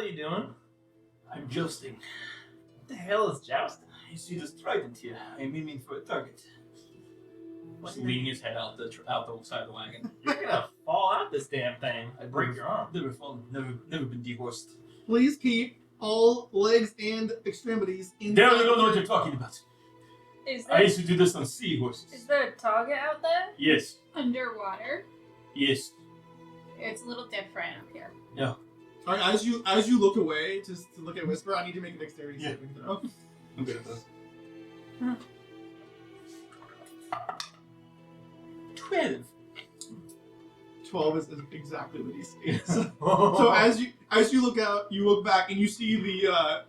are you doing? I'm jousting. What the hell is jousting? You see this trident here? I'm aiming for a target. What Just leaning his head out the side of the wagon. You're gonna fall out this damn thing. I Break your arm. Never fallen. Never been dehorsed. Please keep all legs and extremities inside. Damn, I don't know what you're talking about. Is I there, used to do this on seahorses. is there a target out there? Yes. Underwater. Yes. It's a little different up here. Yeah. All right, as you look away to look at Whisper, I need to make a dexterity saving throw. I'm good at this. 12. 12 is exactly what he sees. So as you look out, you look back and you see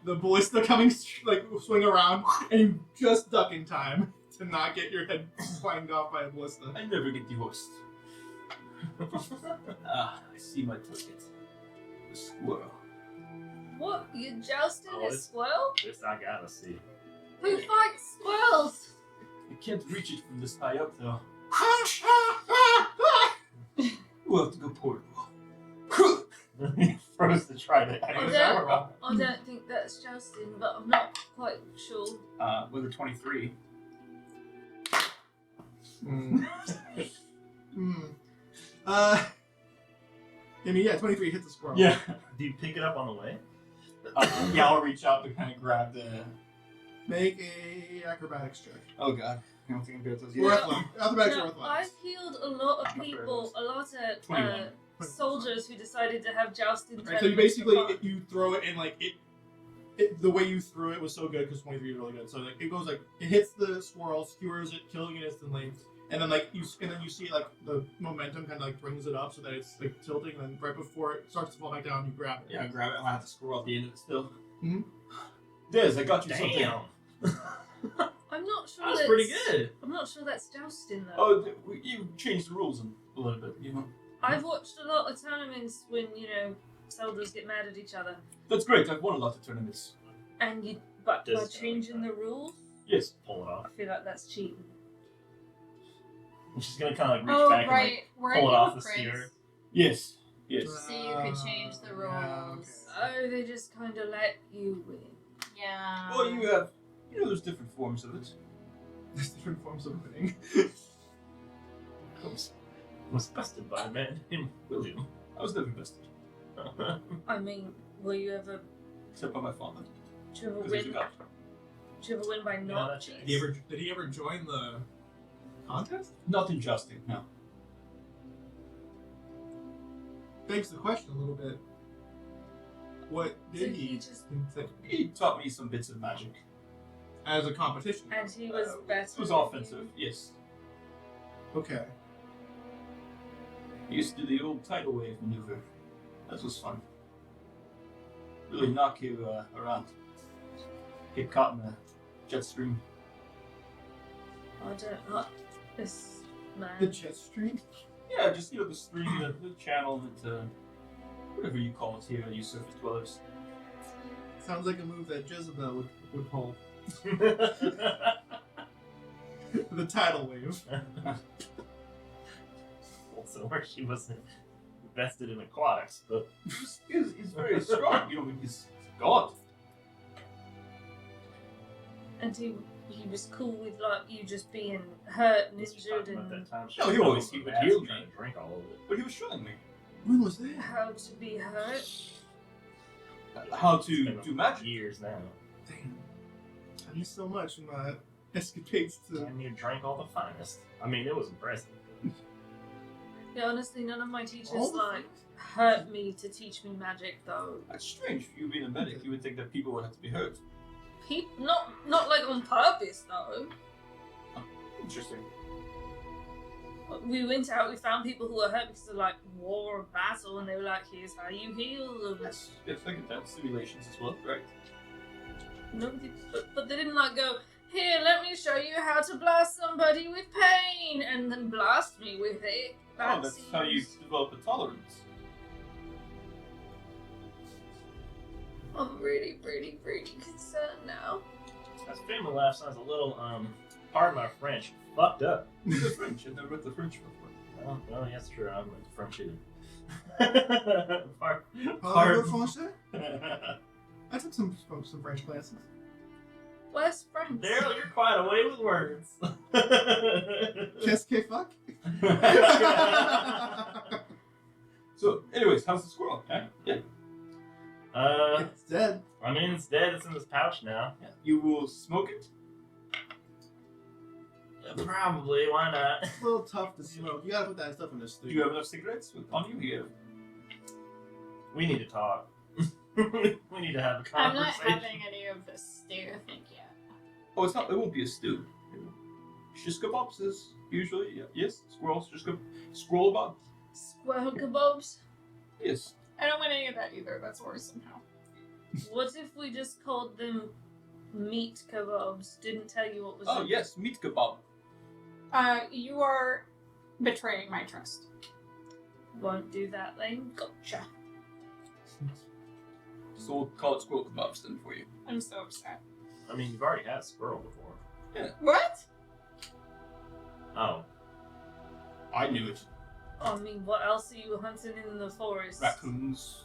the ballista coming swing around, and you just duck in time to not get your head clanged off by a ballista. I never get dehorsed. I see my target. The squirrel. What? You jousting Oh, a it's- squirrel? This I gotta see. Who fights squirrels? I can't reach it from this high up, though. We'll have to go portable. He throws the trident. I don't think that's jousting, but I'm not quite sure. With a 23. I mean, yeah, 23 hits the squirrel. Yeah. Do you pick it up on the way? Yeah, I'll reach out to kind of grab the... Make a acrobatics check. Oh, God. I don't think I'm good at those Or yet. athletics or No, athletics. I've healed a lot of Not people, fair, a lot of 21. soldiers who decided to have jousting Right, so you tournaments basically for fun. you throw it and the way you threw it was so good because 23 is really good. So like it goes it hits the squirrel, skewers it, killing it instantly, and then you see the momentum kind of brings it up so that it's tilting, and then right before it starts to fall back down, you grab it. Yeah, grab it. I have the squirrel at the end of it still. Mhm. Des, I got you something. Damn. I'm not sure That's that's pretty good. I'm not sure that's jousting though. Oh, you changed the rules a little bit, you know. I've watched a lot of tournaments when soldiers get mad at each other, That's great. I've won a lot of tournaments. and by Does it changing sound like the rules, Yes. Pull it I off. feel like that's cheating. And she's gonna kind of reach Oh, back right. and Weren't pull it you off a the prince? skewer. Yes. Yes. So you could change the rules. Yeah, Oh, they just kind of let you win. Yeah. Well, you have, there's different forms of it. There's different forms of winning. Was busted by a man named William. I was never bested. I mean, will you ever? Except by my father. Do you ever Because he's a win? god. Do you ever win by not that's cheating? Did he ever join the contest? Not in justing, no. Begs the question a little bit. What did he just He taught me some bits of magic. as a competition? and he was better. It was than offensive, yes. Okay. He used to do the old tidal wave maneuver. That was fun. Really knock you around. Get caught in the jet stream. you. I don't know. This man. The jet stream? Yeah, just the stream, the channel that whatever you call it here, you surface dwellers. Sounds like a move that Jezebel would pull. The tidal wave. Also, where she wasn't vested in aquatics, but He's very strong, he's a god. And he was cool with you just being hurt and was she injured talking about and that time she No, he fell always- over he would the heal baths me. and drink all of it. But he was showing me When was that? how to be hurt. how It's to been do magic. years now. Damn. I missed so much in my escapades to. And you drank all the finest. I mean, it was impressive. Yeah, honestly, none of my teachers All the hurt me to teach me magic though. That's strange. You being a medic, you would think that people would have to be hurt. Not like on purpose though. Interesting. We went out, we found people who were hurt because of war or battle, and they were like, "Here's how you heal them." Yes, I could have simulations as well, right? Nobody, but they didn't go, "Here, let me show you how to blast somebody with pain," and then blast me with it. That's how you seems- develop a tolerance. I'm really, really, really concerned now. That family laugh sounds a little, pardon my French, fucked up. The French, I've never read the French before. Well, that's true. I'm into French either. Parlez-vous français? I took some French classes. West French. Daryl, you're quite away with words. Qu'est-ce que fuck? So, anyways, how's the squirrel? Yeah. It's dead. I mean, it's dead. It's in this pouch now. Yeah. You will smoke it. Probably. Why not? It's a little tough to smoke. You gotta put that stuff in this Do thing. you have enough cigarettes on you? You have... We need to talk. We need to have a I'm not conversation. having any of this stew, thank you. Oh, it's not. It won't be a stew. It's just kebabs is usually. Yeah. Yes, squirrels. Just squirrel kebabs. Squirrel kebabs. Yes. I don't want any of that either. That's worse somehow. What if we just called them meat kebabs? Didn't tell you what was Oh in yes, meat kebab. You are betraying my trust. Won't do that then. Gotcha. So we'll call it squirrel kebabs then for you. I'm so upset. I mean, you've already had squirrel before. What? Oh. I knew it. I mean, what else are you hunting in the forest? Raccoons.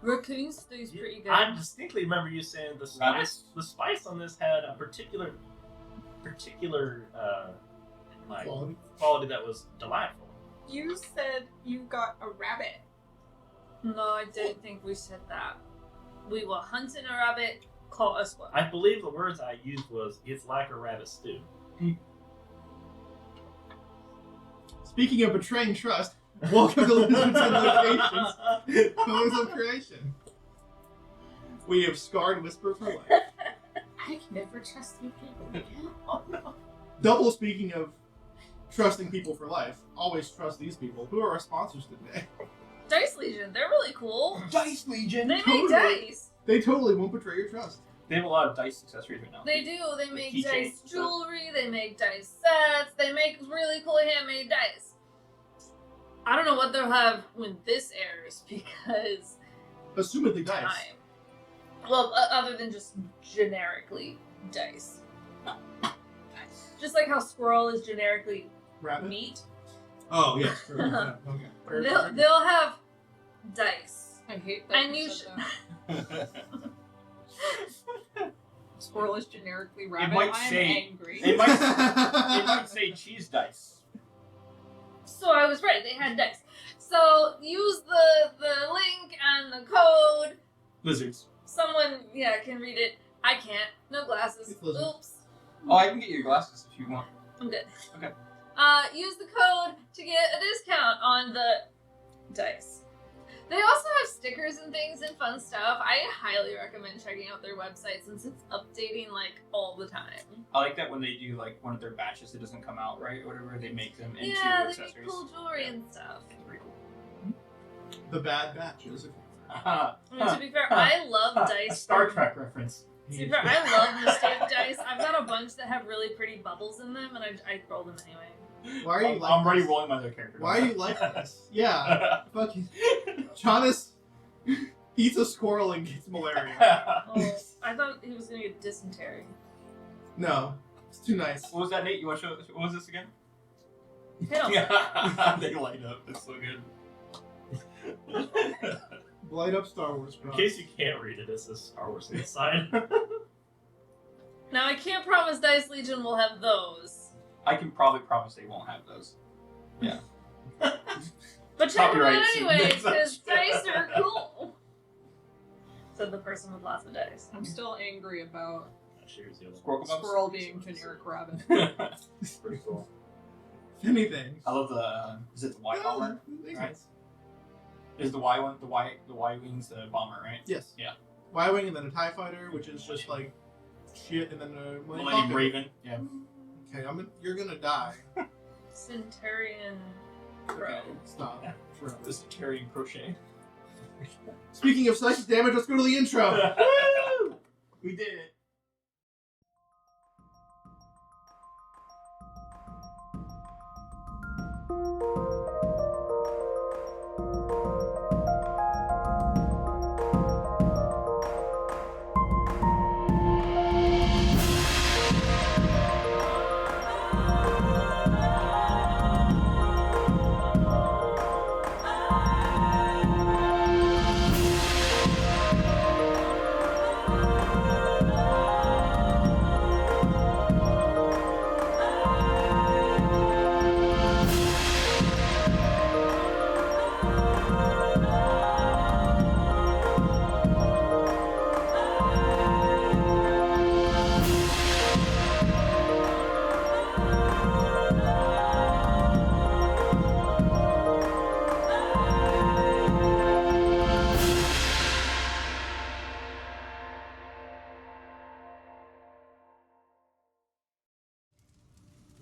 Raccoons stays pretty good. I distinctly remember you saying the Rabbits? spice on this had a particular like Quality. quality that was delightful. You said you got a rabbit. No, I don't think we said that. We were hunting a rabbit, caught a squirrel. I believe the words I used was, "It's like a rabbit stew." Speaking of betraying trust, welcome to Lizards and Locations, Pillars of Creation. We have scarred Whisper for life. I can never trust you people again. Oh no. Double speaking of trusting people for life, always trust these people. Who are our sponsors today? Dice Legion, they're really cool. Dice Legion. They make Totally. dice. They totally won't betray your trust. They have a lot of dice accessories right now. They do. They make keychains dice and stuff. jewelry. They make dice sets. They make really cool handmade dice. I don't know what they'll have when this airs because Assumedly dice. time. Well, other than just generically dice. Just like how squirrel is generically Rabbit? meat, Oh, yes. True. Yeah, okay. they'll have dice. I hate that. And you you said that. Squirrel is generically rabbit. might I'm say- angry. It might say cheese dice. So I was right. They had dice. So use the link and the code. Lizards. Someone, can read it. I can't. No glasses. It's lizard. Oops. Oh, I can get your glasses if you want. I'm good. Okay. Use the code to get a discount on the dice. They also have stickers and things and fun stuff. I highly recommend checking out their website since it's updating like all the time. I like that when they do like one of their batches, it doesn't come out right or whatever. They make them into Yeah, they accessories. make cool jewelry and stuff. It's pretty cool. The Bad Batch is I mean, to be fair, I love dice. A Star from- Trek reference. To be fair, I love mistake dice. I've got a bunch that have really pretty bubbles in them, and I roll them anyway. Why are you like I'm already this? rolling my other character. Why are you like this? Yeah. Fuck you. Jonas eats a squirrel and gets malaria. Oh, I thought he was gonna get dysentery. No. It's too nice. What was that, Nate? You want to show? What was this again? Hell. Yeah. They light up. It's so good. Light up Star Wars. In case you can't read it, it says Star Wars inside. Now I can't promise Dice Legion will have those, I can probably promise they won't have those. Yeah. but check them out Copyrights and anyway such. because dice are cool. Said the person with lots of dice. I'm still angry about Squirrel kebabs? squirrel being generic rabbit. Pretty cool. If anything. I love the. Is it the Y bomber? Makes Right. sense. Is the Y one the Y wings the bomber, right? Yes. Yeah. Y-Wing and then a TIE Fighter, which is just like shit, and then a Millennium Raven. Yeah. Okay, you're gonna die. Centurion Crow. Okay, stop. Crow. The Centurion crochet. Speaking of psychic damage, let's go to the intro. Woo! We did it.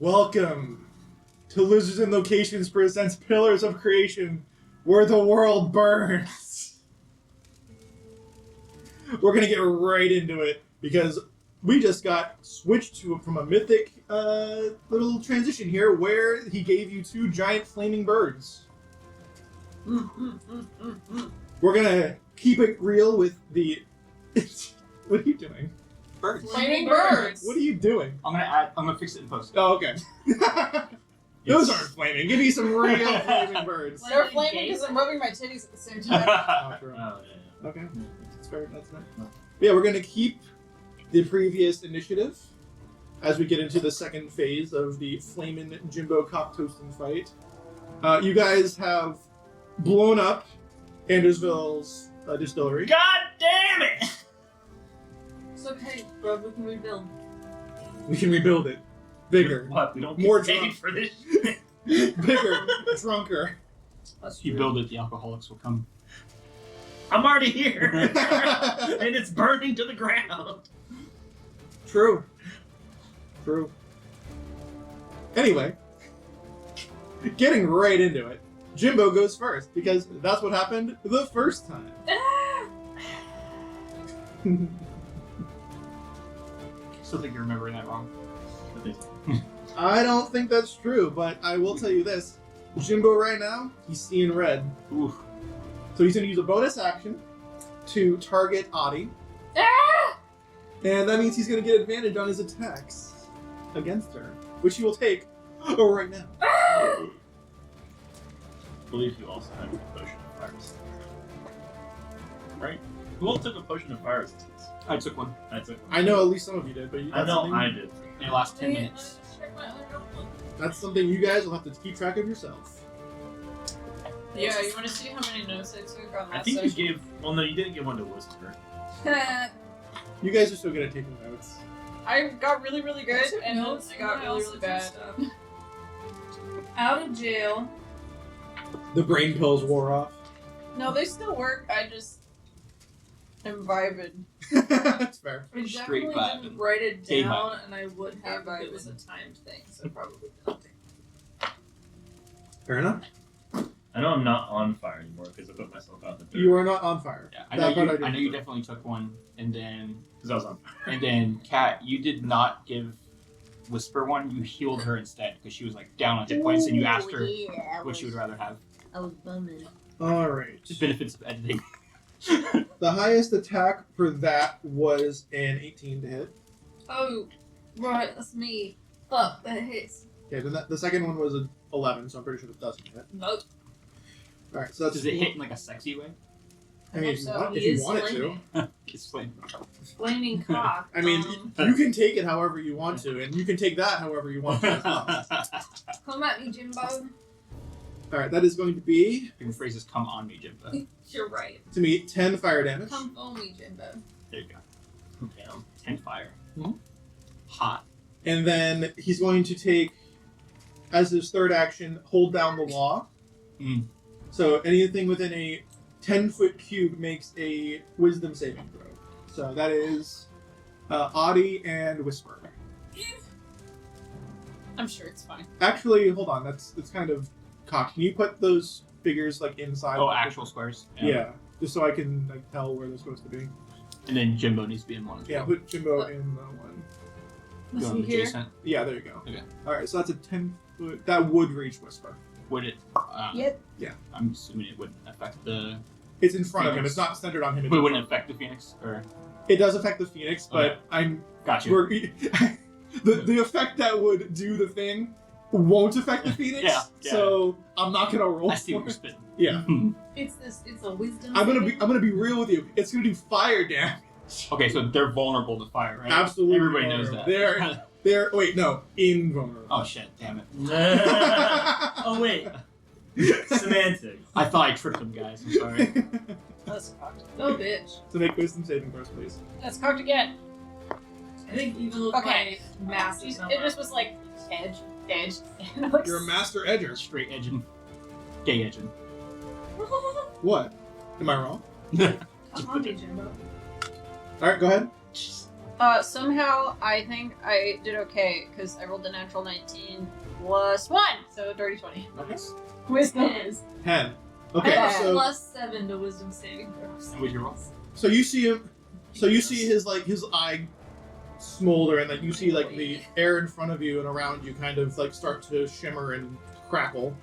Welcome to Lizards and Locations presents Pillars of Creation, where the world burns. We're gonna get right into it because we just got switched from a mythic little transition here where he gave you 2 giant flaming birds. We're gonna keep it real with the. What are you doing? Birds. Flaming birds. What are you doing? I'm gonna fix it in post. Oh, okay. Those aren't flaming. Give me some real flaming birds. They're flaming because I'm rubbing my titties at the same time. Oh, true. Oh, yeah. Okay. That's fair. That's nice. Yeah, we're gonna keep the previous initiative as we get into the second phase of the Flamin' Jimbo Cock Toasting fight. You guys have blown up Andersville's distillery. God damn it! It's okay, bro. We can rebuild. We can rebuild it. Bigger. What? We don't More get paid drunk. for this. Bigger. Drunker. If you build it, the alcoholics will come. I'm already here, and it's burning to the ground. True. True. Anyway, getting right into it. Jimbo goes first because that's what happened the first time. Still think you're remembering that wrong. I don't think that's true, but I will tell you this. Jimbo right now, he's seeing red. Ooh. So he's going to use a bonus action to target Adi. And that means he's going to get advantage on his attacks against her, which he will take right now. I believe you also have a potion of fire resistance. Right? Who all took a potion of fire resistance? I took one I took one. I know at least some of you did, but I know I did. in the last 10 minutes. that's something you guys will have to keep track of yourself. Yeah, you want to see how many notes I took on I that think session? you gave. Well, no, you didn't give one to Whisper. You guys are still good at taking notes. I got really, really good, took and then notes I got and I really, also really did bad. stuff. Out of jail. The brain pills wore off. No, they still work. I just am vibing. That's fair. I Straight definitely vibing. didn't write it Gay down, vibing. and I would have Gay if it was a vibing. timed thing, so probably nothing. Fair enough. I know I'm not on fire anymore because I put myself out the dirt. You are not on fire. Yeah, I That part know didn't you do. definitely took one, and then Because I was on fire. Kat, you did not give Whisper one. You healed her instead because she was like down on hit points, and you asked her what she would rather have. I was bumming. Alright. Just benefits of editing. The highest attack for that was an 18 to hit. Oh, right, that's me. Fuck, that hits. Okay, then the second one was an 11, so I'm pretty sure it doesn't hit. Nope. Alright, so that's Does it hit in like a sexy way? I mean, if you want, if He you is want it to. flaming. Explain. Flaming cock. I mean, you can take it however you want to, and you can take that however you want to as well. Come at me, Jimbo. Alright, that is going to be, The phrase is "Come on me, Jimbo." You're right. to me, 10 fire damage. Come phone me, Jimbo. There you go. Damn. 10 fire. Mhm. Hot. And then he's going to take, as his third action, hold down the law. Mm. So anything within a 10-foot cube makes a wisdom saving throw. So that is Adi and Whisper. I'm sure it's fine. Actually, hold on. That's kind of cocked. Can you put those figures like inside? Oh, the- actual squares. Yeah, just so I can like tell where they're supposed to be. And then Jimbo needs to be in one as Yeah, well. put Jimbo in the one. Go Was on he here? adjacent. Yeah, there you go. Okay. All right, so that's a 10-foot. That would reach Whisper. Would it? Yep. I'm assuming it wouldn't affect the. It's in front of him. Phoenix. It's not centered on him. It's Wait, in wouldn't it front affect the Phoenix? Or of him. It does affect the Phoenix, but Okay. I'm got you. we're, the effect that would do the thing won't affect the Phoenix. Yeah. So I'm not gonna roll. I see what for you're it. spitting. Yeah. It's a wisdom. I'm saving? gonna be real with you. It's gonna do fire damage. Okay, so they're vulnerable to fire, right? Absolutely. Everybody knows vulnerable. that. They're wait, no, invulnerable. Oh shit! Damn it! Oh wait. Semantics. I thought I tricked them, guys. I'm sorry. That's cocked. Oh, bitch. So make wisdom saving throws, please. That's cocked again. I think even look Okay. like master It somewhere. just was like edge. And like, You're a master edger. Straight edging, gay edging. What? Am I wrong? Come on, me, Jimbo. All right, go ahead. Somehow I think I did okay because I rolled a natural 19 plus 1, so dirty 20. Nice. Wisdom is 10. I Okay, have so +7 to wisdom saving throws. And what'd you roll? so you see him. So you see his eye smolder, and then you see like the air in front of you and around you kind of like start to shimmer and crackle.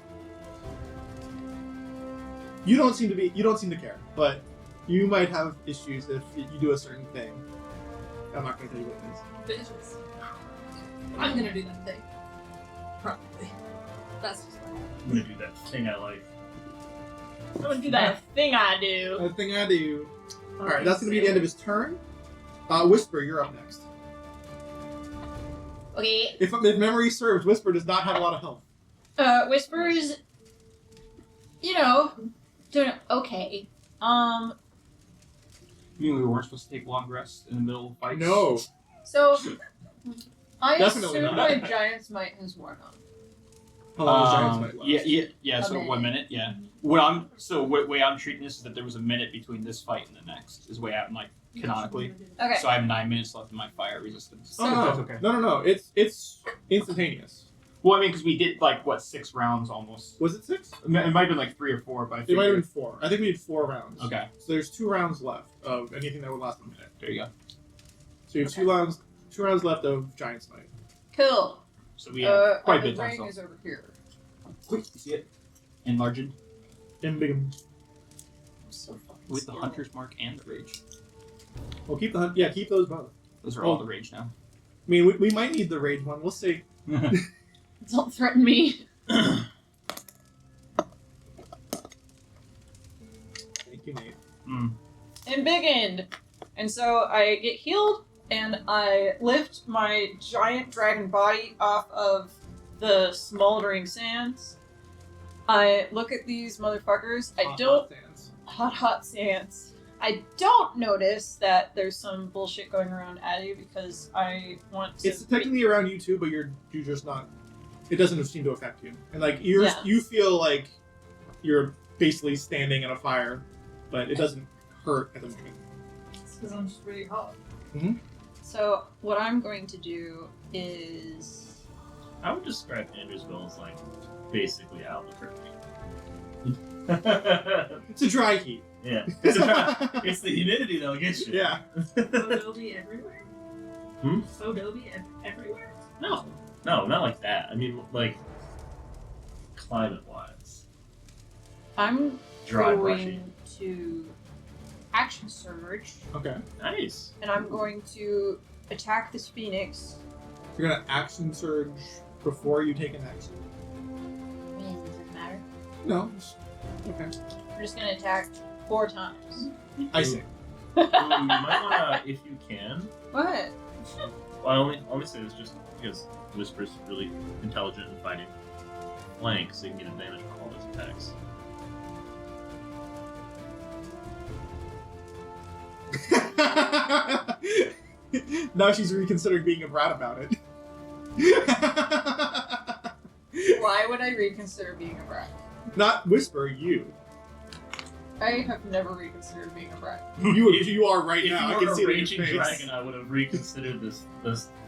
You don't seem to care, but you might have issues if you do a certain thing. I'm not going to tell you what it is. Bitches. I'm gonna do that thing. Probably. That's just fine. I'm gonna do that thing I like. I'm gonna do that thing I do. The thing I do. All right, that's going to be the end of his turn. Whisper, you're up next. Okay. If memory serves, Whisper does not have a lot of health. Whispers, doing okay. You mean we weren't supposed to take long rests in the middle of fights? No. So, I Definitely assume not. my Giant's Might has worn off. How long does Giant's Might last? Yeah. A So minute. 1 minute. Yeah. Way I'm treating this is that there was a minute between this fight and the next. Is the way I'm like canonically. Okay. So I have 9 minutes left in my fire resistance. So- Oh, That's okay. No. It's instantaneous. Well, I mean, because we did 6 rounds almost. Was it 6? It might have been 3 or 4, but I It might have been figured. 4. I think we did 4 rounds. Okay, So there's 2 rounds left of anything that would last a minute. there you go. So you have Okay. 2 rounds left of Giant's Might. Cool. So we have quite a the bit of time. ring So. is over here. Quick, you see it? Enlarged In big. I'm so fucking with the scared. hunter's mark and the rage. Well, keep the hunt. Yeah, keep those both. Those are Oh. all the rage now. I mean, we might need the rage one. We'll see. Don't threaten me. Thank you, Nate. Mm. Embiggened. And so I get healed, and I lift my giant dragon body off of the smoldering sands. I look at these motherfuckers. I don't hot sands. I don't notice that there's some bullshit going around Addy because I want to. It's technically around you too, but you're just not. It doesn't seem to affect you, and Yeah. you feel like you're basically standing in a fire, but it doesn't hurt at the moment. It's because I'm just really hot. Mhm. So what I'm going to do is. I would describe Andersville as basically Albuquerque. It's a dry heat. Yeah. It's the humidity that'll get you. Yeah. Fodobi everywhere? Hmm? Fodobi everywhere? No, not like that. I mean, climate-wise. I'm Dry going brushy. to action surge, Okay. Nice. and I'm going to attack this phoenix. You're gonna action surge before you take an action. Does it matter? No. Okay. I'm just gonna attack 4 times. I see. Ooh, you might wanna, if you can. What? Well, I only say this just because Whisper's really intelligent in fighting flank, so you can get advantage on all those attacks. Now she's reconsidering being a brat about it. Why would I reconsider being a brat? Not Whisper, you. I have never reconsidered being a brat. You are right If now. you I were can a see it in raging your face. dragon, I would have reconsidered this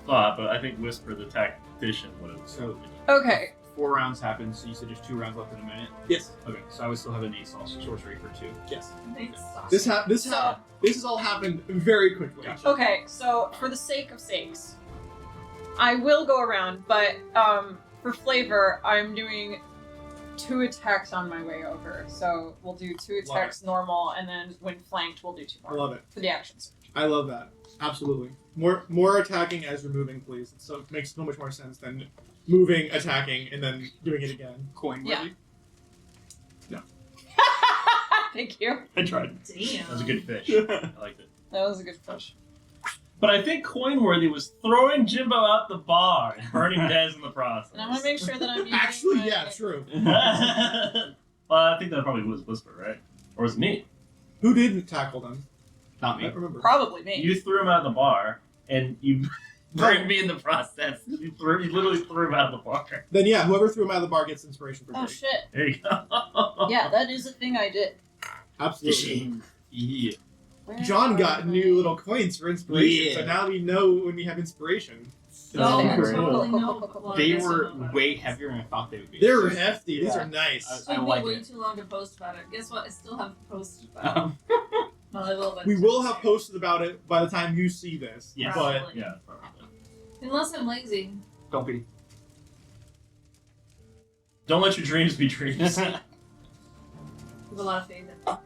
thought, but I think Whisper, the tactician, would have. So- Okay. 4 rounds happened, so you said there's 2 rounds left in a minute. Yes. Okay, so I would still have an ace sorcery for 2. Yes. Thanks. This has all happened very quickly. Gotcha. Okay, so for the sake of sakes, I will go around, but for flavor, I'm doing 2 attacks on my way over. So we'll do 2 attacks normal, and then when flanked, we'll do 2 I more love it. for the action surge. I love that. Absolutely. More attacking as you're moving, please. So it makes so much more sense than moving, attacking, and then doing it again. Coin Yeah. worthy? Thank you. I tried. Damn. That was a good fish. I liked it. That was a good push. But I think Coinworthy was throwing Jimbo out the bar and hurting Dez in the process. And I want to make sure that I'm using Actually, my- yeah, true. Well, I think that probably was Whisper, right? Or was it me? Who didn't tackle them? Not I me. don't remember. Probably me. You threw him out of the bar, and you burned me in the process. You literally threw him out of the bar. Then yeah, whoever threw him out of the bar gets inspiration for Oh Drake. shit. There you go. Yeah, that is a thing I did. Absolutely. Yeah. John got new little coins for inspiration, so Yeah. now we know when we have inspiration. Oh, there. great. Well, They I guess were I don't know. way heavier than I thought they would be. They're hefty. These Yeah. are nice. I Took like me way it. too long to post about it. Guess what? I still haven't posted about it. Well, I will We will have eventually. posted about it by the time you see this. Yes. But Probably. Yeah, probably. Unless I'm lazy. Don't be. Don't let your dreams be dreams. I have a lot of faith in it.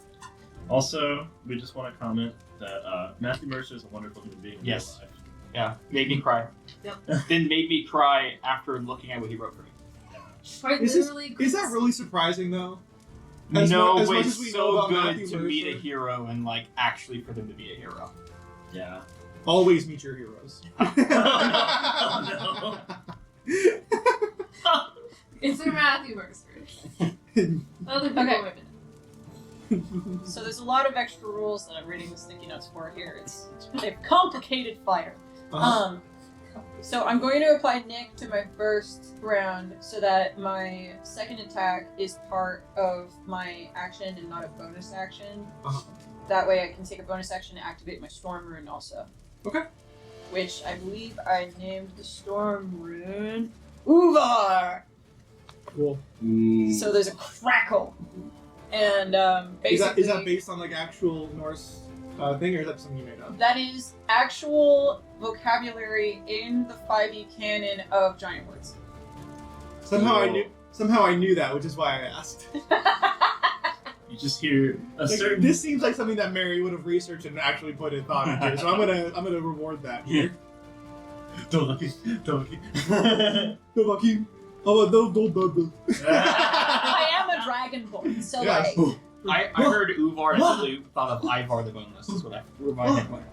Also, we just want to comment that Matthew Mercer is a wonderful human being in Yes. real life. Yeah, made me cry. Yep. Then made me cry after looking at what he wrote for me. Quite Is this- literally. is that really surprising though? As no, as but much it's as we know so about good Matthew to meet a Mercer. hero and like actually for them to be a hero. Yeah. Always meet your heroes. Oh, It's a Matthew Mercer. Other people Okay. women. So there's a lot of extra rules that I'm reading the sticky notes for here. It's a complicated fire. Uh-huh. So I'm going to apply Nick to my first round so that my second attack is part of my action and not a bonus action. Uh-huh. That way I can take a bonus action to activate my storm rune also. Okay. Which I believe I named the storm rune Uvar. Cool. So there's a crackle. And basically Is that based on like actual Norse thing, or is that something you made up? that is actual vocabulary in the 5e canon of giant words. Somehow I Cool. knew that, which is why I asked. You just hear a Like, certain. this seems like something that Mary would have researched and actually put in thought into. So I'm gonna reward that. Yeah. Don't look it. Don't look No fucking. Oh no. I am a dragonborn, so Yes. like I heard Uvar and simply thought of Ivar the Boneless. That's what where my head went.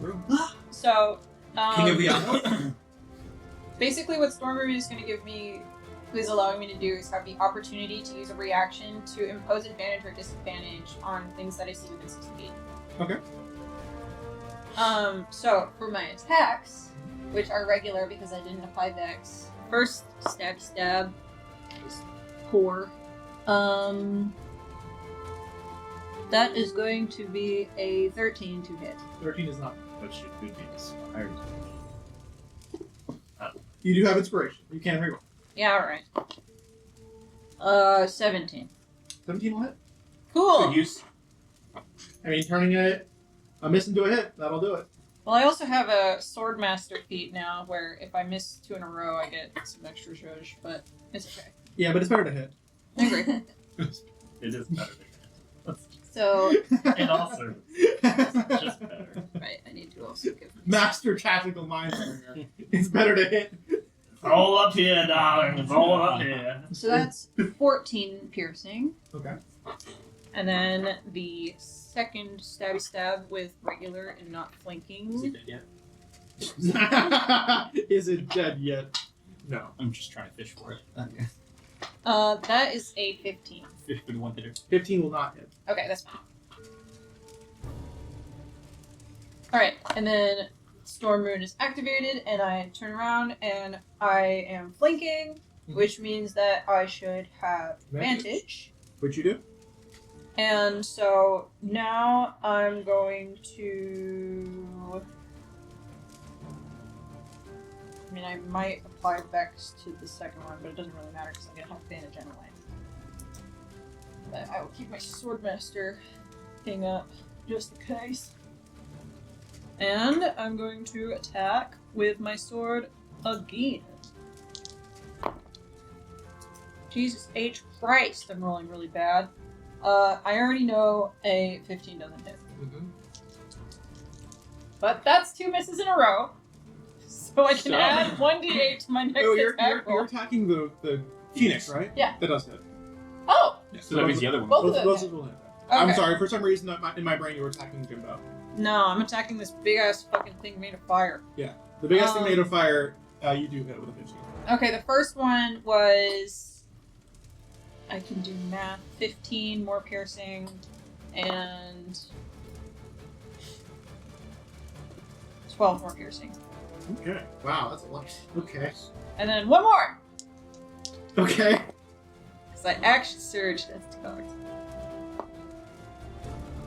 so King of the Isle. basically what Storm Rune is going to give me is allowing me to do is have the opportunity to use a reaction to impose advantage or disadvantage on things that I see within 60 feet. Okay. So for my attacks, which are regular because I didn't apply Vex, first stab is poor. That is going to be a 13 to hit. 13 is not. But she could be inspired. You do have inspiration. You can reroll. Yeah, alright. 17. 17 will hit. Cool! Good use. I mean, turning a miss into a hit, that'll do it. Well, I also have a Swordmaster feat now, where if I miss 2 in a row, I get some extra zhuzh, but it's okay. Yeah, but it's better to hit. I agree. It is better than So, that. And also, it's just better. right, I need to also give Master tactical mind here. It's better to hit. It's all up here, darling. It's all up here. So that's 14 piercing. Okay. And then the second stabby stab with regular and not Is he flanking. dead yet? Is it dead yet? No. I'm just trying to fish for it. That is a 15. Fish with one hitter. 15 will not hit. Okay, that's fine. Alright, and then Storm Rune is activated, and I turn around and I am flanking, which means that I should have advantage. Which you do? And so now I'm going to. I mean, I might apply Vex to the second one, but it doesn't really matter because I'm going to have advantage anyway. But I will keep my Swordmaster thing up just in case. And I'm going to attack with my sword again. Jesus H. Christ, I'm rolling really bad. I already know a 15 doesn't hit. Mm-hmm. But that's 2 misses in a row. So I can So- add 1d8 to my next Oh, you're attack roll. attacking the Phoenix, right? Yeah. That does hit. Oh! So that means the other one. Both of them Both hit. will hit. Okay. I'm sorry, for some reason in my brain you were attacking Jimbo. No, I'm attacking this big ass fucking thing made of fire. The biggest thing Um, made of fire, you do hit with a 15. Okay, the first one was. I can do math. 15 more piercing, and 12 more piercing. Okay. Wow, that's a lot. Okay. And then one more! Okay. Because I action surge, that's cards.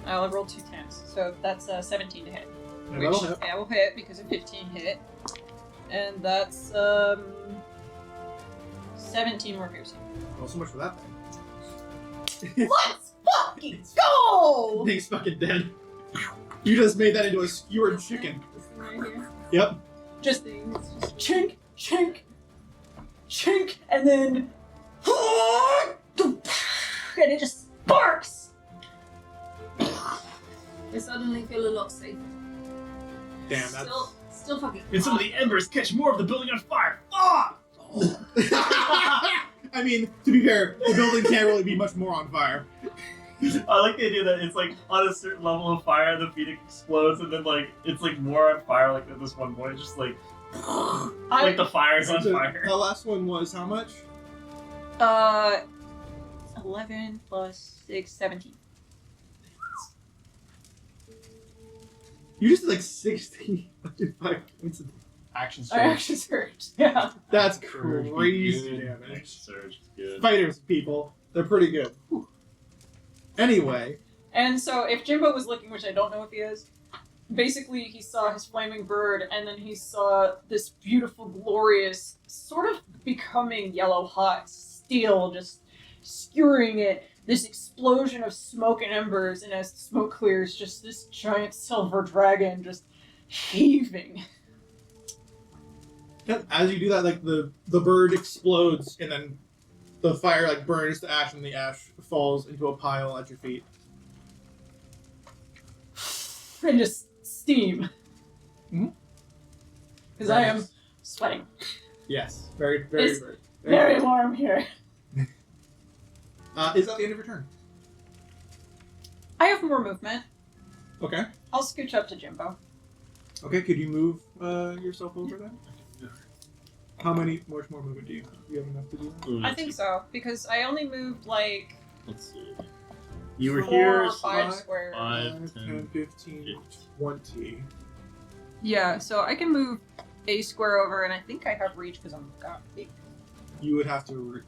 I'll roll 2 10s, so that's 17 to hit. Yeah, Which that'll hit. I will hit because a 15 hit. And that's 17 more piercing. Well, so much for that thing. Let's fucking go! Thing's fucking dead. You just made that into a skewered chicken. This thing right here. Yep. Just chink, chink, chink, and then and it just sparks. I suddenly feel a lot safer. Damn, that's. Still fucking. And some of the embers catch more of the building on fire. Fuck! I mean, to be fair, the building can't really be much more on fire. I like the idea that it's like on a certain level of fire, the phoenix explodes, and then like it's like more on fire. Like at this one point, it's just like like the fire's on fire. The last one was how much? 11 plus 6, 17. You just did like 60 5 points of Action I surge. actually surged. Yeah. That's Surge be crazy good. damage. Surge is good. Fighters, people. They're pretty good. Whew. Anyway, And so if Jimbo was looking, which I don't know if he is, basically he saw his flaming bird and then he saw this beautiful, glorious, sort of becoming yellow hot steel just skewering it, this explosion of smoke and embers, and as the smoke clears, just this giant silver dragon just heaving. and as you do that, like the bird explodes and then the fire like burns to ash and the ash falls into a pile at your feet. And just steam. Mhm. Because I am sweating. Yes, very, very, It's very. Very warm here. Is that the end of your turn? I have more movement. Okay. I'll scooch up to Jimbo. Okay, could you move yourself over then? How much more movement do you have? Do you have enough to do that? I think so, because I only moved like Let's see. You were 4 here. or 5 5, squares. 5, 10, 15, 20. Yeah, so I can move a square over, and I think I have reach because I'm got big. You would have to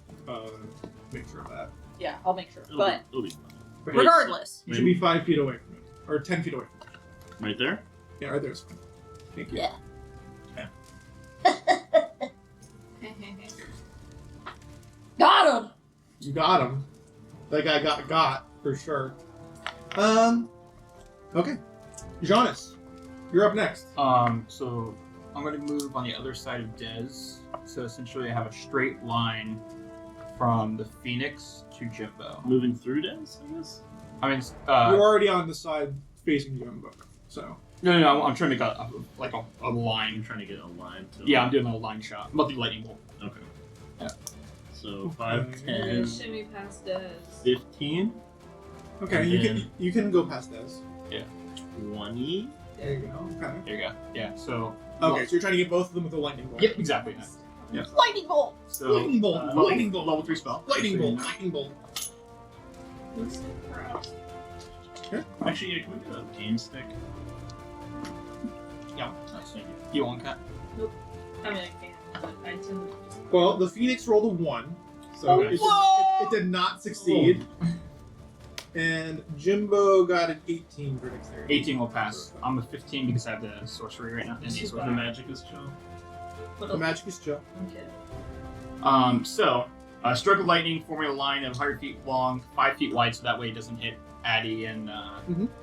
make sure of that. Yeah, I'll make sure. It'll But be fine. But regardless, you should be 5 feet away from it. Or 10 feet away from it. Right there? Yeah, right there's fine. Thank you. Yeah. got him. You got him. That guy got for sure. Okay. Jonas, you're up next. So I'm going to move on the other side of Dez. So essentially, I have a straight line from the Phoenix to Jimbo. Moving through Dens, I guess? I mean, You're already on the side facing Jumbo, so. no, I'm trying to get a line. I'm trying to get a line to. Yeah, I'm doing a line shot. Multi lightning bolt. Okay. Yeah. So 5, Okay. 10, Shimmy past us. 15, Okay, And you can go past this. 20. There you go. Okay. There you go. Yeah. So. Okay, so you're trying to get both of them with a lightning bolt. Yep. Exactly. Lightning bolt. So. Lightning bolt. Lightning bolt. Level 3 spell. Lightning bolt. Lightning bolt. Actually, yeah, can we get a game stick? Yeah. Nice, thank you. You want cat? I mean, I can't, but I tend Well, the Phoenix rolled a 1, so Oh, it did not succeed. And Jimbo got an 18 for dexterity. 18 will pass. I'm a 15 because I have the sorcery right now. And the The sorcery. magic is chill. The magic is chill. Okay. So, stroke of lightning forming a line of 100 feet long, 5 feet wide, so that way it doesn't hit Addy and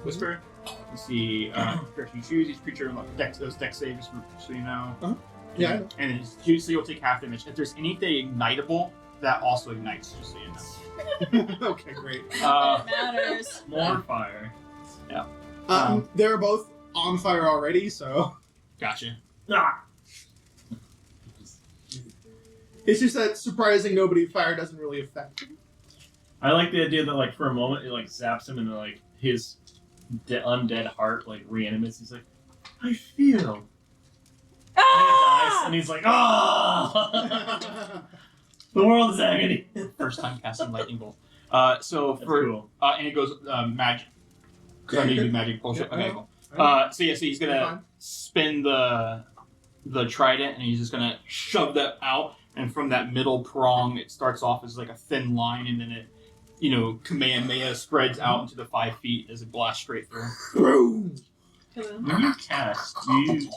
Whisper. You see, character you choose, each creature those dex saves, so you know. Yeah, I know. And usually you'll take half damage. If there's anything ignitable, that also ignites, just so you know. Okay, great. It matters. More fire. They're both on fire already, so Gotcha. Ah! it's just that surprising nobody fire doesn't really affect them. I like the idea that, like, for a moment, it, like, zaps him and, like, his undead heart, like, reanimates. He's like, I feel. And he dies, and he's like, ah! The world is agony. First time casting lightning bolt. So That's for cool. and it goes magic. Because I need to do magic bullshit. Yeah, Okay, no. cool. So he's Fine. gonna spin the trident, and he's just gonna shove that out. And from that middle prong, it starts off as like a thin line, and then Kamehameha spreads out into the 5 feet as it blasts straight through. When you cast, do you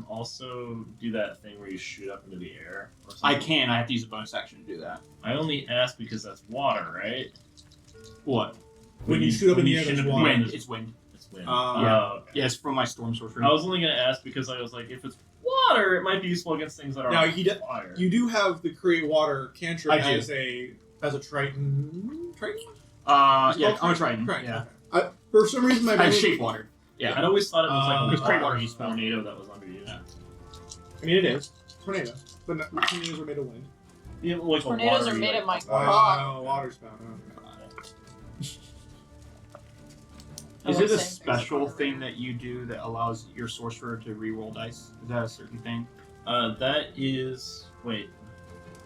also do that thing where you shoot up into the air? Or something? I can. I have to use a bonus action to do that. I only ask because that's water, right? What? When you shoot up in the air, shoot there's up in water. the air, Wind. It's wind. It's wind. Yeah. Okay. Yeah, it's from my storm sorcery. I was only gonna ask because I was like, if it's water, it might be useful against things that are Now, fire. You do have the create water cantrip I do. as a Triton. Triton? Yeah, I'm a Triton. Triton. Yeah. Okay. For some reason, my I have memory- shape water. Yeah, I'd always thought it was like because a great water water is tornado that was under you. Yeah. I mean, it is tornado, but tornadoes are made of wind. Yeah, like Tornadoes a are made of my water. rock. Water spout. Is like it a saying things special like thing that you do that allows your sorcerer to re-roll dice? Is that a certain thing? That is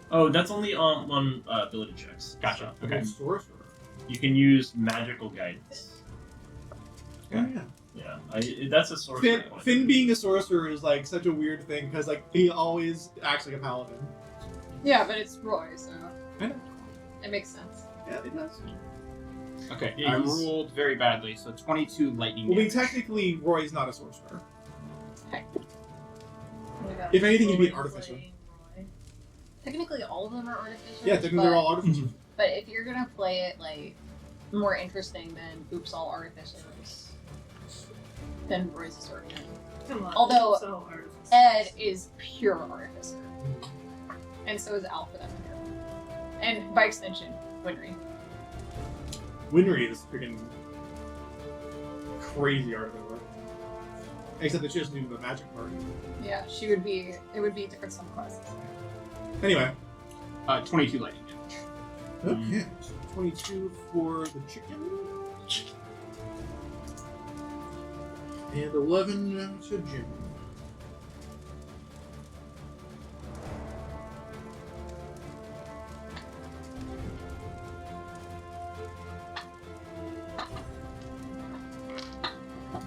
Oh, that's only on one ability checks. Gotcha. So Okay. Sorcerer. you can use magical guidance. Yeah, yeah. Yeah, that's a sorcerer. Finn being a sorcerer is like such a weird thing because like he always acts like a paladin. Yeah, but it's Roy, so I know. it makes sense. Yeah, it does. Okay, Yeah, I he's- rolled very badly, so 22 lightning Well, I mean, damage. technically, Roy's not a sorcerer. Oh If anything, he'd be an artificer. Technically, all of them are artificial. Yeah, technically they're all artificers. But if you're gonna play it like more interesting than oops all artificers, then Roy's a sorcerer. Come on. Although- so hard. Ed is pure artificer, and so is Al for that matter, and by extension, Winry. Winry is freaking crazy artificer. Except that she doesn't do the magic part. Yeah, she would be. It would be different subclasses. Anyway. 22 lightning damage. Okay. So 22 for the chicken. And 11 to Jim.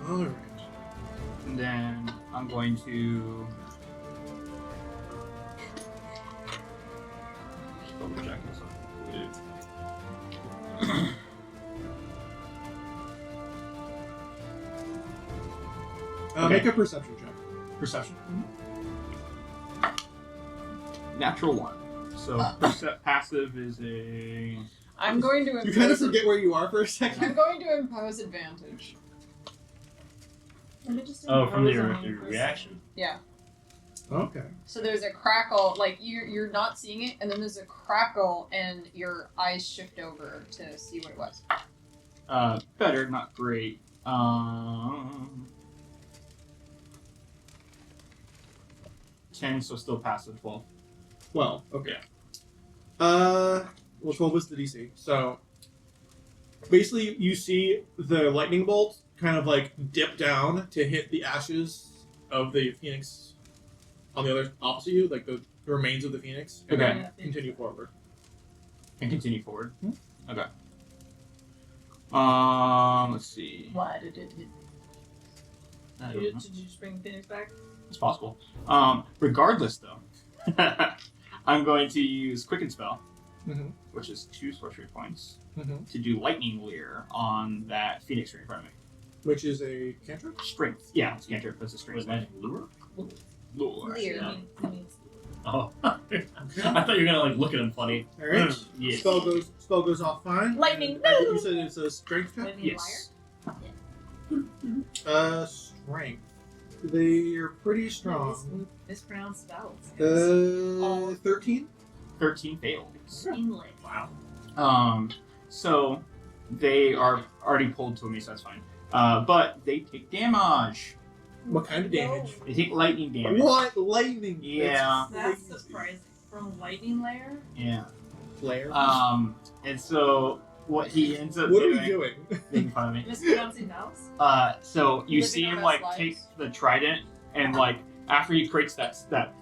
Alright. And then I'm going to double check this one. Okay. Make a perception check. Perception. Natural 1. So passive is a. I'm going to. You kind of forget where you are for a second. I'm going to impose advantage. Oh, from the reaction. Yeah. Okay. So there's a crackle, like you're not seeing it, and then there's a crackle, and your eyes shift over to see what it was. Better, not great. 10, so still passive 12. 12. Okay. Well, 12 was the DC. So, basically, you see the lightning bolt kind of like dip down to hit the ashes of the phoenix on the other opposite you, like the remains of the phoenix, and Okay. then continue forward. And continue forward. Okay. Let's see. Why did it hit? I don't know. Did you just bring Phoenix back? It's possible. Regardless, though, I'm going to use Quicken Spell, Mhm. which is 2 sorcery points, Mhm. to do Lightning Leer on that Phoenix right in front of me. Which is a cantrip? Strength. Yeah, it's cantrip. That's a strength. Was that lure? Lure. Leer. Oh, I thought you were gonna like look at him funny. Alright. Yeah. Spell goes off fine. Lightning, And I think you said it's a strength check? Yes. Strength. They are pretty strong. Mispronounced vowels. 13? 13 fails. English. Wow. So they are already pulled to me, so that's fine. But they take damage. What kind of damage? They take lightning damage. What? Lightning? Yeah. That's surprising. From Lightning Layer? Yeah. Flare? And so what he ends up What are doing, we doing? making fun of me. Mispronouncing vowels? So you Living see our him best like lives. take the trident and like after he creates that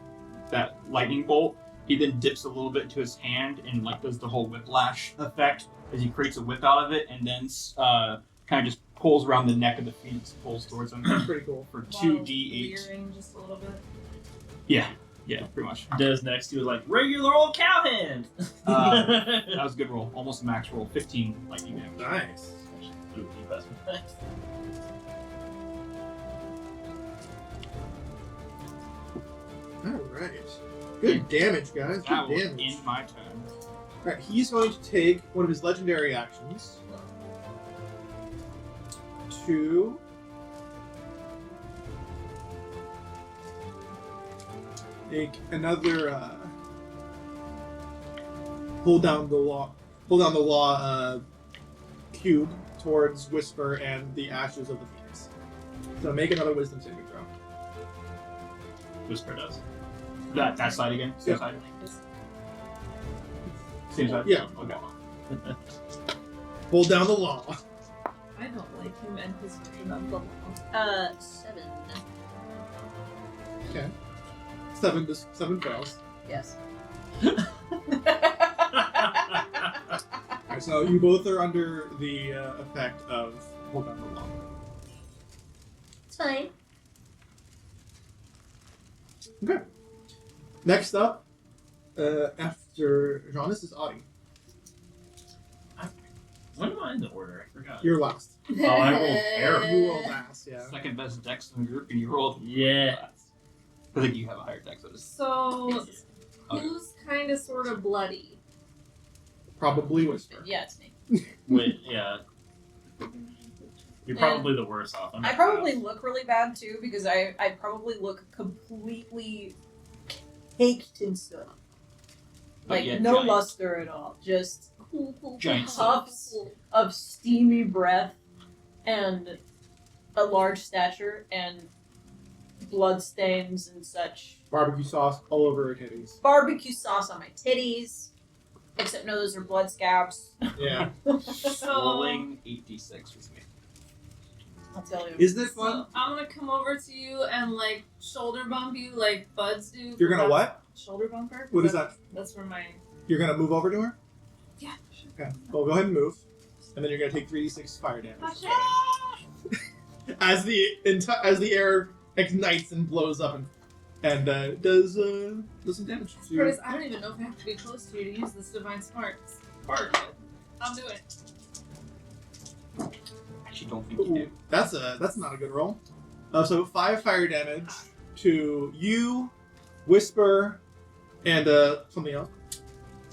lightning bolt, he then dips a little bit into his hand and like does the whole whiplash effect as he creates a whip out of it and then kind of just pulls around the neck of the phoenix, pulls towards him That's pretty cool. for While 2d8. leering just a little bit. Yeah. Yeah, pretty much. Des next to you is like, regular old cowhand! That was a good roll. Almost a max roll. 15 lightning damage. Nice. Ooh, investment. All right. Good damage, guys. That Good will damage. end my turn. All right, he's going to take one of his legendary actions to make another pull down the law cube towards Whisper and the ashes of the Phoenix. So make another Wisdom saving throw. Whisper does. That side again? Same Yeah. side? Same side? Yeah. Okay. Pull down the law. I don't like him and his version of the law. 7. Okay. 7 fails. Yes. Alright, so you both are under the effect of pull down the law. It's fine. Okay. Next up, after Jonas is Audie. When am I in the order? I forgot. You're last. Oh, I rolled terrible. You rolled last, yeah. Second best dex in the group, and you rolled. Yeah. I think you have a higher dex. So, Okay. who's kind of sort of bloody? Probably Whisper. Yeah, it's me. Wait, yeah. You're probably the worst off. I'm I not probably bad. look really bad too because I probably look completely caked in stuff. But Like yet no giant. luster at all. Just Giant puffs of steamy breath and a large stature and blood stains and such. Barbecue sauce all over her titties. Barbecue sauce on my titties. Except no, those are blood scabs. Yeah. Rolling 8d6 with me. I'll tell you. Isn't it So, fun? I'm gonna come over to you and like shoulder bump you like buds do. You're gonna what? Shoulder bumper. What is that? That's for my. You're gonna move over to her? Yeah. Sure. Okay. Well, go ahead and move. And then you're gonna take 3d6 fire damage. Okay. As the air ignites and blows up and does some damage. So you're- Curtis, I don't even know if I have to be close to you to use this divine sparks. Spark. I'm doing it. Actually, don't think you do. Ooh, that's not a good roll. So 5 fire damage to you, Whisper, and something else.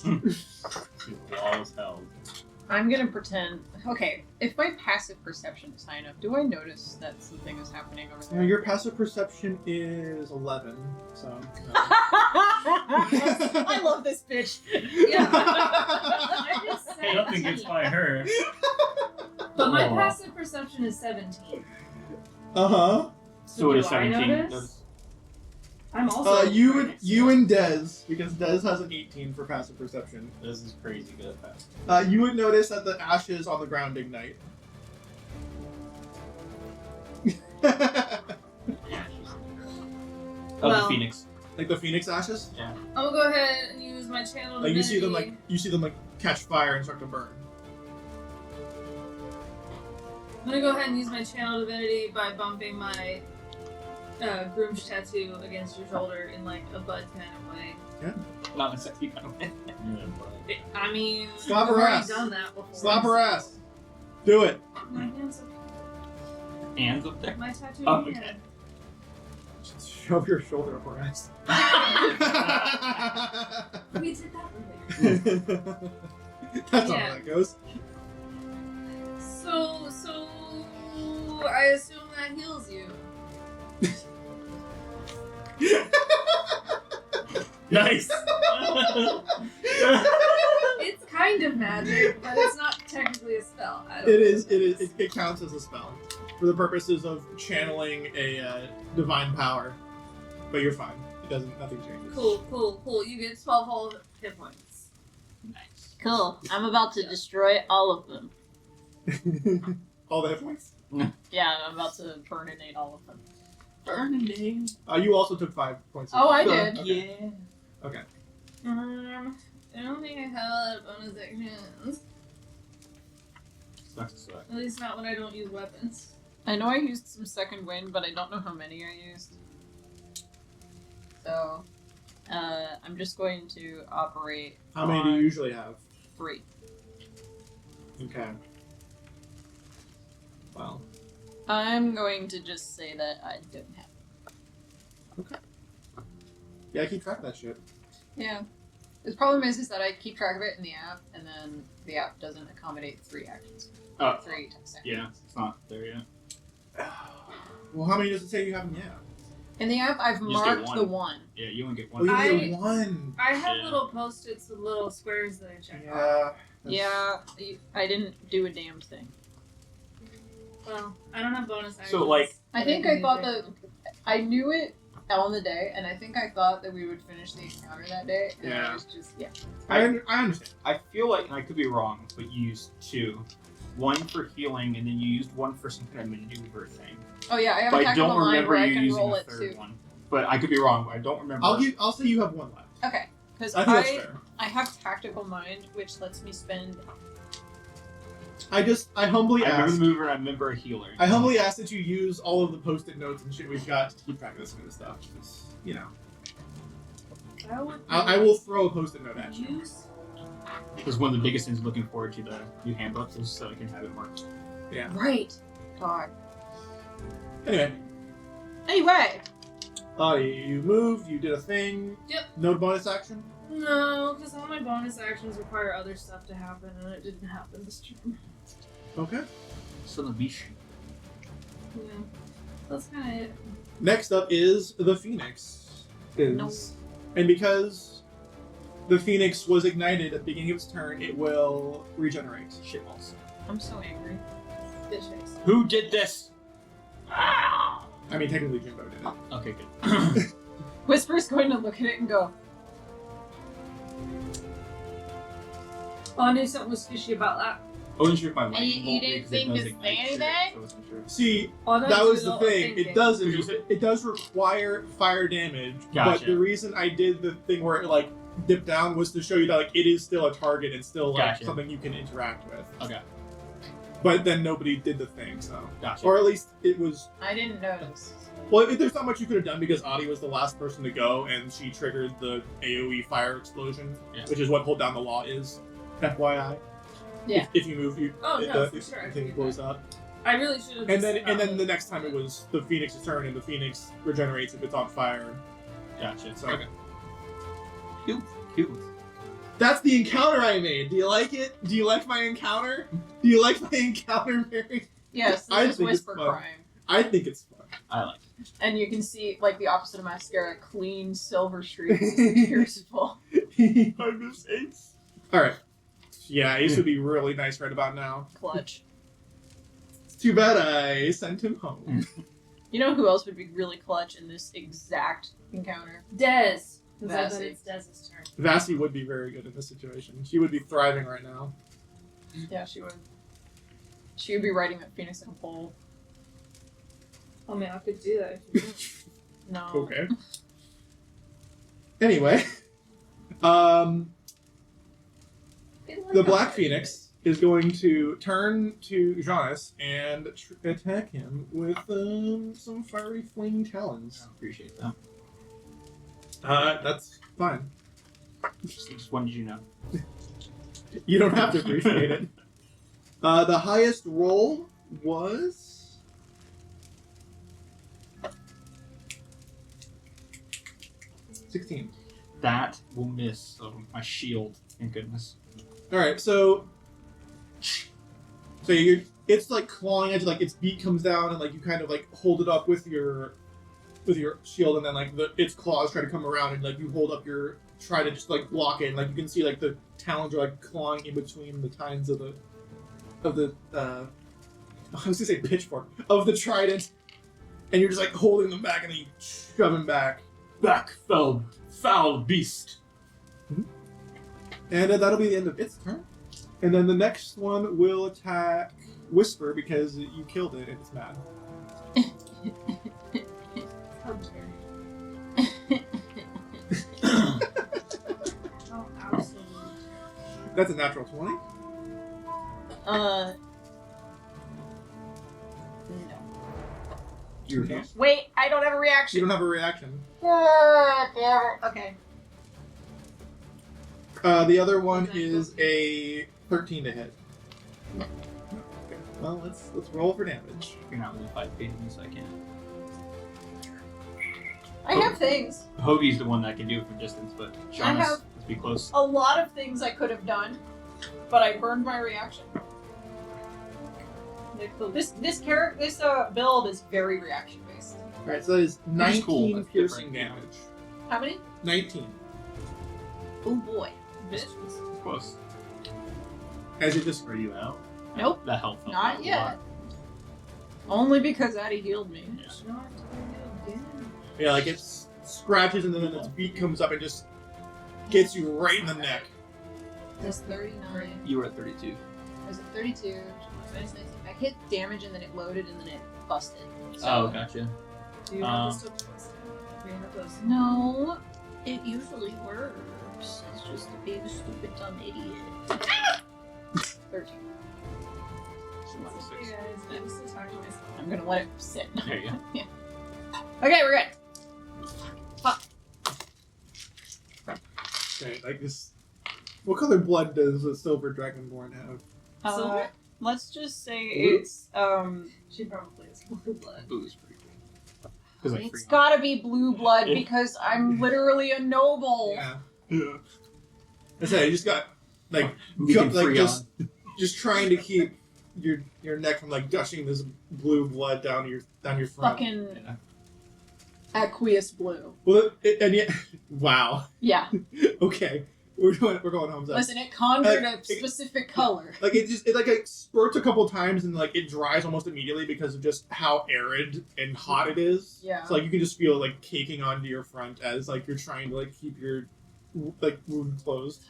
Wall is held. I'm gonna pretend. Okay, if my passive perception is high enough, do I notice that something is happening over Now, there? your passive perception is 11, so. I love this bitch. Yeah. I just said Nothing gets by her. But my Aw. passive perception is 17. Uh huh. So it is do I 17. notice? I'm also. You and Dez, because Dez has an 18 for passive perception. This is crazy good at that. You would notice that the ashes on the ground ignite. Of Well- the Phoenix. Like the phoenix ashes. I'm gonna go ahead and use my channel. Like you see them divinity. like catch fire and start to burn. I'm gonna go ahead and use my channel divinity by bumping my groom's tattoo against your shoulder in like a bud kind of way. Not in a sexy kind of way. Yeah, but I mean, Slap I've her already ass. done that before. Slap her ass. Do it. My hands Hands up there. up. My tattoo. Oh, hand. okay. Shove your shoulder up her ass. We did that earlier. That's not Yeah. how that goes. So I assume that heals you. nice. It's kind of magic, but it's not technically a spell. I don't It know is. what it is. It counts as a spell for the purposes of channeling a divine power. But you're fine. It doesn't. Nothing changes. Cool. You get 12 whole hit points. Nice. Cool. I'm about to destroy all of them. All the hit points. Yeah, I'm about to burninate all of them. Burning. You also took 5 points. Oh, I Okay. did. Yeah. Okay. I don't think I have a lot of bonus actions. Sucks to suck. At least not when I don't use weapons. I know I used some second wind, but I don't know how many I used. So, I'm just going to operate. How many do you usually have? 3. Okay. Well. I'm going to just say that I don't have. Yeah, I keep track of that shit. Yeah. The problem is that I keep track of it in the app, and then the app doesn't accommodate 3 actions. 3 text actions. Yeah, it's not there yet. Well, how many does it say you have in the app? In the app, I've You just get marked one. the 1. Yeah, you only get Oh, one. you get 1. I have Yeah. little post-its with little squares that I check off. Yeah. Yeah, I didn't do a damn thing. Well, I don't have bonus actions. So, like- I think I thought that I knew it on the day, and I think I thought that we would finish the encounter that day. And Yeah. I was just I understand. I feel like, and I could be wrong, but you used 2. 1 for healing, and then you used 1 for some kind of maneuver thing. Oh yeah, I have But a I tactical don't mind remember where I you can using roll the it 3rd too. one. But I could be wrong. I don't remember. I'll say you have 1 left. Okay, because I think that's fair. I have tactical mind, which lets me spend. I humbly I remember ask. the mover, and I remember a healer. I humbly ask that you use all of the post-it notes and shit we've got to keep track of this kind of stuff. 'Cause, you know, I will throw a post-it note at you. Because one of the biggest things looking forward to the new handbook is so I can have it marked. Yeah. Right. God. Anyway, Anyway. you moved. You did a thing. Yep. No bonus action. No, because all my bonus actions require other stuff to happen, and it didn't happen this turn. Okay. So the beach. Yeah. That's kind of it. Next up is the Phoenix. And because the Phoenix was ignited at the beginning of its turn, it will regenerate. Shitballs. I'm so angry. Bitch face. Who did this? I mean, technically Jimbo did it. Okay, good. Whisper's going to look at it and go, Oh, I knew something was fishy about that. I wasn't sure if my light And you didn't think to say anything? So I wasn't sure. See, Oh, no, that you was do the little thing. thinking. It does require fire damage, but Gotcha. the reason I did the thing where it like dipped down was to show you that like it is still a target and still like Gotcha. something you can interact with. Okay, But then nobody did the thing, so gotcha. or at least it was. I didn't notice. Well, there's not much you could have done because Adi was the last person to go, and she triggered the AOE fire explosion, Yeah. which is what hold down the law is. FYI. Yeah. If you move, Oh, no, for if sure, I the thing figured blows that. up. I really should have. And then the next time it was the Phoenix's turn, and the Phoenix regenerates if it's on fire. Gotcha. So- Okay. Cute. That's the encounter I made. Do you like it? Do you like my encounter? Do you like my encounter, Mary? Yes, I this is think it's Whisper fun. Crime. I think it's fun. I like it. And you can see, like, the opposite of mascara, clean silver streaks is pierceable. I miss Ace. Alright. Yeah, Ace would be really nice right about now. Clutch. It's too bad I sent him home. You know who else would be really clutch in this exact encounter? Dez. Because I bet Vassy. it's Dez's turn. Vassy would be very good in this situation. She would be thriving right now. Yeah, she would. She would be riding that Phoenix in a pole. I mean, I could do that if you want. No. Okay. Anyway, the Black Phoenix is going to turn to Jonas and attack him with some fiery flaming talons. I appreciate that. That's fine. Just wanted you to know. You don't have to appreciate it. The highest roll was 16. That will miss my shield. Thank goodness. All right, so it's like clawing at you, like its beak comes down, and like you kind of like hold it up with your shield, and then like its claws try to come around, and like you hold up your try to just like block it, and like you can see like the talons are like clawing in between the tines of the I was gonna say pitchfork of the trident, and you're just like holding them back, and then you shove them back, Back, foul beast. and that'll be the end of its turn. And then the next one will attack Whisper because you killed it and it's mad. How dare you. Oh, absolutely. That's a natural 20. No. You're Okay. Wait, I don't have a reaction. You don't have a reaction. Okay. The other one is a 13 to hit. Okay. Well, let's roll for damage. You're not really 5 feet of me, so I can't. I have things. Hoagie's the one that can do it from distance, but Shauna, have- let's be close. A lot of things I could have done, but I burned my reaction. This build is very reaction based. Alright, so that is Which is 19 cool, that's piercing different. damage. How many? 19. Oh boy. It's close. As it just... Are you out? Nope. That helped. Not yet. Only because Addie healed me. Yeah, like it scratches and then its beak comes up and just gets you right in the neck. That's 39. You were at 32. Was it 32? I hit damage and then it loaded and then it busted. Oh, gotcha. Do you have this stuff? Do you have this? No, it usually works. It's just a big stupid dumb idiot. 13. Hey guys, I'm just talking to myself. I'm gonna let it sit. There you go. Okay, we're good. Okay, like this... What color blood does a silver dragonborn have? Silver? Let's just say Blue? it's She probably is blue blood. Blue is pretty cool. 'Cause, like, it's free- gotta be blue blood because I'm literally a noble. Yeah. Yeah. I said, you just got, like, We can like free just trying to keep your neck from, like, gushing this blue blood down your front. Fucking Yeah. aqueous blue. Well, and yet... Wow. Yeah. Okay. We're going home. Zach. Listen, it conjured a it- specific color. Like it spurts a couple times and like it dries almost immediately because of just how arid and hot it is. Yeah. So like you can just feel it, like caking onto your front as like you're trying to like keep your like wound closed.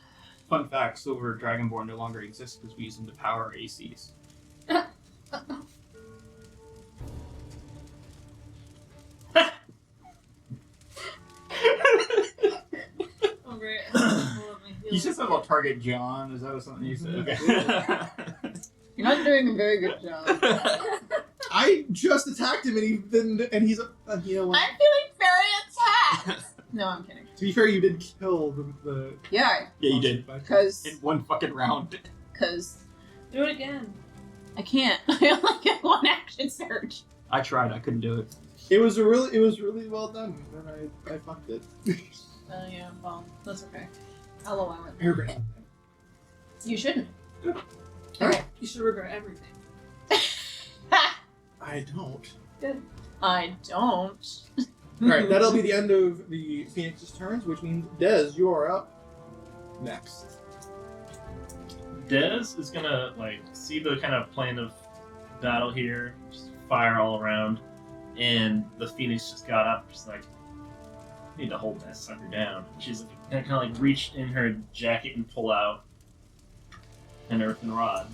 Fun fact: Silver Dragonborn no longer exists because we use them to power our ACs. Oh great. You said something about Target John. Is that something you said? Okay. You're not doing a very good job. I just attacked him and he didn't, and he's you know. I'm feeling very attacked. No, I'm kidding. To be fair, you did kill the Yeah, Yeah, you did. because In one fucking round. Do it again. I can't. I only get one action surge. I tried. I couldn't do it. It was really well done, and I fucked it. Yeah, well, that's okay. I'll allow it. Air grenade. You shouldn't. Okay. You should regret everything. I don't. I don't. All right, that'll be the end of the Phoenix's turns, which means Dez, you are up next. Dez is gonna like see the kind of plan of battle here, just fire all around, and the Phoenix just got up, just like need to hold that sucker down. She's gonna kind of like reach in her jacket and pull out an earthen rod.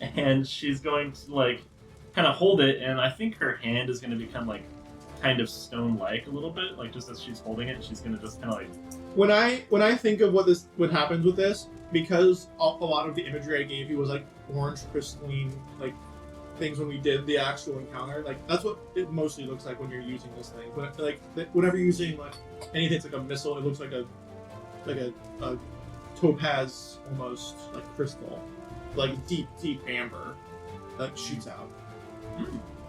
And she's going to like kind of hold it, and I think her hand is going to become like kind of stone-like a little bit, like just as she's holding it, she's going to just kind of like. When I think of what happens with this, because a lot of the imagery I gave you was like orange crystalline like things when we did the actual encounter, like that's what it mostly looks like when you're using this thing. But like whenever you're using like anything that's like a missile, it looks like a topaz almost like crystal, like deep amber that shoots out.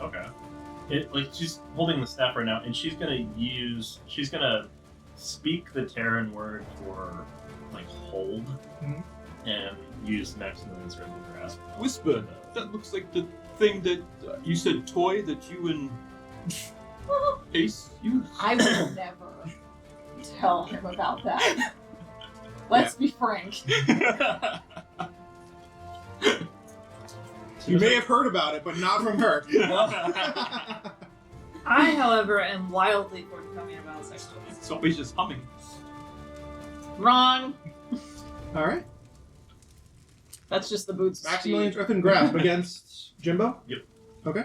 Okay. It like she's holding the staff right now, and she's gonna speak the Terran word for like hold, Mhm. and use Maximilian's Red Grasp. Whisper. That looks like the thing that you said toy that you and Ace used. I will never tell him about that. Let's be frank. You may have heard about it, but not from her. I, however, am wildly forthcoming about sex toys. It's always just humming. Wrong. All right, That's just the boots. Maximilian's Earthen Grasp against Jimbo. Yep. Okay.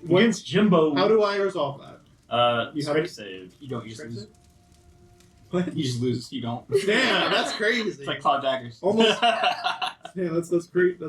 Against Jimbo. How do I resolve that? You have strike it? save. You don't use lose. What? You just lose. You don't. Damn, that's crazy. It's like Cloud Daggers. Almost. Yeah, that's great.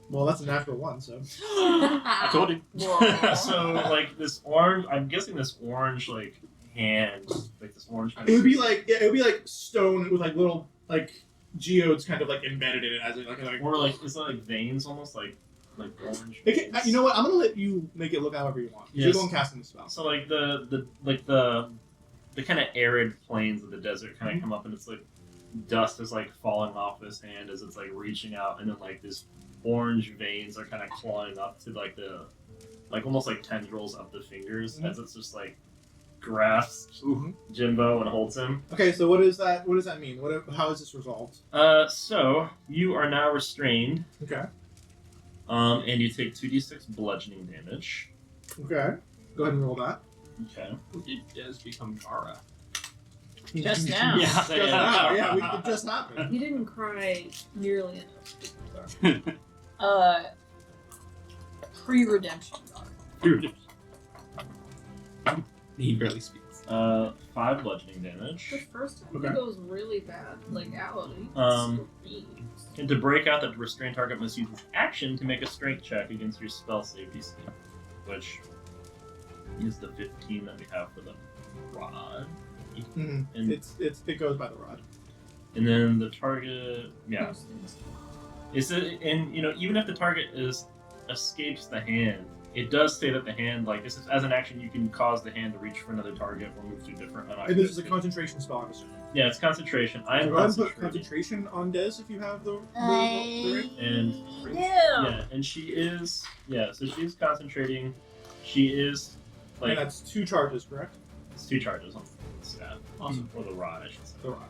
Well, that's a natural one. So. I told you. Whoa. So like this orange, I'm guessing this orange like hand, like this orange. Kind It of would be like stone with like little like geodes kind of like embedded in it as it like or like is it like veins almost like orange. It can, you know what? I'm gonna let you make it look however you want. Yes. You're the one casting the spell. So like the kind of arid plains of the desert kind of come up, and it's like dust is like falling off his hand as it's like reaching out, and then like this orange veins are kind of clawing up to like the almost like tendrils of the fingers as it's just like grasps Jimbo and holds him. Okay, so what does that mean? How is this resolved? So you are now restrained. Okay. And you take 2d6 bludgeoning damage. Okay. Go ahead and roll that. Okay. It does become Gara. Just now. Yeah. Just now. Yeah, it just happened. You didn't cry nearly enough. Pre-redemption. Dude. He barely speaks. 5 bludgeoning damage. The first time Okay. it goes really bad, like out. And to break out, the restrained target must use its action to make a strength check against your spell save DC, which is the 15 that we have for the rod. Mm-hmm. And It goes by the rod. and then the target, is it? And even if the target escapes the hand, it does say that the hand, like this is as an action, you can cause the hand to reach for another target or move to a different. And this is a concentration spell, I'm assuming. Yeah, it's concentration. I am Go ahead and put concentrating. concentration on Des if you have the And Yeah. yeah, and she is so she's concentrating. She is like and that's 2 charges, correct? it's 2 charges on the staff. Awesome. Or the rod, I should say. The rod.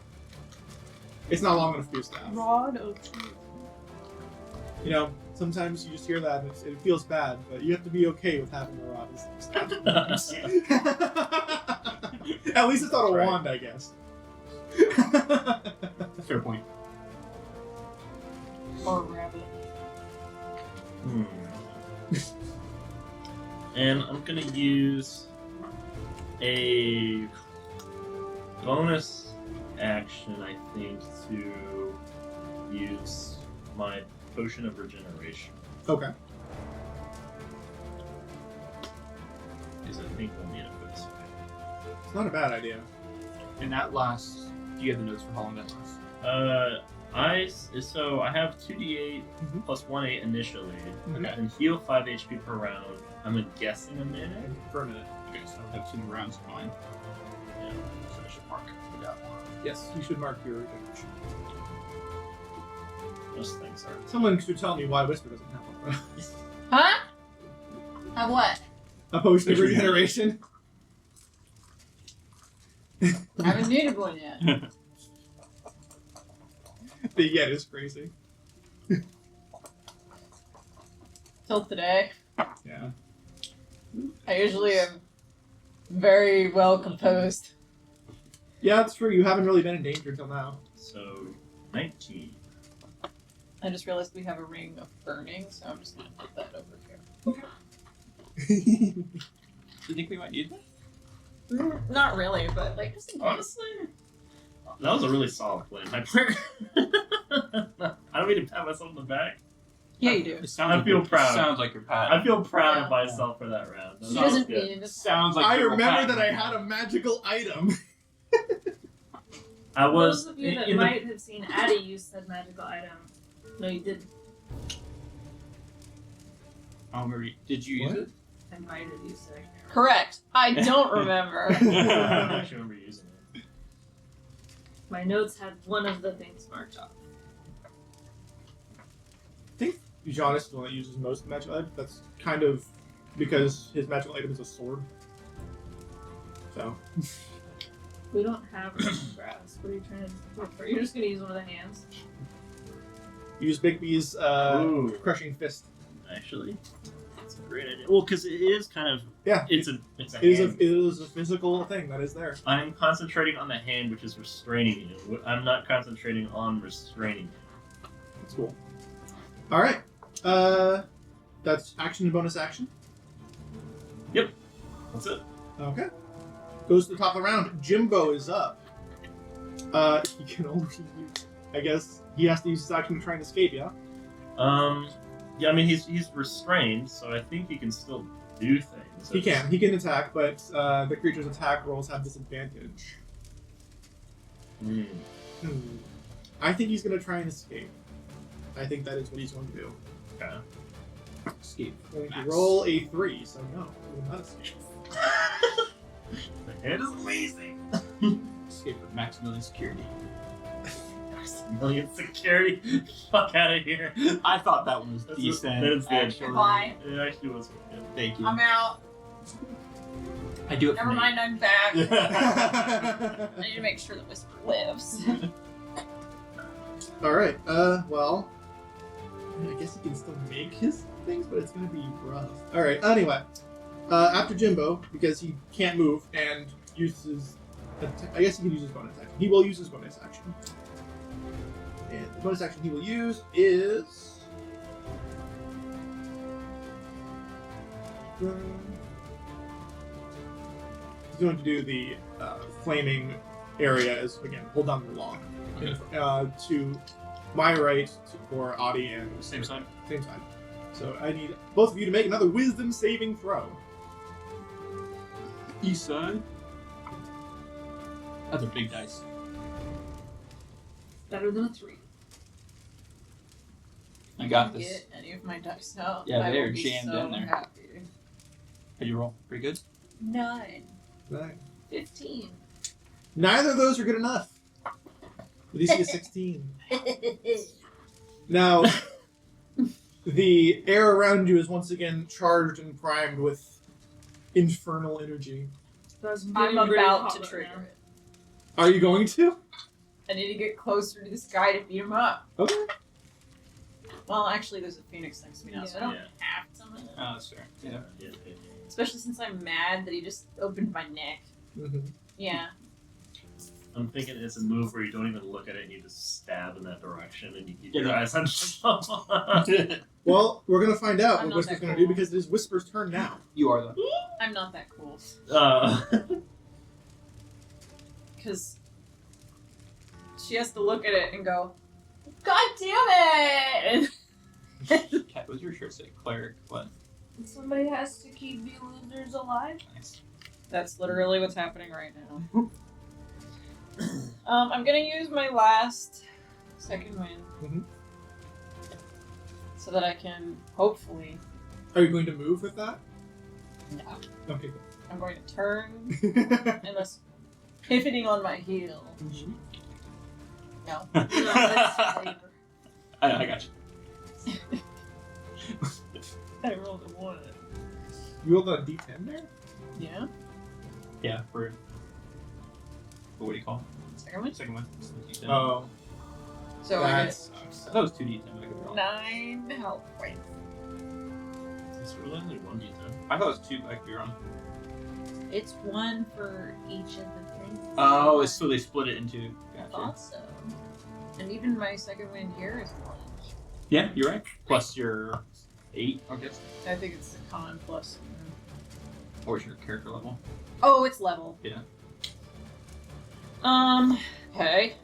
It's not long enough to be a staff. Rod of truth. Sometimes you just hear that and it feels bad, but you have to be okay with having the rod as a staff. At least it's not a Right. wand, I guess. Fair point. Or rabbit. And I'm gonna use a bonus action, I think, to use my potion of regeneration. Okay. Because I think we'll need it for this. It's not a bad idea. And that lasts. Do you have the notes for how long that lasts? I have 2d8 plus 1d8 initially, Okay. and heal 5 HP per round. I'm guessing a minute. For a minute. Okay, so I have 2 rounds of mine. Yeah. So I should mark that one. Yes, you should mark your regeneration. Those things are. Someone should tell me why Whisper doesn't have one. Huh? Have what? A potion of regeneration. I haven't needed one yet. The yet is crazy. Till today. Yeah. I usually am very well composed. Yeah, that's true. You haven't really been in danger till now. So 19. I just realized we have a ring of burning, so I'm just gonna put that over here. Do you think we might need that? Not really, but like just in case. Honestly, that was a really solid play. I don't mean to pat myself on the back. Yeah, you do. It sounds I like feel you're- proud. Sounds like you're Pat. I feel proud Yeah. of myself for that round. That She was doesn't good. mean it. Sounds like I you're remember Pat. that I had a magical item. I was Those of you that in the might have seen Addie use said magical item. No, you didn't. Oh, Marie, did you use What? it? I might have used it. Correct. I don't remember. I don't actually remember using it. My notes had one of the things marked off. Jonas is the one that uses most magical items. That's kind of because his magical item is a sword. So. We don't have grass. What are you trying to do? You're just gonna use one of the hands? Use Bigby's Ooh. crushing fist. Actually, that's a great idea. Well, because it is kind of Yeah. It's a It hand. is a physical thing that is there. I'm concentrating on the hand which is restraining you. I'm not concentrating on restraining you. That's cool. All right. That's action and bonus action. That's it. Okay. Goes to the top of the round. Jimbo is up. He can only use, I guess he has to use his action to try and escape, yeah? Yeah, I mean he's restrained, so I think he can still do things. He can. He can attack, but the creature's attack rolls have disadvantage. Hmm. I think he's going to try and escape. I think that is what he's going to do. Okay. Escape. Going to Max. roll a 3, so no, he will not escape. The head is amazing. Escape with Maximilian security. Million security. Fuck out of here. I thought that one was That's decent. That's good. actually. Goodbye. It actually was good. Thank you. I'm out. I do it Never for mind, I'm back. Yeah. I need to make sure that Whisper lives. Alright, well, I guess he can still make his things, but it's going to be rough. Alright, anyway, after Jimbo, because he can't move and uses, I guess he can use his bonus action. He will use his bonus action. And the bonus action he will use is... He's going to do the flaming area as, again, hold down the lock. To my right for Adi and Same side. Same side. So I need both of you to make another wisdom saving throw. East side. That's a big dice. Better than a 3. I got Didn't this. Get any of my dice out. Yeah, I they're will be jammed so in there. Happy. Did you roll? Pretty good? 9. Right. 15. Neither of those are good enough. With DC of 16. Now, the air around you is once again charged and primed with infernal energy. That's I'm getting very about hot to right trigger now. it. Are you going to? I need to get closer to this guy to beat him up. Okay. Well, actually, there's a phoenix next to me now, so I don't Yeah. have to. Oh, that's fair. Yeah. Especially since I'm mad that he just opened my neck. Mhm. Yeah. I'm thinking it's a move where you don't even look at it and you just stab in that direction and you keep Yeah, your no. eyes on someone. Well, we're going to find out I'm what not Whisper's that going to do cool. because it is Whisper's turn now. You are though. I'm not that cool. Because she has to look at it and go, God damn it! Cat, what's your shirt say? Cleric. What? Somebody has to keep you losers alive. Nice. That's literally what's happening right now. I'm gonna use my last second wind. Mhm. So that I can hopefully. Are you going to move with that? No. Okay, I'm going to turn good. unless pivoting on my heel. Mhm. No. I got you. I rolled a 1. You rolled a d10 there? Yeah. Yeah, for. What do you call Second one. it? Second one. D10. Oh, So I that get sucks. I thought it was 2D10, but I could be wrong. 9 health points. It's really only 1d10. I thought it was 2, but I could be wrong. It's 1 for each of the things. Oh, so they split it into. I Gotcha. thought so. And even my second wind here is 1. Yeah, you're right. Plus your 8, I guess. I think it's the con plus. Or your character level. Oh, it's level. Yeah. Okay.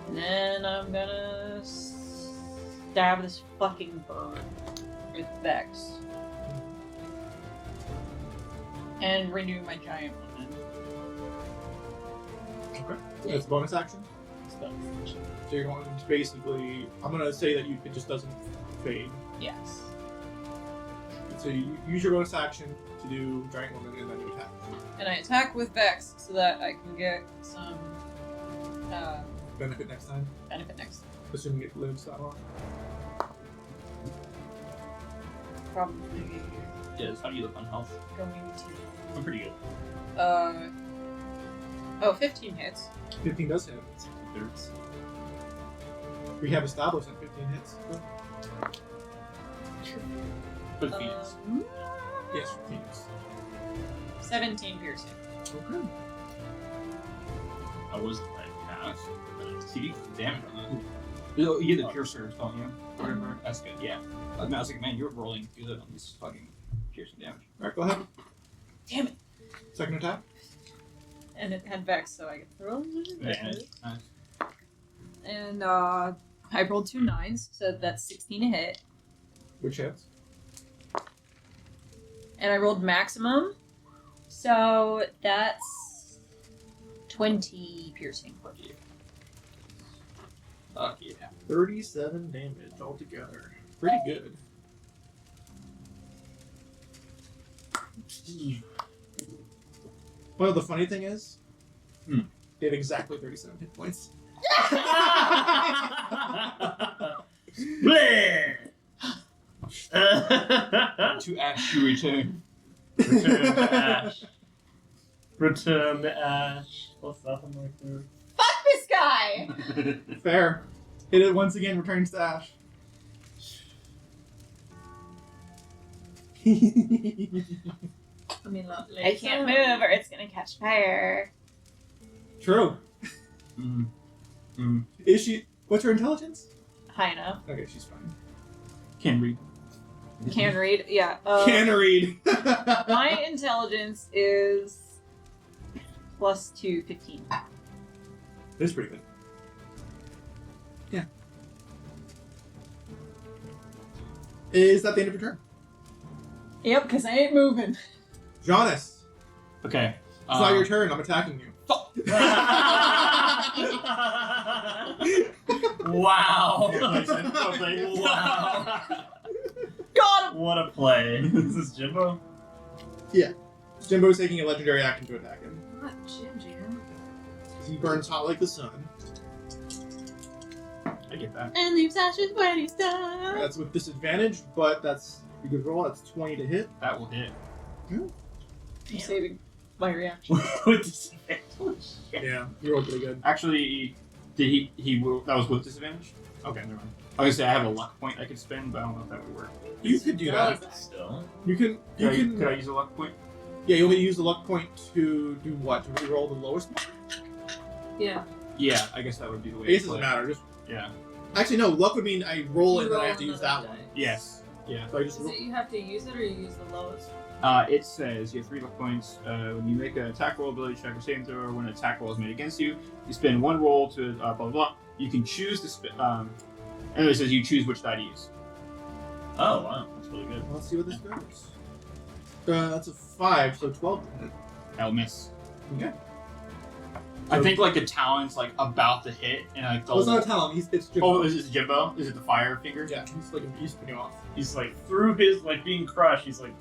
And then I'm gonna stab this fucking bird with Vex. And renew my giant woman. Okay. That's a bonus action. So you're going to basically, I'm going to say that it just doesn't fade. Yes. So you use your bonus action to do Giant Woman and then you attack. And I attack with Vex so that I can get some Benefit next time, benefit next time. assuming it lives that long. Probably Yes, how do you look on health? going I'm pretty good. to 15 hits. 15 does hit. 2/3. We have established that 15 hits. For the Phoenix. Yes, 15 hits. 17 piercing. Okay. I wasn't that cast. See, you get damage on that. Oh, you get the piercers, don't you? Whatever. That's good, yeah. I was like, man, you're rolling good on this fucking piercing damage. Alright, go ahead. Damn it. Second attack. And it had Vex, so I get thrown. Advantage. Nice. And I rolled 2 9s, so that's 16 to hit. Which hits? And I rolled maximum. So that's 20 piercing. Fuck yeah. 37 damage altogether. Pretty good. Well, the funny thing is, they had exactly 37 hit points. Bleh! To ash you return. Return to ash. Return to ash. What's nothing like this? Fuck this guy! Fair. It once again returns to Ash. I mean, I can't move or it's gonna catch fire. True. Is she? What's her intelligence? High enough. Okay, she's fine. Can read. Can read, yeah. Can read. My intelligence is plus 2, 15. That's pretty good. Yeah. Is that the end of your turn? Yep, because I ain't moving. Jonas, Okay. it's not your turn. I'm attacking you. Wow. Wow. Got him! What a play. Is this Jimbo? Jimbo's taking a legendary action to attack him. Not Jim. He burns hot like the sun. I get that. And leaves ashes when he's done. That's with disadvantage, but that's a good roll. That's 20 to hit. That will hit. I'm saving my reaction. With disadvantage. Yeah, you rolled pretty good. Actually, did he that was with disadvantage? Okay, never mind. I was gonna say I have a luck point I could spend, but I don't know if that would work. You could do that. But still. You can. Could I use a luck point? Yeah, you want me to use the luck point to do what? To re-roll the lowest one? Yeah. Yeah, I guess that would be the way. I guess it to doesn't play. matter. Just Yeah. actually, no. Luck would mean I roll it, You and then I roll have to use another that one. die. Yes. Yeah. So I just Is it you have to use it or you use the lowest? It says you have 3 luck points. When you make an attack roll, ability check, or saving throw, or when an attack roll is made against you, you spend 1 roll to blah blah blah. You can choose to spend. And it says you choose which die to use. Oh, wow. That's really good. let's see what this goes. That's a 5, so 12. That'll miss. Okay. I think like the talon's like about to hit, and like the. Well, it's not a talon. It's Jimbo. Oh, is it Jimbo? Is it the fire finger? Yeah, he's putting off. He's like, through his, like, being crushed, he's like,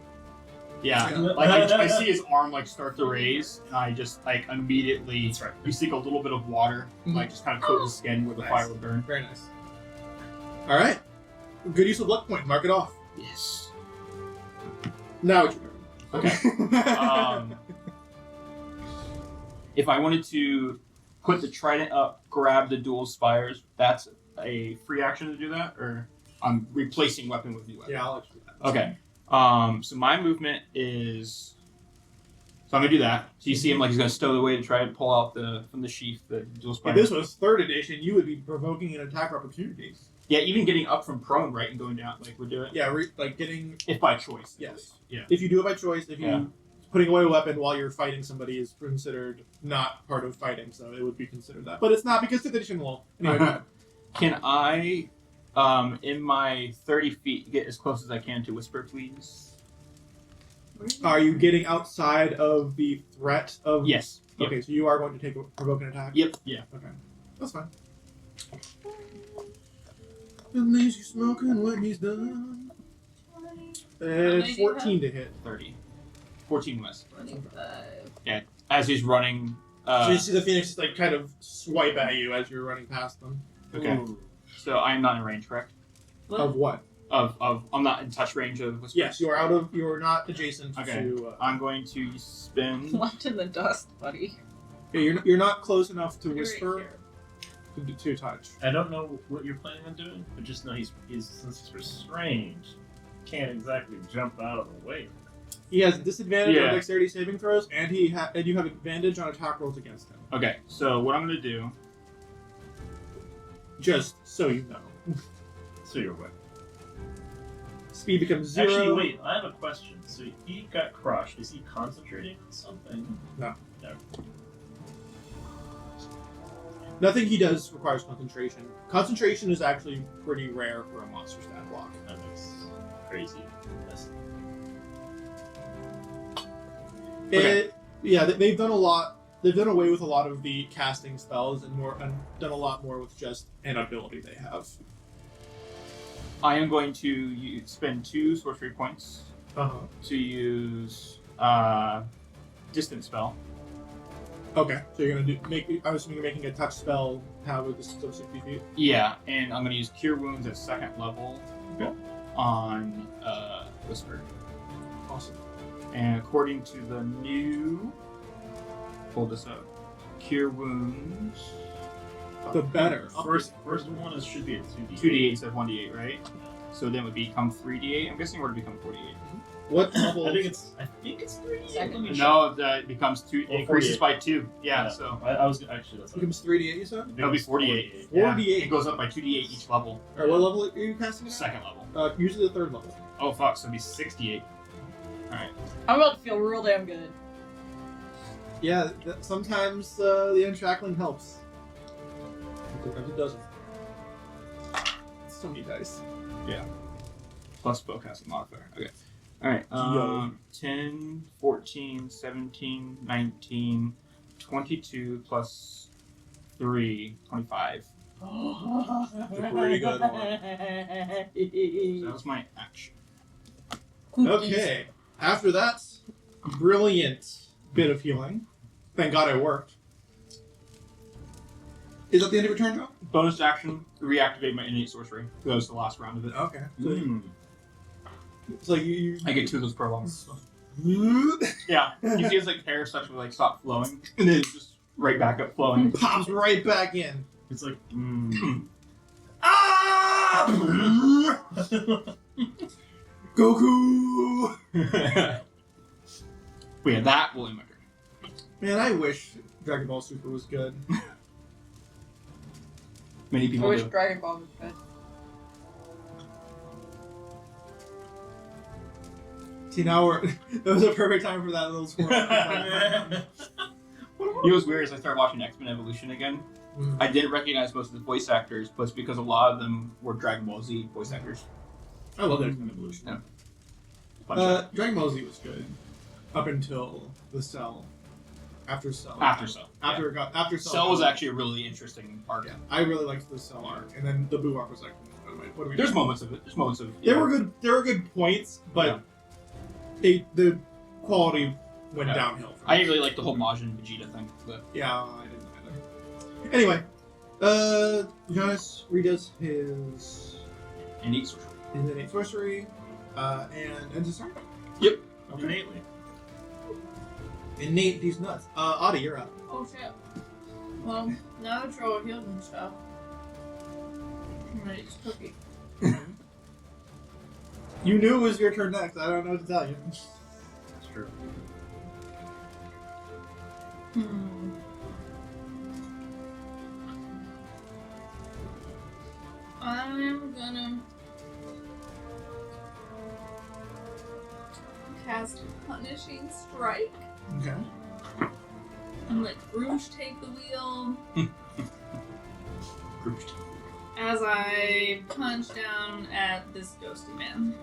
Yeah. Yeah. Like I see his arm like start to raise, and I just like immediately that's right. you stick a little bit of water, like just kind of coat his skin where the Nice. fire would burn. Very nice. All right. Good use of luck point. Mark it off. Yes. Now it's your turn. Okay. If I wanted to put the trident up, grab the dual spires, that's a free action to do that, or I'm replacing weapon with new weapon. Yeah, I'll let you do that. Okay. So my movement is. So I'm gonna do that. So you see him like he's gonna stow away to try and pull out from the sheath the dual If spire. this was 3rd edition, you would be provoking an attack opportunity. Yeah, even getting up from prone, right, and going down like we're doing. Yeah, like getting. If by choice. Yes. Yeah. If you do it by choice, if you Yeah. putting away a weapon while you're fighting somebody is considered not part of fighting, so it would be considered that. But it's not because 5th edition will. Anyway, go ahead. Can I, in my 30 feet, get as close as I can to whisper, please? Are you getting outside of the threat of? Yes. Yep. Okay, so you are going to provoke an attack. Yep. Yeah. Okay, that's fine. At least you're smoking when he's done. many do you 14 to hit. 30. 14 miss. 25. As he's running. So you see the phoenix like kind of swipe at you as you're running past them. Okay. Ooh. So I'm not in range, correct? What? Of what? Of I'm not in touch range of whisper. Yes, you are not adjacent Okay. to. I'm going to spin. Left in the dust, buddy. Yeah, you're not close enough to You're right whisper here. to touch. I don't know what you're planning on doing, but just know he's since he's restrained, can't exactly jump out of the way. He has disadvantage Yeah. on dexterity saving throws, and you have advantage on attack rolls against him. Okay. So what I'm going to do. Just so you know. So you're what? Speed becomes 0. Actually, wait. I have a question. So he got crushed. Is he concentrating on something? No. No. Nothing he does requires concentration. Concentration is actually pretty rare for a monster stat block. That makes crazy. That's- 5 They've done a lot. They've done away with a lot of the casting spells and done a lot more with just an ability they have. I am going to spend 2 sorcery points to use distance spell. Okay, so you're gonna I'm assuming you're making a touch spell. Have a distance of 60 feet. Yeah, and I'm going to use Cure Wounds at 2nd level on Whisper. Awesome. And according to the new, pull this up, Cure Wounds. The better. First one should be a 2d8. 2d8 instead of 1d8, right? So then it would become 3d8. I'm guessing it would become 48. What level? I think it's 3d8. Second. No, it becomes 2. Oh, It increases 48. by 2. Yeah, so I was actually that's It becomes 3d8, you said? that'll be 48. 48. It goes up by 2d8 each level. Alright, what level are you casting it at? 2nd level. Usually the 3rd level. Oh fuck, so it'd be 68. Alright. I'm about to feel real damn good. Yeah, sometimes the unshackling helps. Sometimes it doesn't. So many dice. Plus spellcasting modifier. Okay. Alright. Yo. 10, 14, 17, 19, 22 plus 3, 25. That's a pretty good one. So that was my action. Okay. After that brilliant bit of healing, thank God it worked. Is that the end of your turn, Joe? Bonus action, reactivate my innate sorcery. That was the last round of it. Okay. So Mm. it's like you I get 2 of those prolongs. Yeah. You see his like hair starts to like stop flowing, and then it's just right back up flowing. pops right back in. It's like Ah! Goku! But yeah, that will immigrate. Man, I wish Dragon Ball Super was good. Many I people wish do. Dragon Ball was good. See, now that was a perfect time for that little squirrel. You know what's weird is I started watching X-Men Evolution again. I didn't recognize most of the voice actors, but it's because a lot of them were Dragon Ball Z voice actors. I love X-Men Evolution. Yeah. Bunch of- Dragon Ball Z was good up until the Cell. After Cell. After Cell. After Cell. Cell was actually a really interesting arc. Yeah, I really liked the Cell arc, and then the Boo arc was like, what do we? There's do? moments of it. There's moments of. There were good. There were good points, but the quality went Yeah. downhill. I didn't really like the whole Majin Vegeta thing, but Yeah, I didn't either. Anyway, Jonas redoes his innate sorcery. innate sorcery, and ends his turn. Yep. innately. Innate these nuts. Audie, you're up. Oh shit. Well, now that you're all healed and stuff, I'm gonna use Cookie. You knew it was your turn next. I don't know what to tell you. That's true. I'm gonna cast Punishing Strike Okay. and let Rouge take the wheel Grouped. as I punch down at this ghosty man.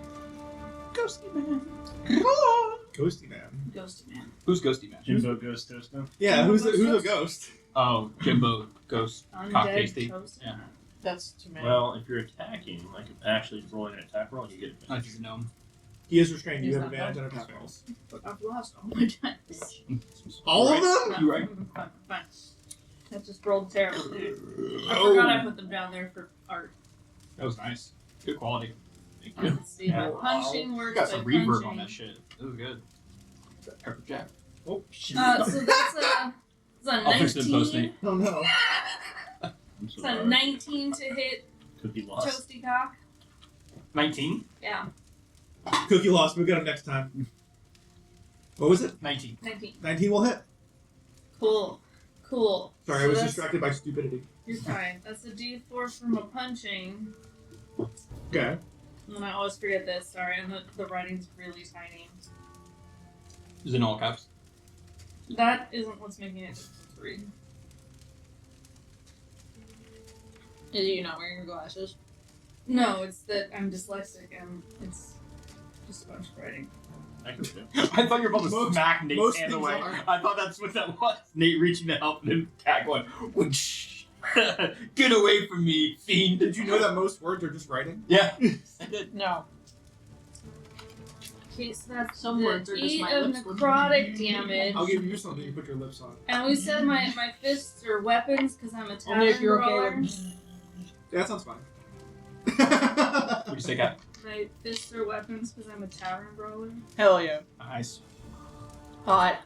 Ghosty man. Ghosty man. Ghosty man. Who's Ghosty man? Jimbo goes toasting. Yeah, who's a ghost? Oh, Jimbo Ghost. Cock Undead tasty. toast. Yeah. That's too many. Well, if you're attacking, like actually rolling an attack roll, you get I advantage. just know. He is restrained. You He's have not advantage on attack rolls. But I've lost all my dice. All of them? No, You right? Fine. That just rolled terrible, dude. I Oh. forgot I put them down there for art. That was nice. Good quality. Let's see how Wow. punching You works. got some by reverb punching. on that shit. That was good. Perfect Jack. Oh, shit. So that's a I'll fix it in post, 19. Nate. Oh no. I'm so It's a sorry. 19 to hit Cookie lost. Toasty Cock. 19? Yeah, Cookie lost. We'll get him next time. What was it? 19. 19. 19 will hit. Cool. Sorry, I So was that's- distracted by stupidity. You're fine. That's a D4 from a punching. Okay. And I always forget this. Sorry, and the writing's really tiny. Is it in all caps? That isn't what's making it 3. Is you not wearing your glasses? No, it's that I'm dyslexic and it's just a bunch of writing. I can do. I thought you were about to Most- smack Nate's most hand things away. are. I thought that's what that was. Nate reaching to help and then Cat going, "Whoosh. Get away from me, fiend." Did you know that most words are just writing? Yeah, I did. No. Okay, so that's Some the words are just 8 my of lips. necrotic damage. I'll give you something you put your lips on. And we said my fists are weapons because I'm a tavern Only if you're brawler. okay with. Yeah, that sounds fun. What'd you say, Cat? My fists are weapons because I'm a tavern brawler. Hell yeah. Nice. Hot.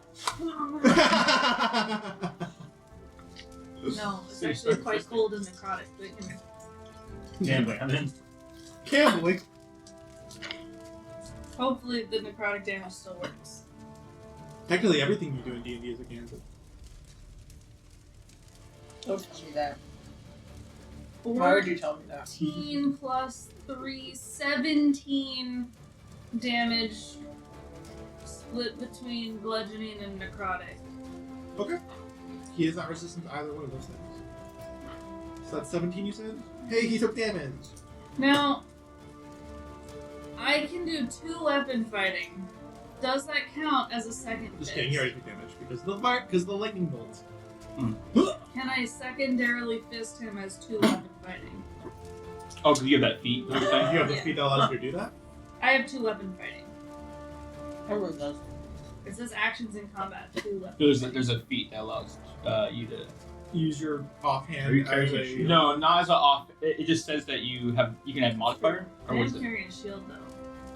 No, it's actually quite cold and necrotic, but it can Damn, Landon. Gambling. hopefully the necrotic damage still works. Technically, everything you do in D&D is a gamble. Don't tell me that. Why would you tell me that? 14 plus 3, 17 damage split between bludgeoning and necrotic. Okay. He is not resistant to either one of those things. So that's 17, you said? Hey, he took damage. Now, I can do 2 weapon fighting. Does that count as a second Just fist? kidding, he already took damage because of the fire, because of the lightning bolt. Can I secondarily fist him as 2 weapon fighting? Oh, because you have that feat. You have the Yeah. feat that allows you to do that? I have 2 weapon fighting. Everyone does. It says actions in combat, 2 weapon. There's a feat that allows you to. Use your offhand Are you as carrying a a... shield? No, not as a off. It just says that you can add modifier. I Or what am is it? carrying a shield though.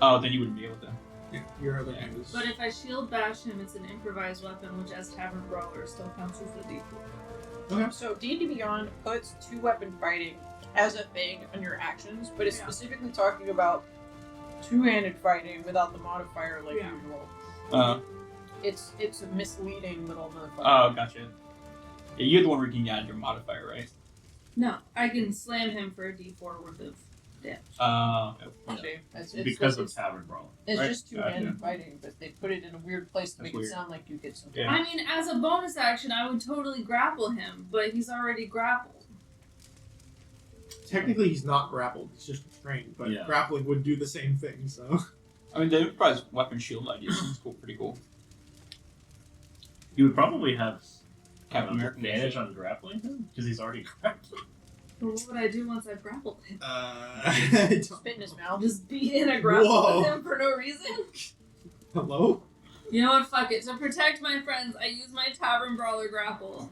Oh, then you wouldn't be able to. Yeah, your other hand is... But if I shield bash him, it's an improvised weapon, which as tavern brawler still counts as the D4. So D&D Beyond puts 2 weapon fighting as a thing on your actions, but it's Yeah. specifically talking about 2-handed fighting without the modifier like Yeah. usual. It's a misleading little motherfucker. Oh, gotcha. Yeah, you're the one where you can add your modifier, right? No, I can slam him for a D4 worth of damage. See, it's Because of it's, Tavern Brawl. it's right? just 2-handed fighting, but they put it in a weird place to That's make weird. it sound like you get some. Yeah. I mean, as a bonus action, I would totally grapple him, but he's already grappled. Technically, he's not grappled. He's just restrained. But Yeah. grappling would do the same thing, so... I mean, the improvised weapon shield idea seems cool, pretty cool. You would probably have Captain America advantage on grappling him because he's already grappled. But what would I do once I've grappled him? I don't- Spit in his I'll mouth. just be in a grapple Whoa. with him for no reason? Hello? You know what? Fuck it. To protect my friends, I use my tavern brawler grapple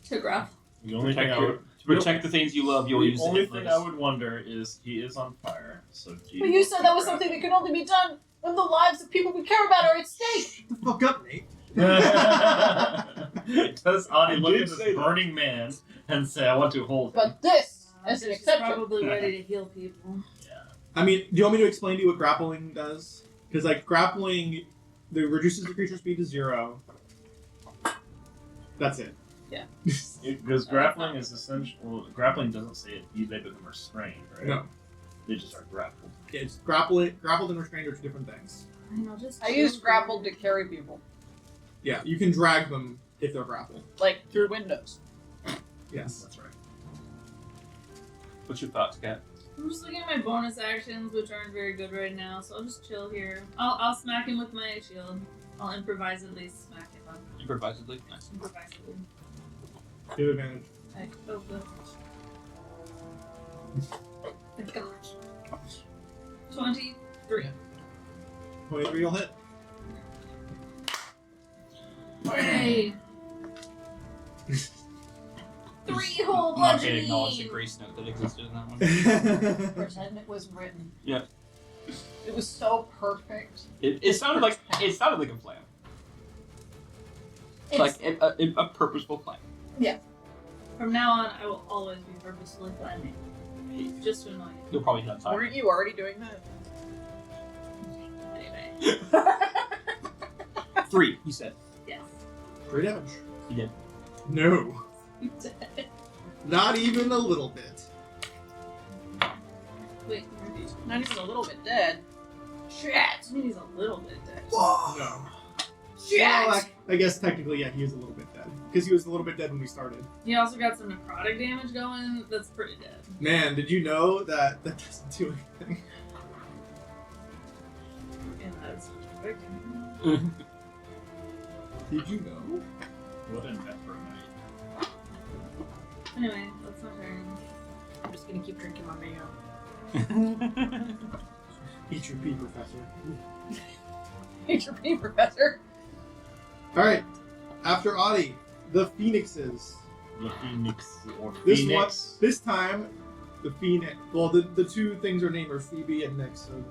to grapple. The only thing I would, To protect the things you love, you'll the use only it. thing I would wonder is he is on fire. So do But you said that was something that could only be done when the lives of people we care about are at stake. Shut the fuck up, Nate. Does Audie look did at this say that. burning man and say, "I want to hold him"? But this, as an She's exception. probably ready to heal people. I mean, do you want me to explain to you what grappling does? Because, like, grappling, reduces the creature's speed to 0. That's it. Because grappling is essential. Well, grappling doesn't say it. They become restrained, right? No. They just are grappled. It's grappled and restrained are 2 different things. I know, just I use grappled to carry people, Yeah, you can drag them if they're grappled. like through windows. Yes. That's right. What's your thoughts, Kat? I'm just looking at my bonus actions, which aren't very good right now, so I'll just chill here. I'll smack him with my shield. I'll improvisedly smack him up. Improvisedly? Nice. Improvisedly. You have advantage. Oh, good. Gosh. 23. 23 will hit. Hey! 3 whole I'm not going to acknowledge the bludgeoning! grace note that existed in that one. Pretend it was written. Yeah. It was so perfect. It sounded like a plan. It's, Like a purposeful plan. From now on, I will always be purposefully planning. Just to annoy You'll probably hit on time. weren't you already doing that? you. Anyway. 3, you said. Yes. 3 damage. You did. No. Not even a little bit. Wait, repeat. Not even a little bit dead. Shit! I mean, he's a little bit dead. Whoa. No. Shit! Well, I guess technically, yeah, he is a little bit dead. Because he was a little bit dead when we started. He also got some necrotic damage going. That's pretty dead. Man, did you know that doesn't do anything? And that's traffic. Did you know? What an effort night. Anyway, that's not very. I'm just gonna keep drinking my mayo. Eat your pee, Professor. HP professor. Alright. After Audie, the Phoenixes. The Phoenix or This Phoenix. this time, the Phoenix. Well, the two things are named are Phoebe and Nick, so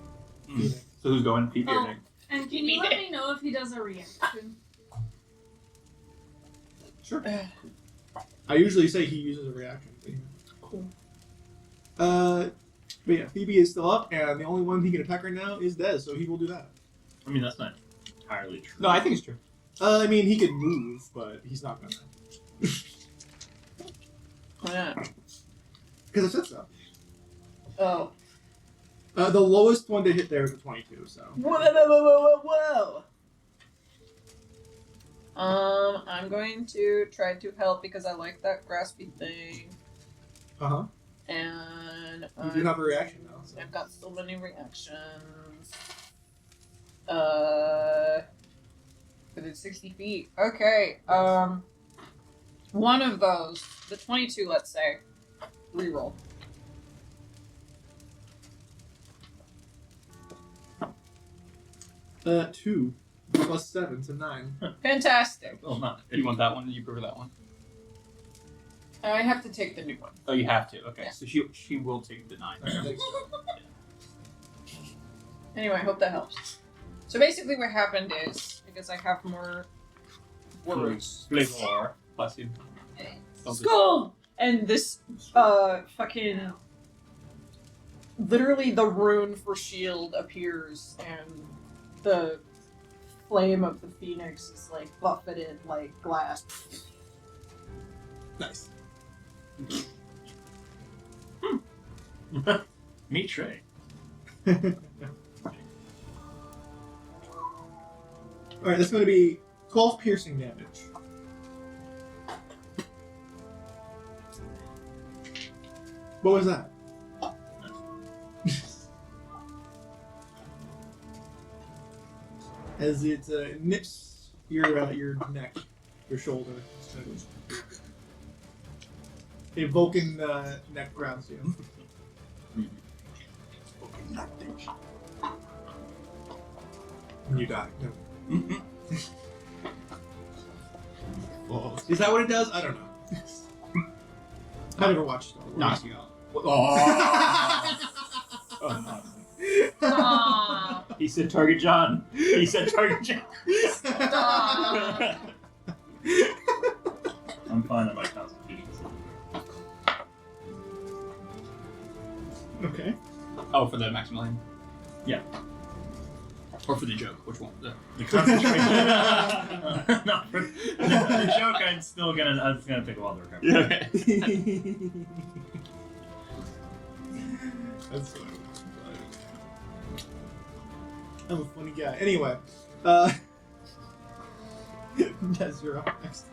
Phoenix. So who's going? Phoebe or Oh. Nick? And can you let me know if he does a reaction? Sure. I usually say he uses a reaction. But yeah. Cool. But yeah, Phoebe is still up, and the only one he can attack right now is Dez, so he will do that. I mean, that's not entirely true. No, I think it's true. I mean, he can move, but he's not gonna. Why not? Because I said so. Oh. The lowest one to hit there is a 22, so. Whoa. I'm going to try to help because I like that graspy thing. Uh-huh. And You do have a reaction, though. So. I've got so many reactions. Within 60 feet. Okay. One of those, the 22, let's say, reroll. Two plus 7 to 9. Fantastic. Well, not. You want that one? You prefer that one? I have to take the new one. Oh, you have to. Okay, Yeah. so she will take the 9. Thanks. Anyway, I hope that helps. So basically what happened is, because I have more words. Flavor. Bless you. Skull! And this, fucking... Literally the rune for shield appears, and the flame of the phoenix is, like, buffeted like glass. Nice. Meat tray. Alright, that's going to be 12 piercing damage. What was that? As it nips your neck, your shoulder. A Vulcan neck grabs you. And you die. No. Is that what it does? I don't know. I never watched Star Wars. Knocks you out. Oh. Aww. He said target John. He said target John. Aw. I'm fine on my constitution. Okay. Oh, for the Maximilian? Yeah. Or for the joke? Which one? The concentration. No, for the joke, I'm still gonna. It's gonna take a while to recover. Yeah, okay. That's funny. I'm a funny guy. Anyway, Des, you're up next.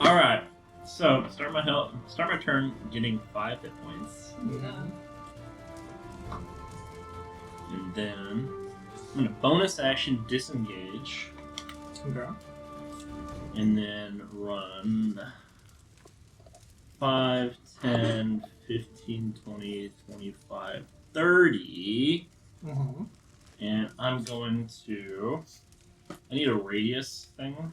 All right. So start my turn getting 5 hit points, and then I'm gonna bonus action disengage, Okay. and then run 5, 10, 15, 20, 25, 30. Mm-hmm. And I'm going to. I need a radius thing.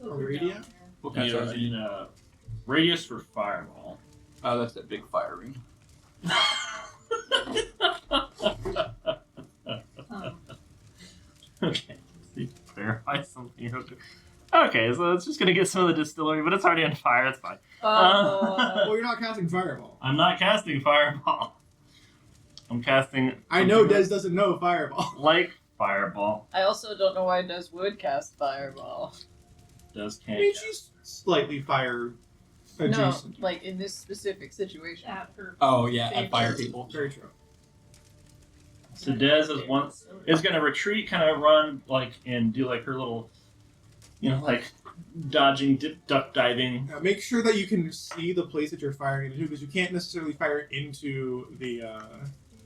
A radius? What kind of I need a radius for fireball. Oh, that's that big fire ring. Okay, let's see, clarify something real quick. Okay, so it's just gonna get some of the distillery, but it's already on fire. It's fine. Well, you're not casting Fireball. I'm not casting fireball. I'm casting. I know Des doesn't know Fireball. Like fireball. I also don't know why Des would cast Fireball. Does I can't. mean, she's slightly fire No, adjacent. like in this specific situation. At her. Oh, yeah, Thank at fire you. people. Very true. So Des is gonna retreat, kind of run like and do like her little, like dodging, duck diving. Now, make sure that you can see the place that you're firing into, because you can't necessarily fire into the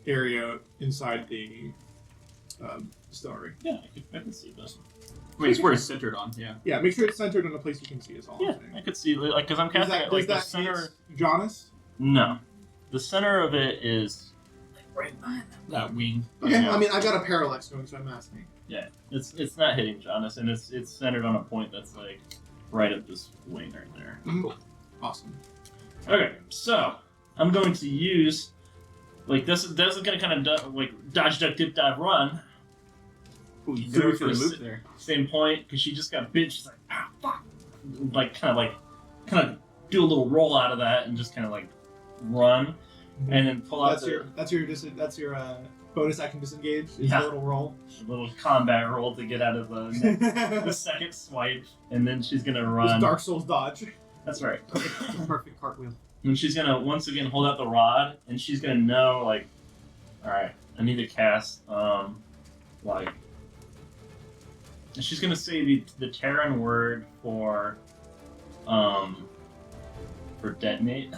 area inside the Distillery. Yeah, I can see this. I mean, it's where it's centered on. Yeah. Yeah, make sure it's centered on a place you can see is all Yeah, I'm saying. I could see like because I'm Does casting that, it like does the that center. hit Jonas? No, the center of it is right behind them. That wing. Okay, Yeah. I mean, I got a parallax going, so I'm asking. Yeah, it's not hitting Jonas, and it's centered on a point that's like right up this wing right there. Cool. Awesome. Okay, so I'm going to use like this is gonna kind of like dodge, duck, dip, dive, run. Ooh, you Threw threw for for the the move there. Same point because she just got bit. She's like, ah, fuck, like kind of do a little roll out of that and just kind of like run, and then pull out That's your bonus action disengage. Is Yeah. a little roll. a little combat roll to get out of the This second swipe, and then she's gonna run. Dark Souls dodge. That's right. Perfect cartwheel. And she's gonna once again hold out the rod, and she's gonna know like, all right, I need to cast like. And she's gonna say the Terran word for detonate,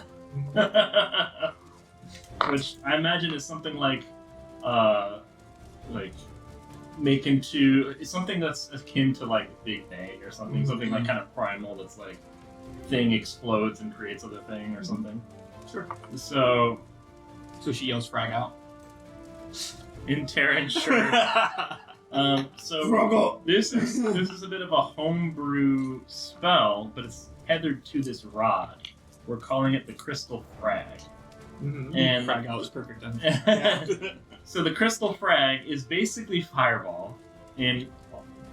which I imagine is something like make into something that's akin to like Big Bang or something, something like kind of primal that's like thing explodes and creates other thing or something. Sure. So So she yells frag out. in Terran, sure. So Struggle. this is a bit of a homebrew spell, but it's tethered to this rod. We're calling it the Crystal Frag. Mm-hmm. And Frag out was perfect then. so the Crystal Frag is basically Fireball in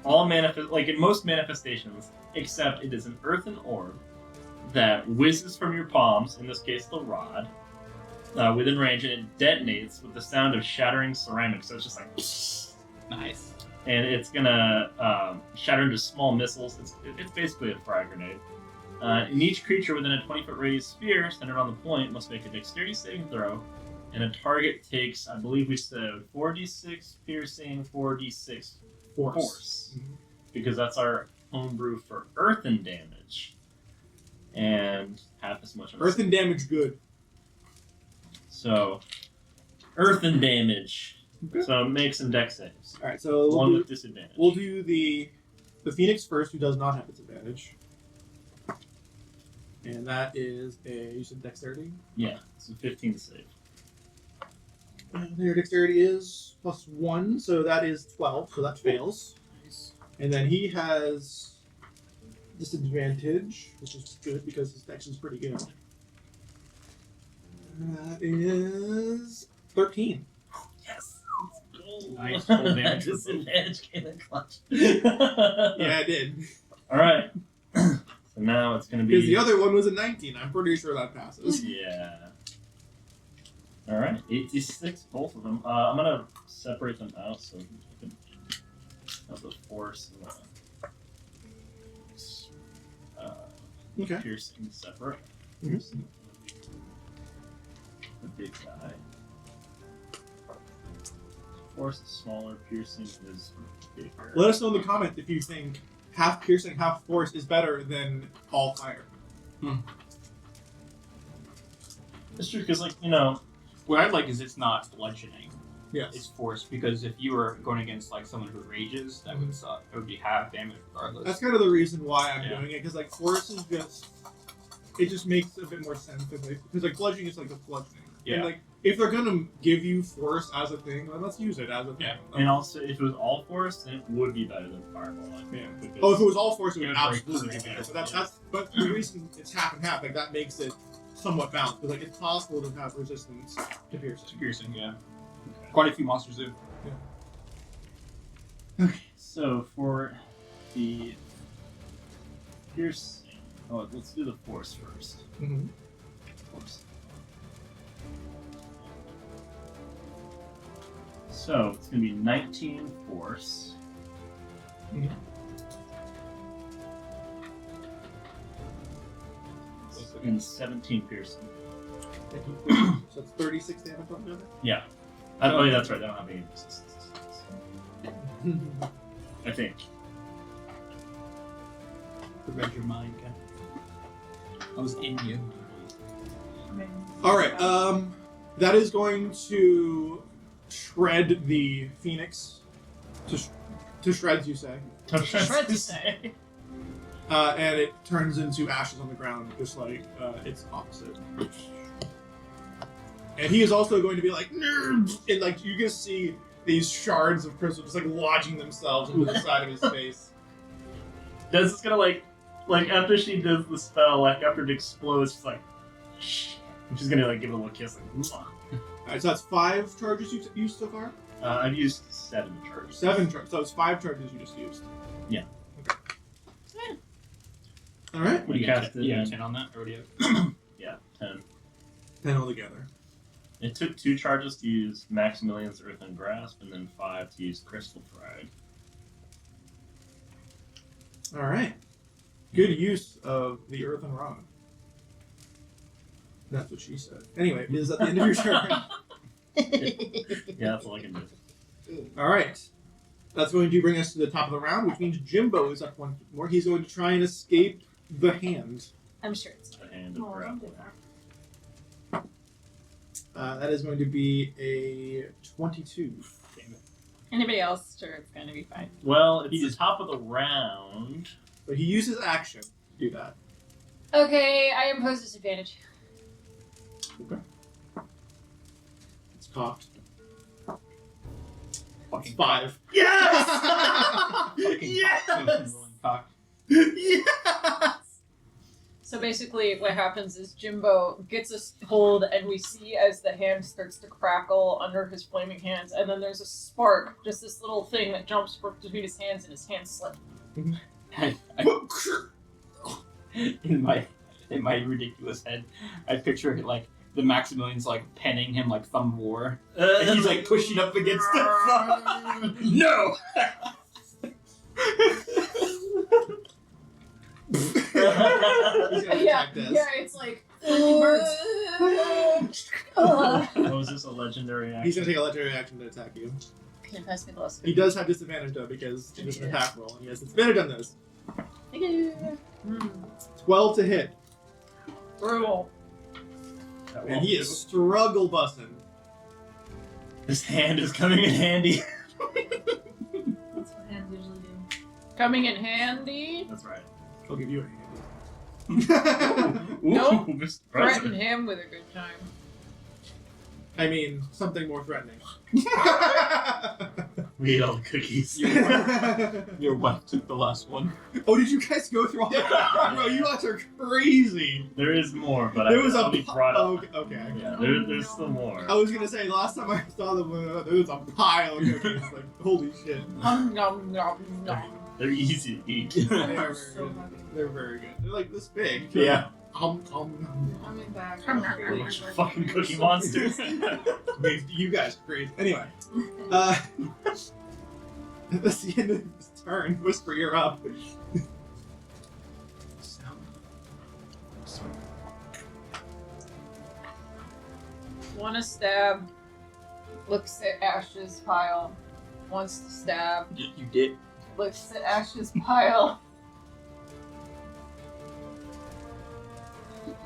all in most manifestations, except it is an earthen orb that whizzes from your palms, in this case the rod, within range, and it detonates with the sound of shattering ceramics. So it's just like, Nice. and it's gonna shatter into small missiles. It's basically a frag grenade. And each creature within a 20-foot radius sphere centered on the point must make a dexterity saving throw, and a target takes, I believe we said, 4d6 piercing, 4d6 force. Mhm. Because that's our homebrew for earthen damage. And half as much on Earthen damage, good. So, earthen damage. Okay. So make some dex saves. All right, so One with disadvantage. we'll do the Phoenix first, who does not have disadvantage. And that is you said dexterity? Yeah, it's a 15 save. Their dexterity is +1, so that is 12, so that fails. Nice. And then he has disadvantage, which is good because his dex is pretty good. That is 13. Yes! Nice. Full damage. Disadvantage came in clutch. Yeah, I did. Alright. So now it's gonna be. Because the other one was a 19. I'm pretty sure that passes. Yeah. Alright, 86, both of them. I'm gonna separate them out so you can have the force and Okay. piercing separate. Mhm. Piercing, the big guy. Force is smaller, piercing is bigger. Let us know in the comments if you think half piercing, half force is better than all fire. It's true, because, like, you know, What I like is it's not bludgeoning. Yes. It's force, because if you were going against like someone who rages, that would suck. It would be half damage regardless. That's kind of the reason why I'm Yeah. doing it, because like force is just, it just makes a bit more sense because like bludgeoning is like a bludgeoning. Yeah. And like if they're gonna give you force as a thing, then let's use it as a thing. Yeah. and also, if it was all force, then it would be better than Fireball. Yeah. Because- Oh, if it was all force, it It would would break absolutely be through. better. But but the reason it's half and half, like that makes it somewhat balanced. Because like it's possible to have resistance to It's piercing. piercing, yeah. Quite a few monsters do. So for the piercing, let's do the force first. Mm-hmm. Force. So it's gonna be 19 force. Mhm. And 17 piercing. So it's 36 damage altogether. Yeah. Oh, yeah, that's right. I don't have any resistance. I think. Read your mind, Ken. I was in you. All right. That is going to shred the Phoenix to shreds, you say. Shreds, you say. And it turns into ashes on the ground, just like its opposite. And he is also going to be like, "Nerds!" And like you can see these shards of crystal just like lodging themselves into the side of his face. Des is gonna like after she does the spell, like after it explodes, she's like, shh. And she's gonna like give it a little kiss, like, mwah. Alright, so that's 5 charges you used so far? I've used 7 charges. 7 charges. So it's 5 charges you just used. Yeah. Okay. Alright. What do you cast? Yeah, 10 on that? Or what do you have? Yeah, 10. 10 altogether. It took 2 charges to use Maximilian's Earthen Grasp, and then 5 to use Crystal Pride. Alright. Good use of the earthen rod. That's what she said. Anyway, it is at the end of your turn. Yeah, that's all I can do. Alright. That's going to bring us to the top of the round, which means Jimbo is up one more. He's going to try and escape the hand. I'm sure it's The hand of Oh, grapple. That is going to be a 22. Anybody else? Sure, it's gonna be fine. Well, it's the top of the round. But he uses action to do that. Okay, I impose disadvantage. It's cocked. Fucking 5. Yes! Fucking Yes! rolling cock. Yes! So basically, what happens is Jimbo gets a hold, and we see as the hand starts to crackle under his flaming hands, and then there's a spark, just this little thing that jumps between his hands, and his hands slip. in my ridiculous head, I picture like the Maximilian's like penning him like Thumb of War, and he's like pushing up against the No. He's gonna Yeah, attack Des. yeah, it's like. What was this, a legendary action? He's going to take a legendary action to attack you. Can you pass me the last He does have disadvantage though because it's an attack roll, and he has disadvantage on this. 12 to hit, Brutal. That and won't he do. is struggle busting. This hand is coming in handy. That's what hands usually do. Coming in handy. That's right. I'll give you a hand. Nope. Mr. Threaten President. him with a good time. I mean, something more threatening. We ate all the cookies. Your wife took the last one. Oh, did you guys go through all that? Bro, you guys are crazy. There is more, but There was a only brought up. okay. Yeah, there's still more. I was gonna say last time I saw them, there was a pile of cookies. Like, holy shit. Nom nom nom nom. They're easy to eat. They They are are very so good. heavy. They're very good. They're like this big. Yeah. Coming back. A bunch of fucking cookie monsters. You guys are crazy. Anyway, that's the end of his turn. Whisper, you're up. Wanna stab. Looks at Ash's pile. Wants to stab. You did. Looks at Ash's pile.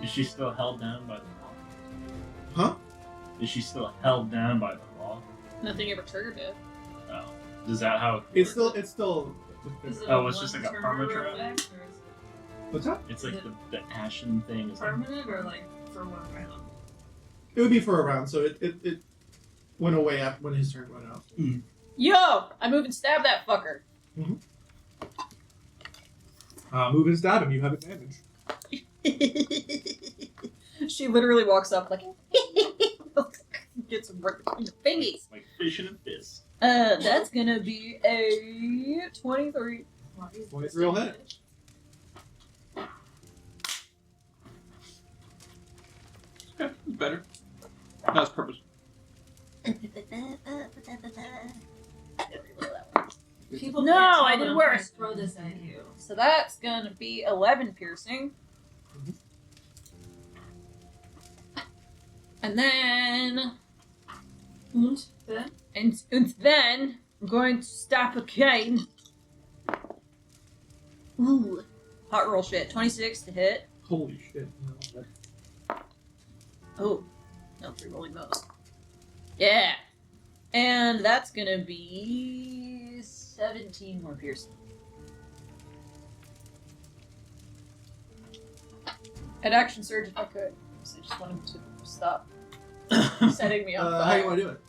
Is she still held down by the wall? Huh? Is she still held down by the wall? Nothing ever triggered it. Oh. Is that how it It's works? still. Is it Oh, a it's just like a one-turn permatrap? effect, or is What's that? It's like Is the ashen thing it is like, permanent or like for one round? It would be for a round, so it went away after when his turn went out. Yo! I move and stab that fucker. Move and stab him. You have advantage. She literally walks up like gets right between the fingies. like fish in a fist. That's gonna be a 23. 23 will hit. Okay, it's better. That was purpose. People No, can't tell I that did I'm worse. trying to throw this at you. So that's gonna be 11 piercing. And then and then I'm going to stop again. Ooh. Hot roll shit. 26 to hit. Holy shit. Oh. No, 3 rolling those. Yeah. And that's gonna be 17 more piercing. I'd action surge if I could. So I just want him to stop setting me on How fire. do you want to do it?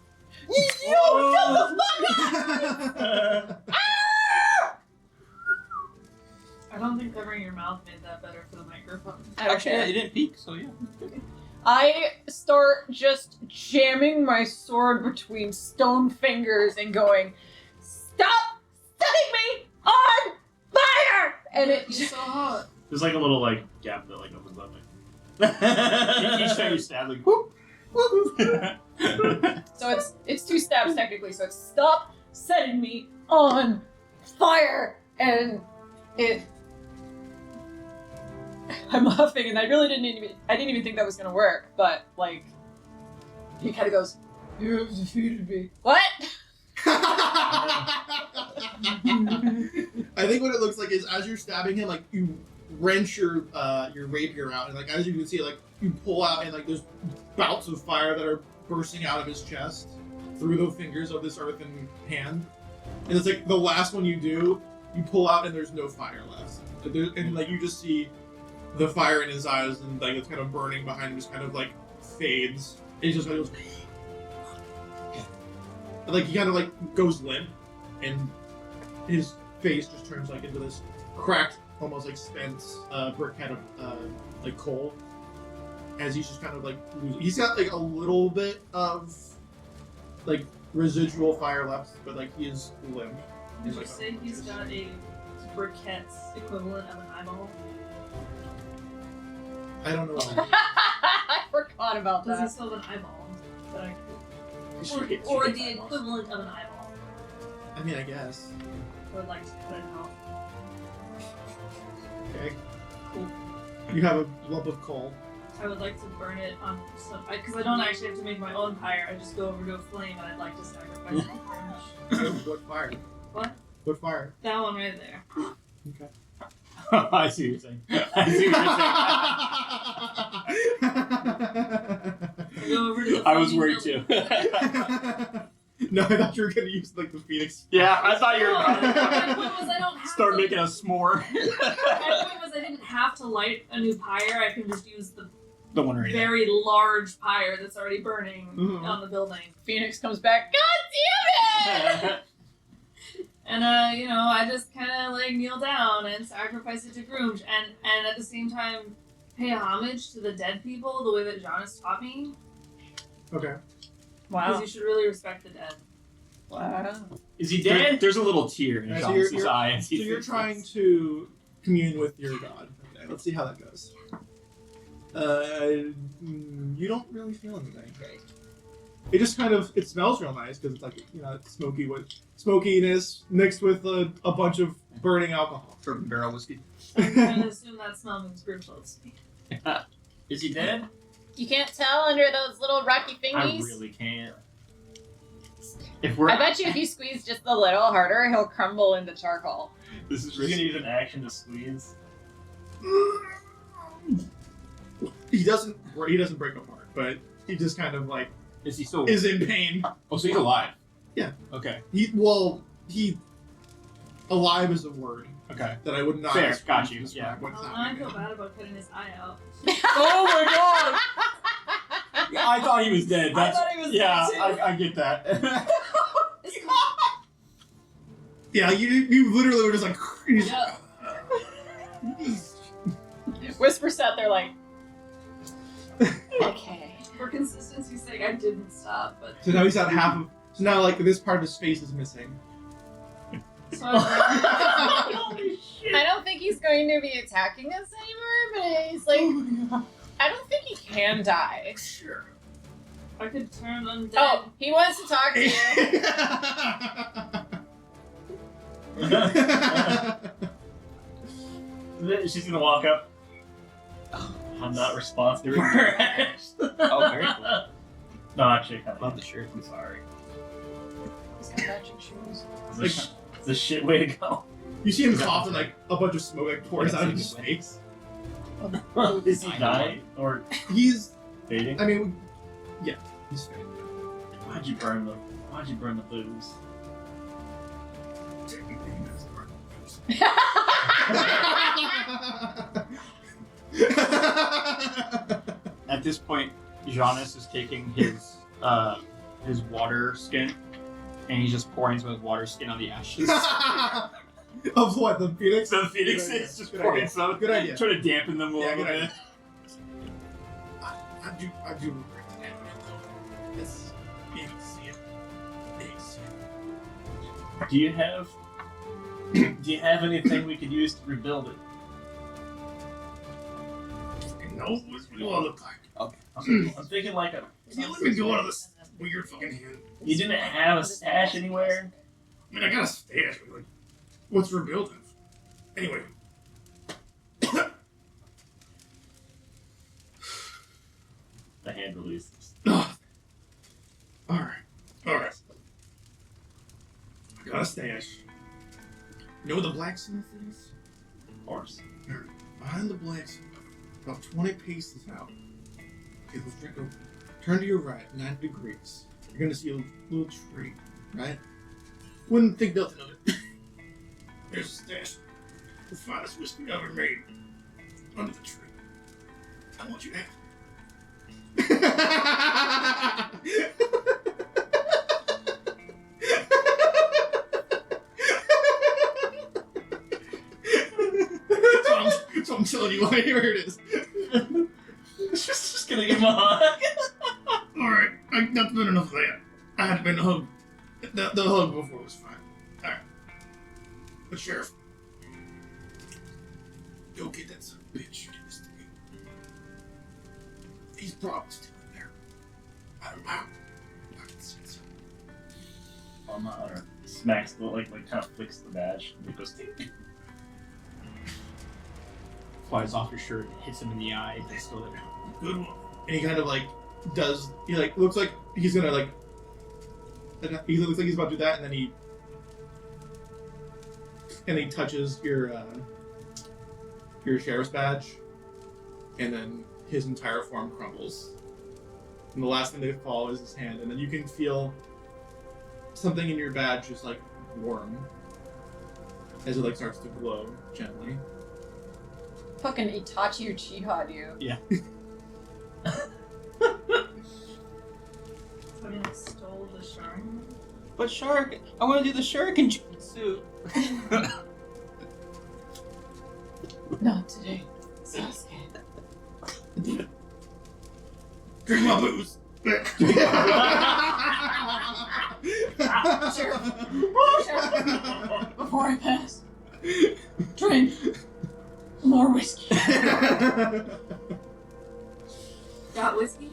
I don't think covering your mouth made that better for the microphone. Actually, yeah, it didn't peak, so yeah. I start just jamming my sword between stone fingers and going, "Stop setting me on fire!" And it It's just so hot. There's like a little like gap that like opens up. Like. Each time you stab, like, whoop, whoop. so it's 2 stabs technically. So it's stop setting me on fire, and it. I'm laughing, and I really didn't even think that was gonna work. But like, he kind of goes, "You have defeated me." What? I think what it looks like is as you're stabbing him, like you wrench your rapier out, and like as you can see, like you pull out, and like there's bouts of fire that are bursting out of his chest through the fingers of this earthen hand. And it's like the last one you do, you pull out, and there's no fire left. And like you just see the fire in his eyes, and like it's kind of burning behind him, just kind of like fades. And he just kind of goes, and, like he kind of like goes limp, and his face just turns like into this cracked, almost like spent briquette of like coal. As he's just kind of like he's got like a little bit of like residual fire left, but like he is limp. Did you like, say he's got a briquette's equivalent of an eyeball? I don't know. I forgot about Does he that. still have an eyeball? That I Should get- or should the get eyeballs. equivalent of an eyeball. I mean, I guess. I would like to cut it off. Okay. Cool. You have a lump of coal. I would like to burn it on some, because I don't actually have to make my own pyre. I just go over to a flame, and I'd like to sacrifice it for What fire? What? What fire? that one right there. Okay. I see what you're saying. I see what I go over to the I was flaming worried building. too. No, I thought you were gonna use like the phoenix. Yeah, I thought you No, were my point was I don't have start to, making a s'more. My point was I didn't have to light a new pyre. I can just use the The one right there. very large pyre that's already burning Mhm. on the building. Phoenix comes back. God damn it! And you know, I just kind of like kneel down and sacrifice it to Groomj, and at the same time pay homage to the dead people the way that Jonas taught me, Okay. because Wow. you should really respect the dead. Wow. Is he dead? There's a little tear in So John's you're- eye. as So he you're thinks trying to commune with your god. Okay, let's see how that goes. You don't really feel anything. It just kind of it smells real nice because it's like it's smoky with smokiness mixed with a bunch of burning alcohol. Bourbon barrel whiskey. I'm going to assume that smell means Groomj loves me. Is he dead? You can't tell under those little rocky I fingies. really can't. If we're I bet you if you squeeze just a little harder, he'll crumble into charcoal. this is He's gonna risky. use an action to squeeze. He doesn't break apart, but he just kind of like Is he still? is in pain. Oh, so he's alive. Yeah. Okay. He alive is a word Okay. that I would not. Fair, use got to you, describe yeah. what's Well, now I happening. feel bad about cutting his eye out. Oh my god! I thought he was dead. I That's thought he was yeah. dead, too. I get that. Yeah, you literally were just like. Yeah. Whisper sat there like, okay. For consistency's sake, I didn't stop, but So now he's at half of. So now like this part of his face is missing. so I I don't think he's going to be attacking us anymore, but he's like, I don't think he can die. Sure. could turn undead. Oh, he wants to talk to you. She's gonna walk up. I'm not responsible. Oh, very cool. No, actually, I kind Love of. the shirt. I'm sorry. He's got matching shoes. It's a shit way to go. You see him cough and like a bunch of smoke like pours out of his face. Is he dying or He's, fading? I mean, yeah, he's fine. Why'd you burn them? Why Why'd you burn the booze? Technically, you guys are At this point, Giannis is taking his water skin, and he's just pouring some of his water skin on the ashes. Of what? The Phoenix? So the Phoenix Good idea. is just Good pouring idea. some. Good idea. Trying to dampen them a Yeah, little good bit. idea. I do regret that happening though. Yes. You can see it. You can see it. Do you have anything we could use to rebuild it? No, what do I look like? Okay. I'm thinking like a. Can you let me go out of this weird fucking hand? You didn't have a stash anywhere? I mean, I got a stash, but like, what's rebuilding? Anyway. The hand releases. Alright. I got a stash. You know where the blacksmith is? Of course. Behind the blacksmith, about 20 paces out. Okay, go. Turn to your right, 90 degrees. You're gonna see a little tree, right? Wouldn't think nothing of it. There's a stash. The finest whiskey I've ever made. Under the tree. I want you to have so I'm telling you, here it is. just gonna give him a hug. Alright, that's been enough of that. I had been hugged. The hug before was fine. Alright. But Sheriff, go get that son of a bitch. Give this to me. He's probably still in there. I don't know. I can sense it. On my honor. Smacks the like kind of flicks the badge and it goes Flies off your shirt, hits him in the eye. He's still there. Good one. And he kind of like does. He like looks like he's gonna like. He looks like he's about to do that, and then he touches your sheriff's badge, and then his entire form crumbles. And the last thing that falls is his hand, and then you can feel something in your badge just like warm as it like starts to glow gently. Fucking Itachi Uchiha, you. Yeah. Someone stole the shark. But Shark, I want to do the shuriken jutsu. Not today, Sasuke. Drink my booze. Sheriff, before I pass, drink more whiskey. Got whiskey?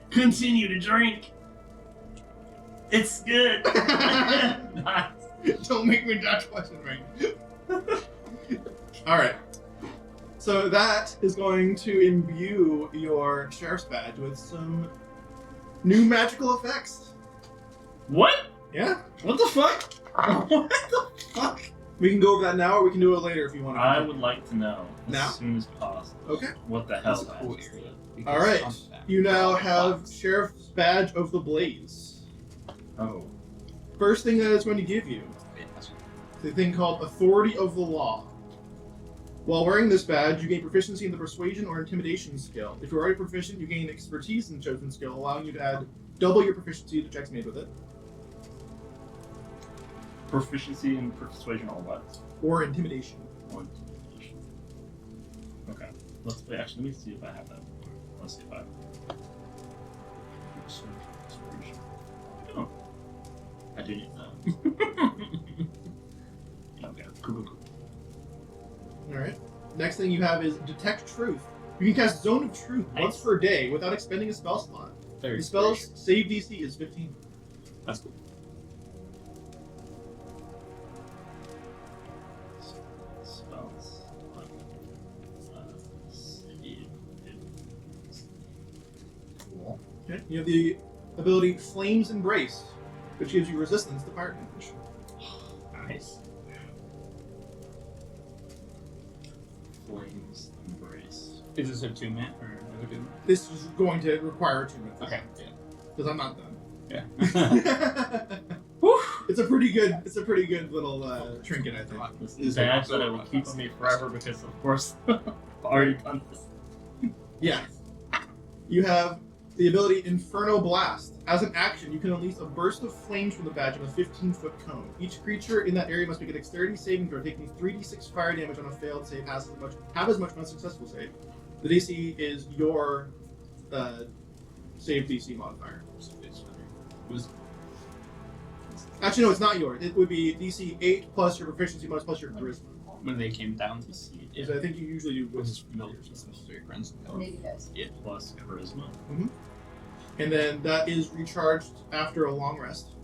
Continue to drink. It's good. Don't make me dodge question right. Alright. So that is going to imbue your sheriff's badge with some new magical effects. What? Yeah? What the fuck? What the fuck? We can go over that now, or we can do it later if you want to. I would like to know Now? as soon as possible. Okay. What the hell? That's a cool that is. area. All right. On that. You now have Sheriff's Badge of the Blaze. Oh. First thing that it's going to give you is a thing called Authority of the Law. While wearing this badge, you gain proficiency in the Persuasion or Intimidation skill. If you're already proficient, you gain expertise in the chosen skill, allowing you to add double your proficiency to checks made with it. Proficiency in persuasion or what? Or Intimidation. Or intimidation. Okay. Let's wait, actually, let me see if I have that. Let's see if I have persuasion. Oh. I do need that. Okay. Cool. Alright. Next thing you have is Detect Truth. You can cast Zone of Truth once Nice. per day without expending a spell slot. Very The spell's gracious. save DC is 15. That's cool. Spells. Cool. Okay. You have the ability Flames Embrace, which gives you resistance to fire damage. Nice. Flames embrace. Is this a 2-man or? This is going to require attunement. Okay. Because I'm not done. Yeah. It's a pretty good little trinket, I think. This is a badge that I will keep on me forever because, of course, I've already done this. Yeah. You have the ability Inferno Blast. As an action, you can unleash a burst of flames from the badge in a 15-foot cone. Each creature in that area must make a dexterity saving throw, taking 3d6 fire damage on a failed save, have as much on a successful save. The DC is your save DC modifier. Actually, no, it's not yours. It would be DC 8 plus your proficiency bonus plus your charisma. When they came down to see it. So I think you usually do With his with familiar friends. Maybe guys. Yeah, plus charisma. And then that is recharged after a long rest.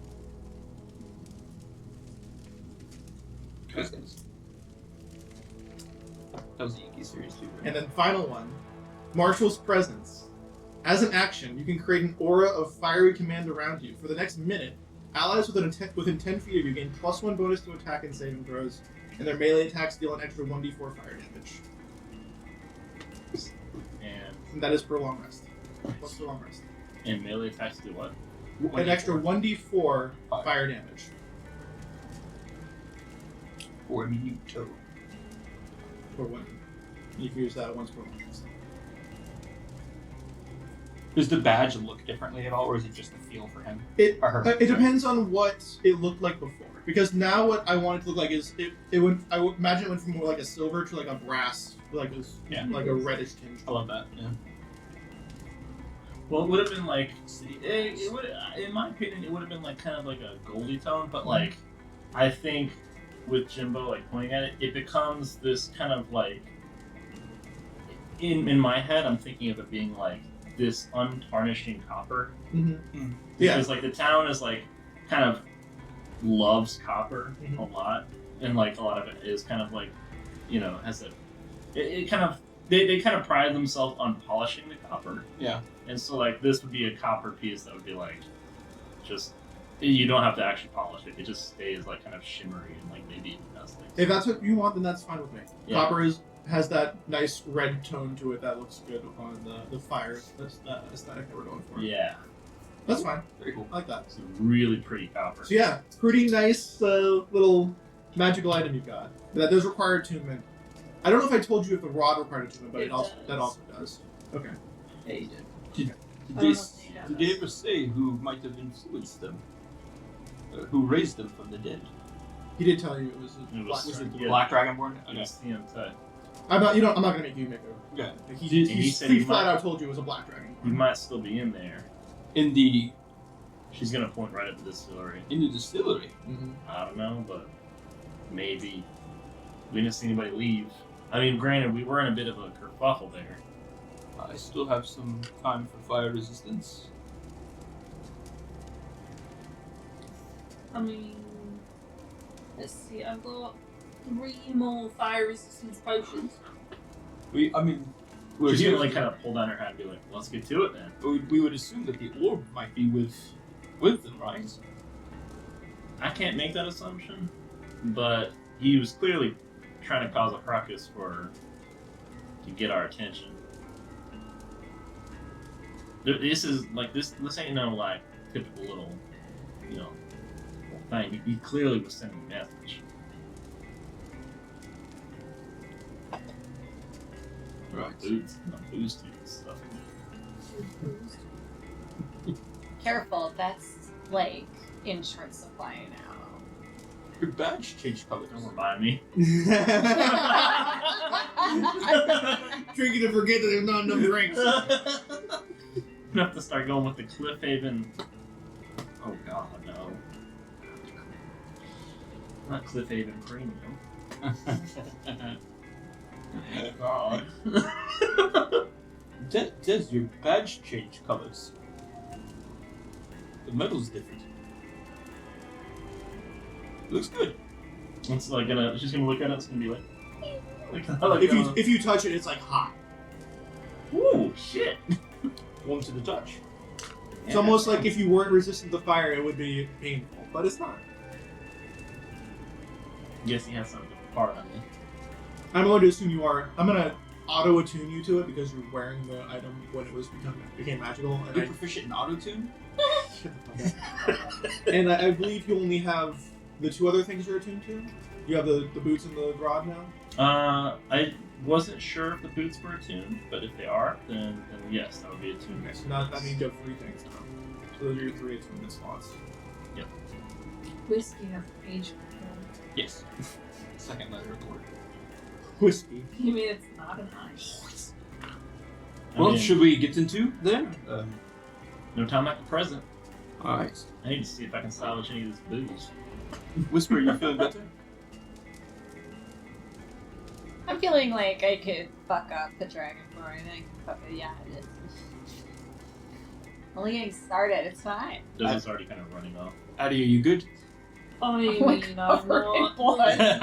That was the Yuki series too, right? And then final one, Marshal's Presence. As an action, you can create an aura of fiery command around you. For the next minute, allies within 10 feet of you gain +1 bonus to attack and saving throws, and their melee attacks deal an extra 1d4 fire damage. And that is per long rest. Plus per long rest. And melee attacks do what? An extra 1d4 fire damage. Or Muto. For one. You can use that once per long rest. Does the badge look differently at all, or is it just the feel for him? It Or her? depends on what it looked like before. Because now what I want it to look like is it went. I would imagine it went from more like a silver to like a brass, like a reddish tinge. I love that. Yeah. Well, it would have been like, it would, in my opinion, it would have been like kind of like a goldy tone, but like, I think with Jimbo like pointing at it, it becomes this kind of like, in my head, I'm thinking of it being like this untarnishing copper. Mm-hmm. Because like the town is like kind of loves copper Mhm. a lot, and like a lot of it is kind of like, you know, has it kind of they kind of pride themselves on polishing the copper. Yeah. And so like this would be a copper piece that would be like just you don't have to actually polish it. It just stays like kind of shimmery and like maybe even does things. If that's what you want, then that's fine with me. Yeah. Copper has that nice red tone to it that looks good on the fire. That's the aesthetic that we're going for. Yeah. That's fine. Very cool. I like that. It's a really pretty copper. So yeah, pretty nice little magical item you've got. That does require attunement. I don't know if I told you if the rod required attunement, but It that does. also does. Okay. Yeah, you did. I don't know if Did they ever say who might have influenced them? Who raised them from the dead? He did tell you it was a It black Was dragon. it the Yeah. Black Dragonborn? I just see him say I'm not gonna make you make a. Okay. He said he flat might- out told you it was a black dragon. he might still be in there. In the She's gonna point right at the distillery. distillery. Mm-hmm. I don't know, but maybe we didn't see anybody leave. I mean, granted, we were in a bit of a kerfuffle there. I still have some time for fire resistance. I mean, let's see, I've got 3 more fire resistance potions. We're She's here. gonna like kind of pull down her hat and be like, "Let's get to it, then." We would assume that the orb might be with them, right? I can't make that assumption, but he was clearly trying to cause a ruckus to get our attention. This is like this ain't no like typical little, you know, thing. He clearly was sending a message. Right. Booze to stuff. Careful, that's like in short supply now. Your badge changed colors. Don't remind me. Drinking to forget that there's not enough drinks. I'm gonna have to start going with the Cliff Haven. Oh god, no. Not Cliff Haven Premium. Oh god. Does your badge change colors? The metal's different. Looks good. It's like she's gonna look at it, it's gonna be like If you touch it, it's like hot. ooh, shit. Warm to the touch. It's almost like if you weren't resistant to fire, it would be painful, but it's not. Guess he has something hard on me. I'm going to assume you are. I'm gonna auto attune you to it because you're wearing the item when it became magical. And You're proficient in auto tune. and I believe you only have the two other things you're attuned to. You have the boots and the rod now. I wasn't sure if the boots were attuned, but if they are, then yes, that would be attuned. Okay, so that means you have 3 things now. So those are your 3 attunement slots. Yep. Whiskey has age. Yes. Second letter of the word. Whiskey. You mean it's not an eye? Well, should we get into then? No time like the present. Alright. I need to see if I can salvage any of this booze. Whisper, you feeling better? I'm feeling like I could fuck up the dragon before I think. Yeah, it is. Only getting started. It's fine. Doesn't already kind of running off. Addie, are you good? Oh, you Oh my mean God, I'm we're in not blood.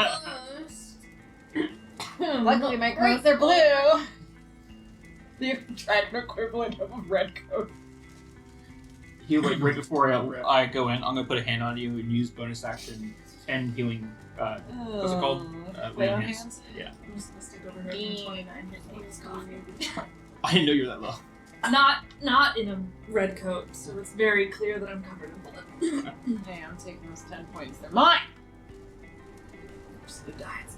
Luckily, my clothes are blue. The dragon equivalent of a red coat. He like right before I go in, I'm gonna put a hand on you and use bonus action 10 healing. What's it called? Lay on hands. hands? Yeah. I'm just gonna stick over here for 29 hit points. I didn't know you were that low. Not in a red coat, so it's very clear that I'm covered in blood. Hey, I'm taking those 10 points. They're mine! Just the dice.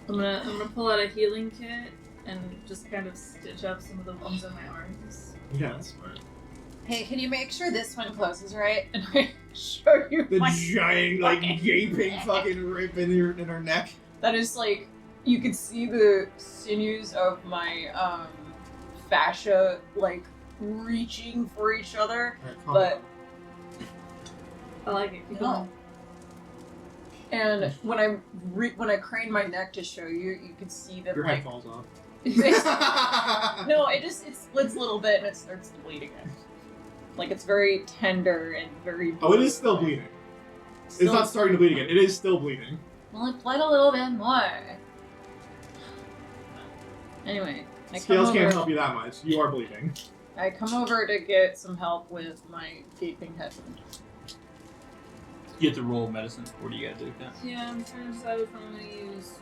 I'm gonna pull out a healing kit and just kind of stitch up some of the wounds in my arms. Yeah, that's smart. Hey, can you make sure this one closes right? And I show you The my... giant, like, fucking gaping fucking rip in her neck. That is like, you could see the sinews of my fascia, like, reaching for each other, but... I like it. Keep No. going. And when I crane my neck to show you, you can see that, Your like... head falls off. No, it splits a little bit and it starts to bleed again. Like, it's very tender and very... Oh, it is still bleeding. It's not starting to bleed again. It is still bleeding. Well, it bled a little bit more. Anyway, I come Scales over... can't help you that much. You are bleeding. I come over to get some help with my gaping head wound. You have to roll medicine, or do you gotta do that? Yeah, I'm trying to decide if I'm gonna use.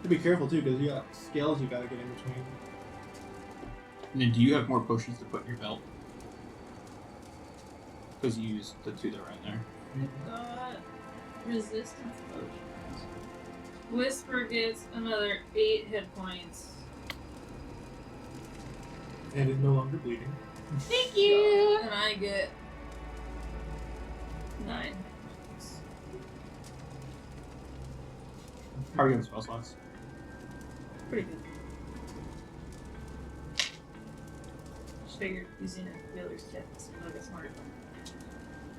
Be careful too, because you got scales you gotta get in between. And then do you have more potions to put in your belt? Because you used the 2 that are right there. Got resistance potions. Whisper gets another 8 hit points. And it's no longer bleeding. Thank you! And I get 9 hit points. How are you on spell slots? Pretty good. Just figured using a healer's kit is like a smarter thing.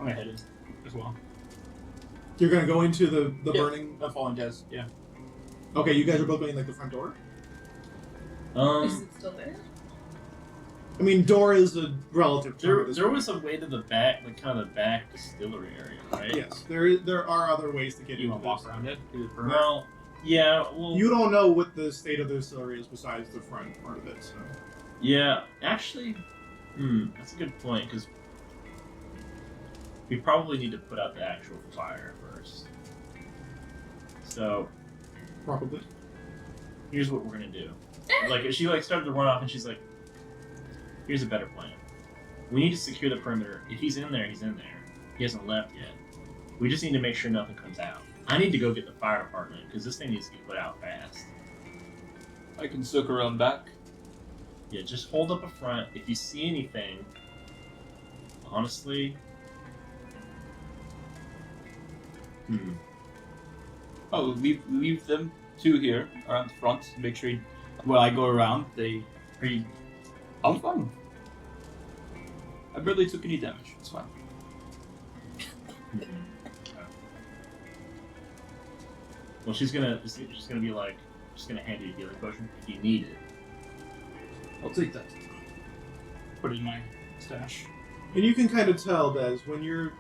I'm gonna head in as well. You're gonna go into the Yeah. burning. The Fallen Des, yeah. Okay, you guys are both going like the front door. Is it still there? I mean, door is a relative term. at this There point. was a way to the back, like kind of the back distillery area, right? Yes, there are other ways to get You into wanna walk this. around it? Through the perimeter? Well, yeah. Well, You don't know what the state of the distillery is besides the front part of it. So yeah. Actually, that's a good point because we probably need to put out the actual fire first. So probably. here's what we're gonna do. Like, she like started to run off, and she's like, "Here's a better plan. We need to secure the perimeter. If he's in there, he's in there. He hasn't left yet. We just need to make sure nothing comes out. I need to go get the fire department because this thing needs to be put out fast. I can soak around back. Yeah, just hold up a front. If you see anything, honestly, Oh, leave them 2 here around the front. Make sure when I go around, I'm fine. I barely took any damage. It's fine. Well, she's gonna be like, just gonna hand you a healing potion if you need it. I'll take that. Put it in my stash. And you can kind of tell, Des, when you're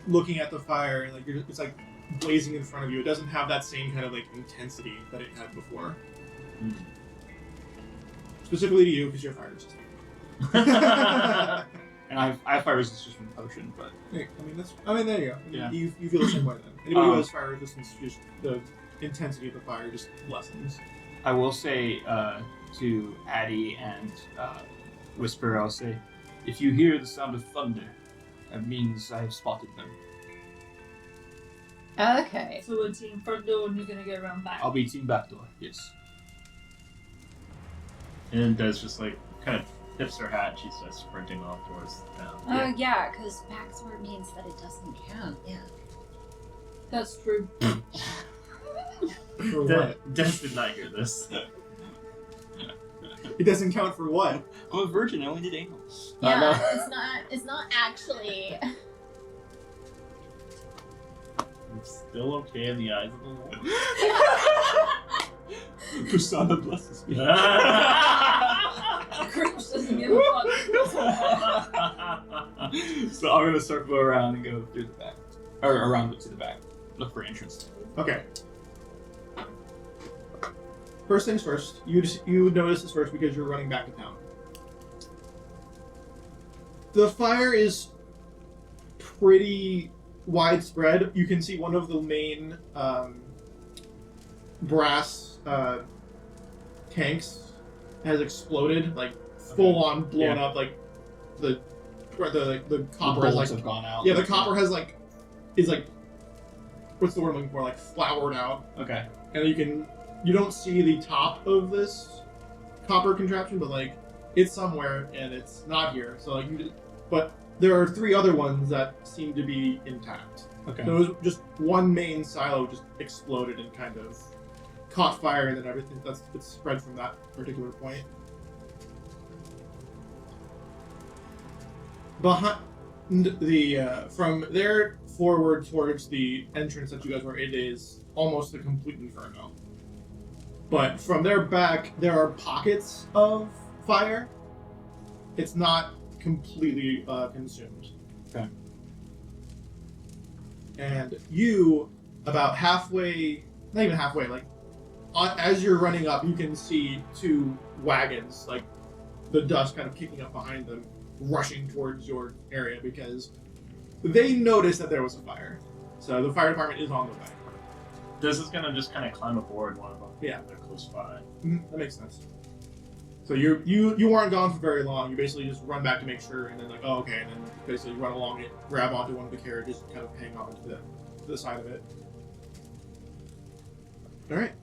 looking at the fire and like it's like blazing in front of you. It doesn't have that same kind of like intensity that it had before. Specifically to you, because you're fire resistant. And I have fire resistance from the potion, but Yeah, I mean, there you go. Yeah. You feel the same way then. Anybody who has fire resistance, just the intensity of the fire just lessens. I will say to Addie and Whisper, I'll say, if you hear the sound of thunder, that means I have spotted them. Okay. So we're team front door and you're gonna go around back. I'll be team back door, yes. And then Des just like kind of tips her hat. She starts sprinting off towards town. Oh, yeah, because backstory means that it doesn't count, yeah. That's true. For what? Des did not hear this. It doesn't count for what? I'm a virgin, I only did anal. Yeah, No. it's not actually... It's still okay in the eyes of the Lord. Persona blesses me. Cringe doesn't give a fuck. So I'm gonna circle around and go through the back. Or around to the back. Look for entrance. Okay. First things first, you notice this first because you're running back to town. The fire is pretty widespread. You can see one of the main brass tanks has exploded, like full on blown up. Like the copper has like have gone out. the copper has is what's the word I'm looking for? Like floured out. Okay. And you don't see the top of this copper contraption, but like it's somewhere and it's not here. So but there are 3 other ones that seem to be intact. Okay. So it was just one main silo just exploded and kind of caught fire, and then everything it's spread from that particular point. Behind the from there forward towards the entrance that you guys were, it is almost a complete inferno. But from there back, there are pockets of fire. It's not completely consumed. Okay. And you, about halfway, not even halfway, like as you're running up, you can see 2 wagons, like the dust kind of kicking up behind them, rushing towards your area because they noticed that there was a fire. So the fire department is on the way. Des is gonna just kind of climb aboard one of them. Yeah. They're close by. That makes sense. So you weren't gone for very long. You basically just run back to make sure, and then like, oh okay, and then basically run along it, grab onto one of the carriages, and kind of hang on to the side of it. All right.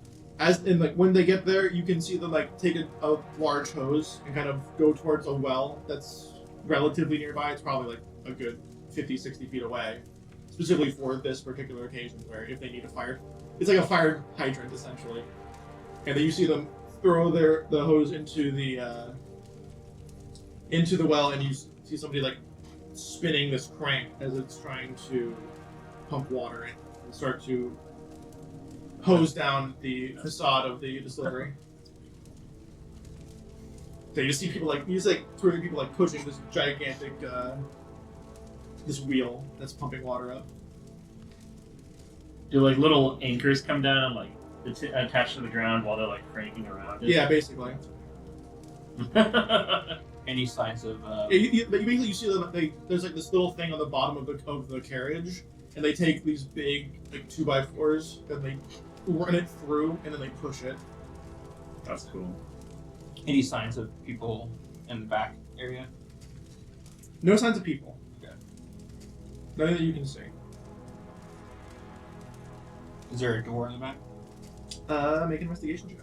When they get there, you can see them like take a large hose and kind of go towards a well that's relatively nearby. It's probably like a good 50-60 feet away, specifically for this particular occasion where if they need a fire, it's like a fire hydrant essentially. And then you see them throw the hose into the well, and you see somebody like spinning this crank as it's trying to pump water in and start to hose down the facade of the distillery. So you just see people like 3 people like pushing this gigantic this wheel that's pumping water up. Do like little anchors come down, like attached to the ground while they're like cranking around it? Yeah, basically. Any signs of? But you basically see them. There's like this little thing on the bottom of the carriage, and they take these big like 2x4s and they run it through, and then they push it. That's cool. Any signs of people in the back area? No signs of people. Okay. Nothing that you can see. Is there a door in the back? Make an investigation check.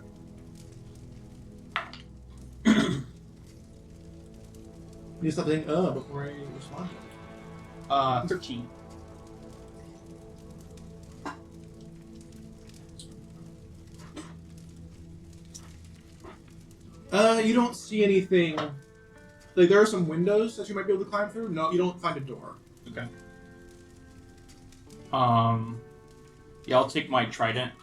You stop saying before I respond. 13. You don't see anything. Like there are some windows that you might be able to climb through. No, you don't find a door. Okay. Yeah, I'll take my trident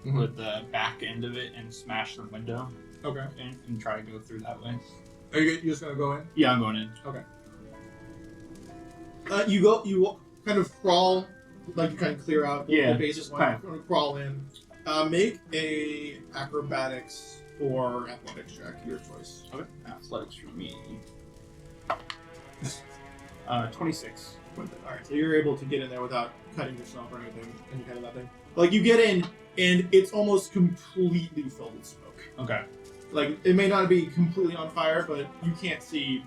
with the back end of it and smash the window Okay. and try to go through that way. Are you just gonna go in? Yeah, I'm going in. You kind of crawl, like you kind of clear out Yeah, the basis just one. kind of- You're gonna crawl in. Make a acrobatics or athletics check, your choice. Okay. Athletics for me. 26. Alright, so you're able to get in there without cutting yourself or anything, any kind of that thing. Like, you get in, and it's almost completely filled with smoke. Okay. Like, it may not be completely on fire, but you can't see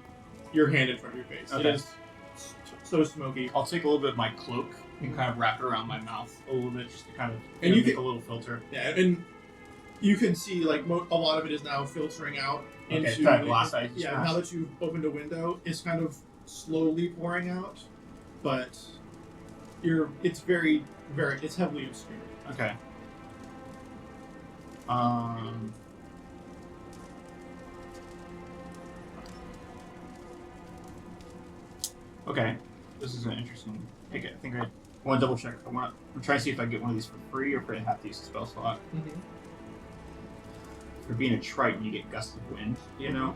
your hand in front of your face. Okay. It is so smoky. I'll take a little bit of my cloak and kind of wrap it around my mouth a little bit just to kind of And you make can- a little filter. Yeah, and you can see, like, a lot of it is now filtering out Okay, into... that glass I just Yeah, smashed. now that you've opened a window, it's kind of slowly pouring out, but it's very, very, it's heavily obscured. Okay. Okay. This is an interesting pick. I think I want to double check. I'm trying to see if I can get one of these for free or if I have to use the spell slot. For being a Triton, you get Gust of Wind, you know?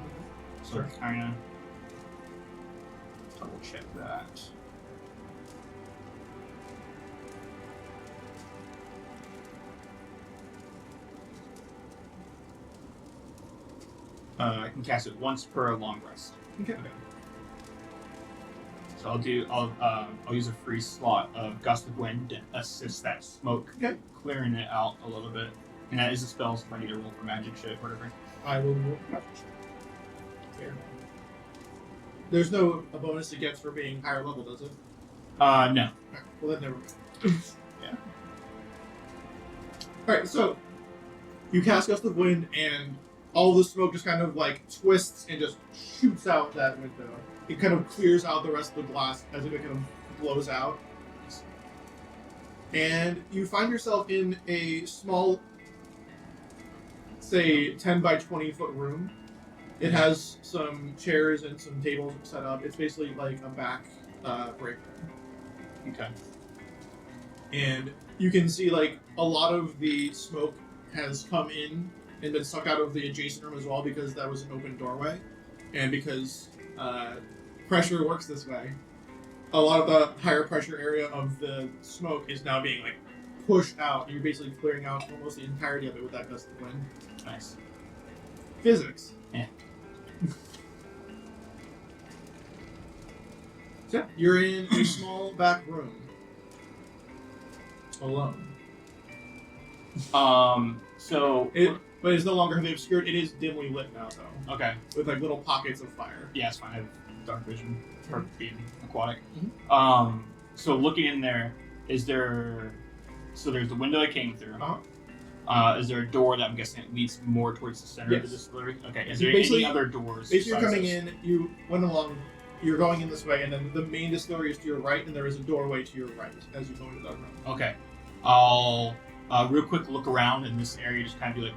So Sure. kind of double check that. I can cast it once per long rest. Okay. So I'll use a free slot of Gust of Wind to assist that smoke, Okay. clearing it out a little bit. And that is a spell, so if I need to roll for magic shit, whatever. I will roll. Fair. There's no a bonus it gets for being higher level, does it? No. Alright, well, then never mind. Yeah. Alright, so you cast Gust of Wind, and all the smoke just kind of like twists and just shoots out that window. It kind of clears out the rest of the glass as if it kind of blows out. And you find yourself in a small, say, 10 by 20 foot room. It has some chairs and some tables set up. It's basically like a back break room. Okay. And you can see like a lot of the smoke has come in and been sucked out of the adjacent room as well, because that was an open doorway, and because pressure works this way. A lot of the higher pressure area of the smoke is now being like pushed out, and you're basically clearing out almost the entirety of it with that gust of wind. Nice. Physics. Yeah. So you're in a small back room, alone. So But it's no longer heavily obscured. It is dimly lit now, though, okay. with like little pockets of fire. Yeah, it's fine. I have dark vision for being aquatic. Mhm. So looking in there, is there? So there's the window I came through. Uh-huh. Is there a door that I'm guessing it leads more towards the center of the Yes. distillery? Okay. Is So there basically- any other doors? Basically, you're besides coming this? in, you went along, you're going in this way, and then the main distillery is to your right, and there is a doorway to your right as you go into that room. Okay. I'll real quick look around in this area, just kind of be like,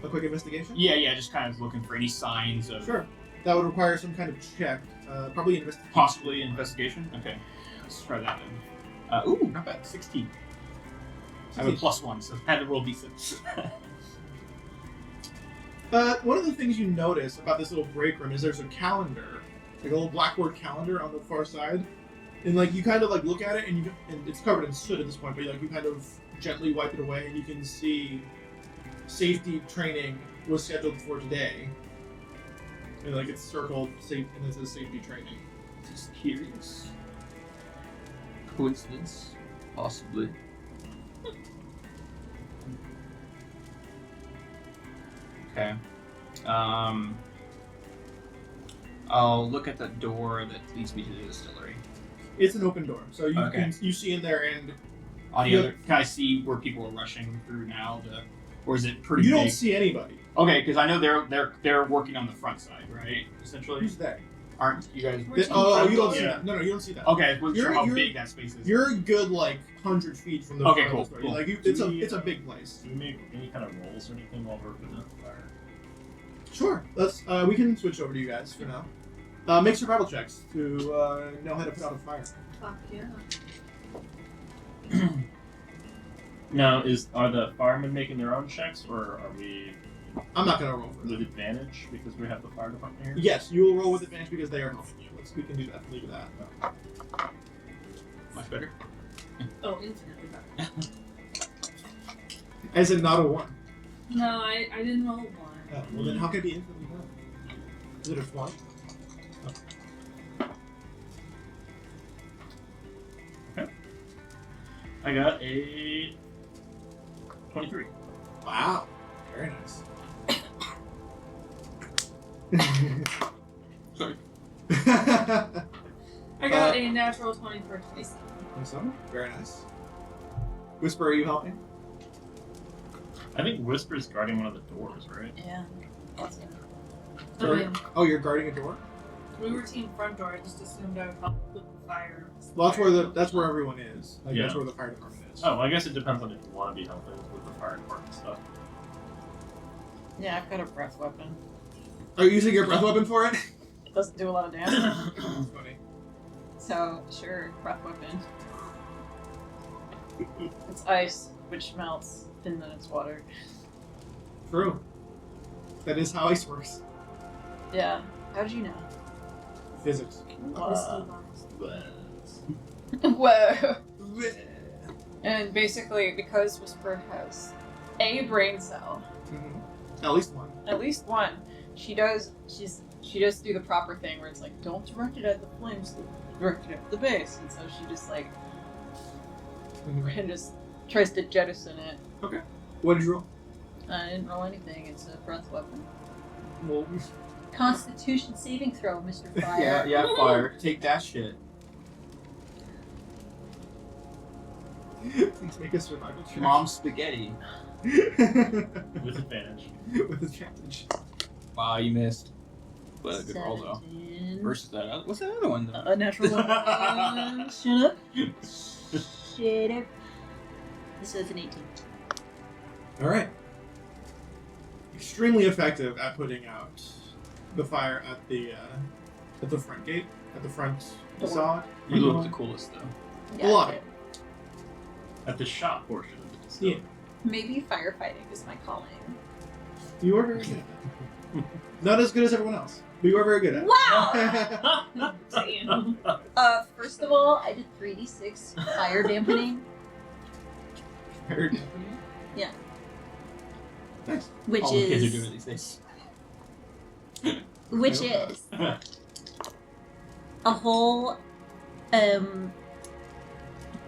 A quick investigation? yeah, just kind of looking for any signs of Sure. That would require some kind of check, probably investigation. possibly investigation. Okay. Let's try that then. Ooh, not bad. 16. I have a +1, so I had to roll decent. One of the things you notice about this little break room is there's a calendar, like a little blackboard calendar on the far side, and like you kind of like look at it, and it's covered in soot at this point, but like you kind of gently wipe it away, and you can see safety training was scheduled for today, and like it's circled safe, and it says safety training. Just curious. Coincidence? Possibly. Okay. I'll look at the door that leads me to the distillery. It's an open door, so you Okay. you see in there, and On the Yep. other, can I see where people are rushing through now? Or is it pretty you big? don't see anybody. Okay, because I know they're working on the front side, right? Essentially, Who's they? aren't you guys? Oh, you don't see Yeah. that. No, you don't see that. Okay, I wasn't sure how You're- big that space is. You're a good like 100 feet from the Okay, front cool, of the store. cool. Like Do it's we- a big place. Do we make any kind of rolls or anything while we're putting out the fire? Sure. Let's we can switch over to you guys for now. Make survival checks to know how to put out a fire. Fuck yeah. Now, are the firemen making their own checks, or are we I'm not gonna roll for with that. advantage because we have the fire department here? Yes, you will roll with advantage because they are helping you. We can do that. Leave it at that. Much better. Oh, infinitely better. As in not a 1. No, I didn't roll 1. Oh, well then how can it be infinitely better? Is it a 1? I got a 23. Wow. Very nice. Sorry. I got a natural 20 for 27. Awesome. Very nice. Whisper, are you helping? I think Whisper's guarding one of the doors, right? Yeah. That's it. I mean, Oh, you're guarding a door? we were team front door. I just assumed I would help with the fire. Well, that's where everyone is. Like that's Yeah. where the fire department is. Oh, well, I guess it depends on if you want to be helping with the fire department stuff. Yeah, I've got a breath weapon. Are you using your breath weapon for it? It doesn't do a lot of damage. That's funny. So, sure, breath weapon. It's ice, which melts, and then it's water. True. That is how ice works. Yeah. How did you know? Physics. Whoa. And basically, because Whisper has a brain cell, At least one. at least one, she does do the proper thing where it's like, don't direct it at the flames, direct it at the base. And so she just like, and just tries to jettison it. Okay. What did you roll? I didn't roll anything, it's a breath weapon. Well, Constitution saving throw, Mr. Fire. yeah, fire. Take that shit. please make a survival check. Mom spaghetti. With With advantage. advantage. Wow, you missed. But a good roll though. 17. Versus that other. What's that other one though? A natural one. Shut up. Shit up. This was an 18. All right. Extremely effective at putting out the fire at the front gate, at the front facade. You look the coolest though. A lot. At the shop portion of the distillery. Maybe firefighting is my calling. You are very good. Not as good as everyone else, but you are very good at it. Wow! Damn. First of all, I did 3d6 fire dampening, Very good. Yeah. Nice. which All the kids are is doing these days. which is a whole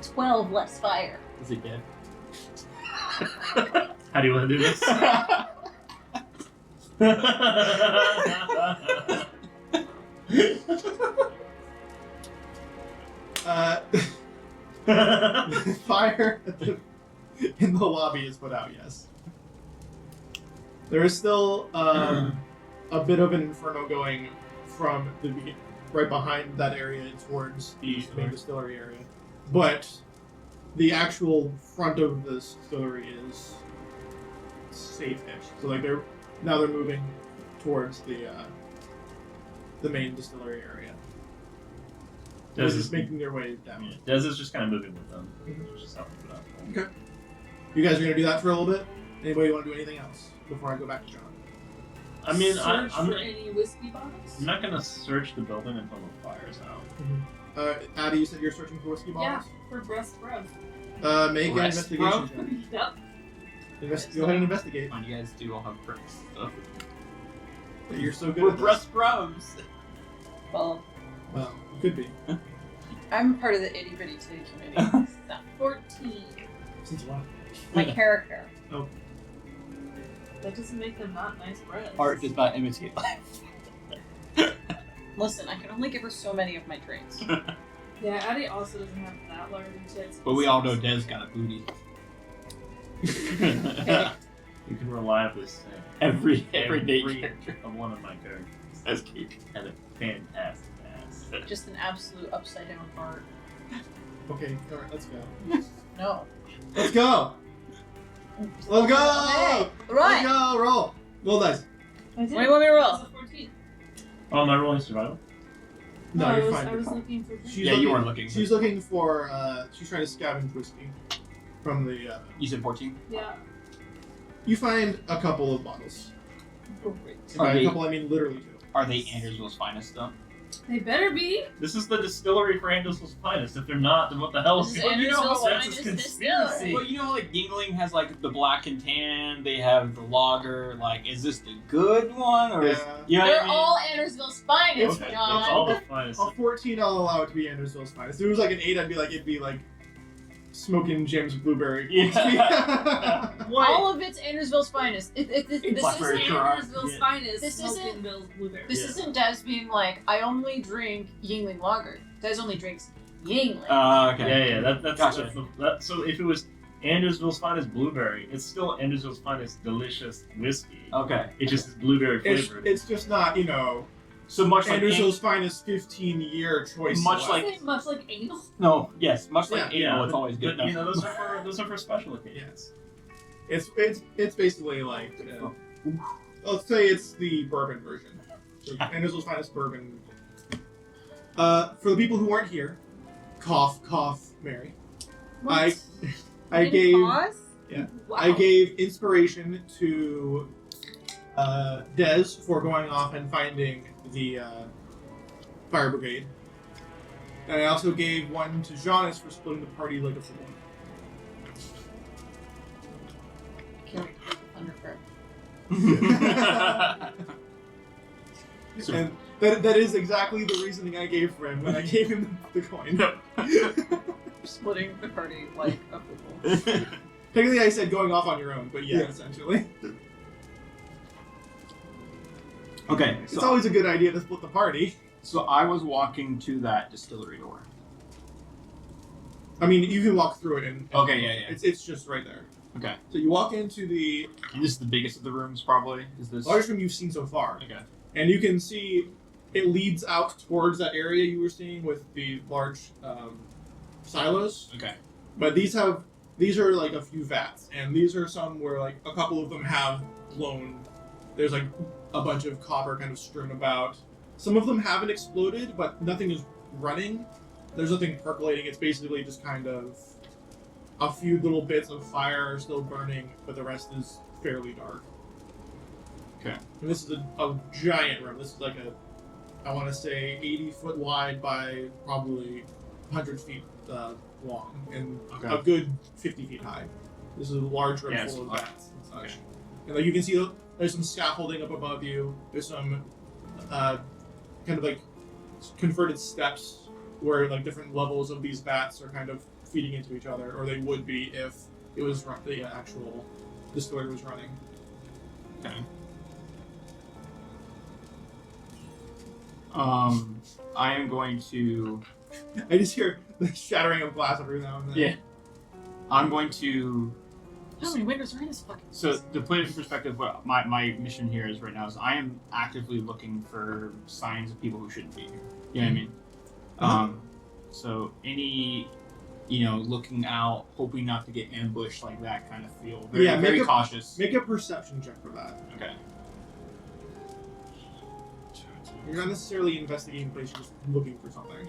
12 less fire. Is it dead? How do you want to do this? Fire in the lobby is put out, yes. There is still a bit of an inferno going from the right behind that area towards the main distillery area. But the actual front of the distillery is safe-ish. So like they're moving towards the main distillery area. They're just making their way down. Yeah, Dez is just kind of moving with them. Just helping it out. Okay. You guys are gonna do that for a little bit? Anybody want to do anything else before I go back to John? I mean, Search I'm for any whiskey bottles? not gonna search the building until the fire's out. Addie, you said you're searching for whiskey Yeah, bottles? for breast grub. Make an Rest, investigation bro. check. Yep. Go ahead and investigate. Come on, you guys do all have perks stuff. You're so good We're at this. breast grubs. Well, Well, you could be. I'm part of the itty bitty titty committee. So, 14. Since when? my character. That doesn't make them not nice breasts. Art does not imitate life. Listen, I can only give her so many of my traits. Yeah, Addie also doesn't have that large of tits. But we all know Dez got a booty. You can reliably say Every day every character. of one of my characters That's cute. had a fantastic ass. Just an absolute upside down heart. Okay, alright, let's go. No. Let's go! Let's go! Hey, Let's right. go! Roll! Roll dice. I did. What do you want me to roll? It was a 14. Oh, am I rolling survival? No, I you're was, fine. I you're was fine. looking for She's Yeah, you weren't looking. She's looking for, she's trying to scavenge whiskey from the, You said 14? Yeah. you find a couple of bottles. Great. And by Are they- a couple, I mean literally 2. Are they Andersville's finest though? They better be. This is the distillery for Andersville's finest. If they're not, then what the hell is This is going on? Andersville's That's finest a conspiracy. Well, you know, like Yingling has like the black and tan. They have the lager. Like, is this the good one or? Is, you know They're what I mean? all Andersville's finest, Okay, John. it's all the finest. A 14, I'll allow it to be Andersville's finest. If it was like an 8, I'd be like, it'd be like smoking Jim's blueberry. Yeah. All of it's Andersville's finest. This Blackberry isn't Kara. Andersville's Yeah. finest. This smoking isn't- Bill's blueberry. This Yeah. isn't Des being like, I only drink Yingling lager. Des only drinks Yingling. Okay. Yeah, that's Gotcha. so if it was Andersville's finest blueberry, it's still Andersville's finest delicious whiskey. Okay. It just is blueberry flavored. It's just not, you know, So much like Andersville's finest 15-year choice. Much select. like- Much like anal. no, yes, much like Yeah, anal, it's always good. But, you know, those are for special occasions. It's basically like let's say it's the bourbon version. So Andersville's finest bourbon. For the people who weren't here, cough, Mary. I gave Pause? Wow. I gave inspiration to Des for going off and finding the fire brigade, and I also gave one to Jonas for splitting the party like a fool. Can't Thundercraft. And that is exactly the reasoning I gave for him when I gave him the coin. Splitting the party like a football. Technically, I said going off on your own, but yeah. Yeah. Essentially. Okay, It's always a good idea to split the party. so I was walking to that distillery door. I mean, you can walk through it and Okay, yeah. it's just right there. Okay. So you walk into the And this is the biggest of the rooms, probably. Is this? largest room you've seen so far. Okay. And you can see it leads out towards that area you were seeing with the large silos. Okay. But these are like a few vats, and these are some where like a couple of them have blown. There's like a bunch of copper kind of strewn about. Some of them haven't exploded, but nothing is running. There's nothing percolating. It's basically just kind of a few little bits of fire are still burning, but the rest is fairly dark. Okay. And this is a giant room. This is like I want to say 80 foot wide by probably 100 feet long, and Okay. a good 50 feet high. This is a large room Yeah, it's full of large. vats and such. Okay. And like you can see, there's some scaffolding up above you. There's some kind of like converted steps where like different levels of these vats are kind of feeding into each other, or they would be if it was the actual distillery was running. Okay. I am going to. I just hear the shattering of glass every now and then. Yeah. I'm going to. How many windows are in this fucking So to put it in perspective, what my mission here is right now is I am actively looking for signs of people who shouldn't be here. You know what I mean? Uh-huh. So any, looking out, hoping not to get ambushed, like that kind of feel. Very, Yeah, make very a- cautious. Make a perception check for that. Okay. You're not necessarily investigating the place, you're just looking for something.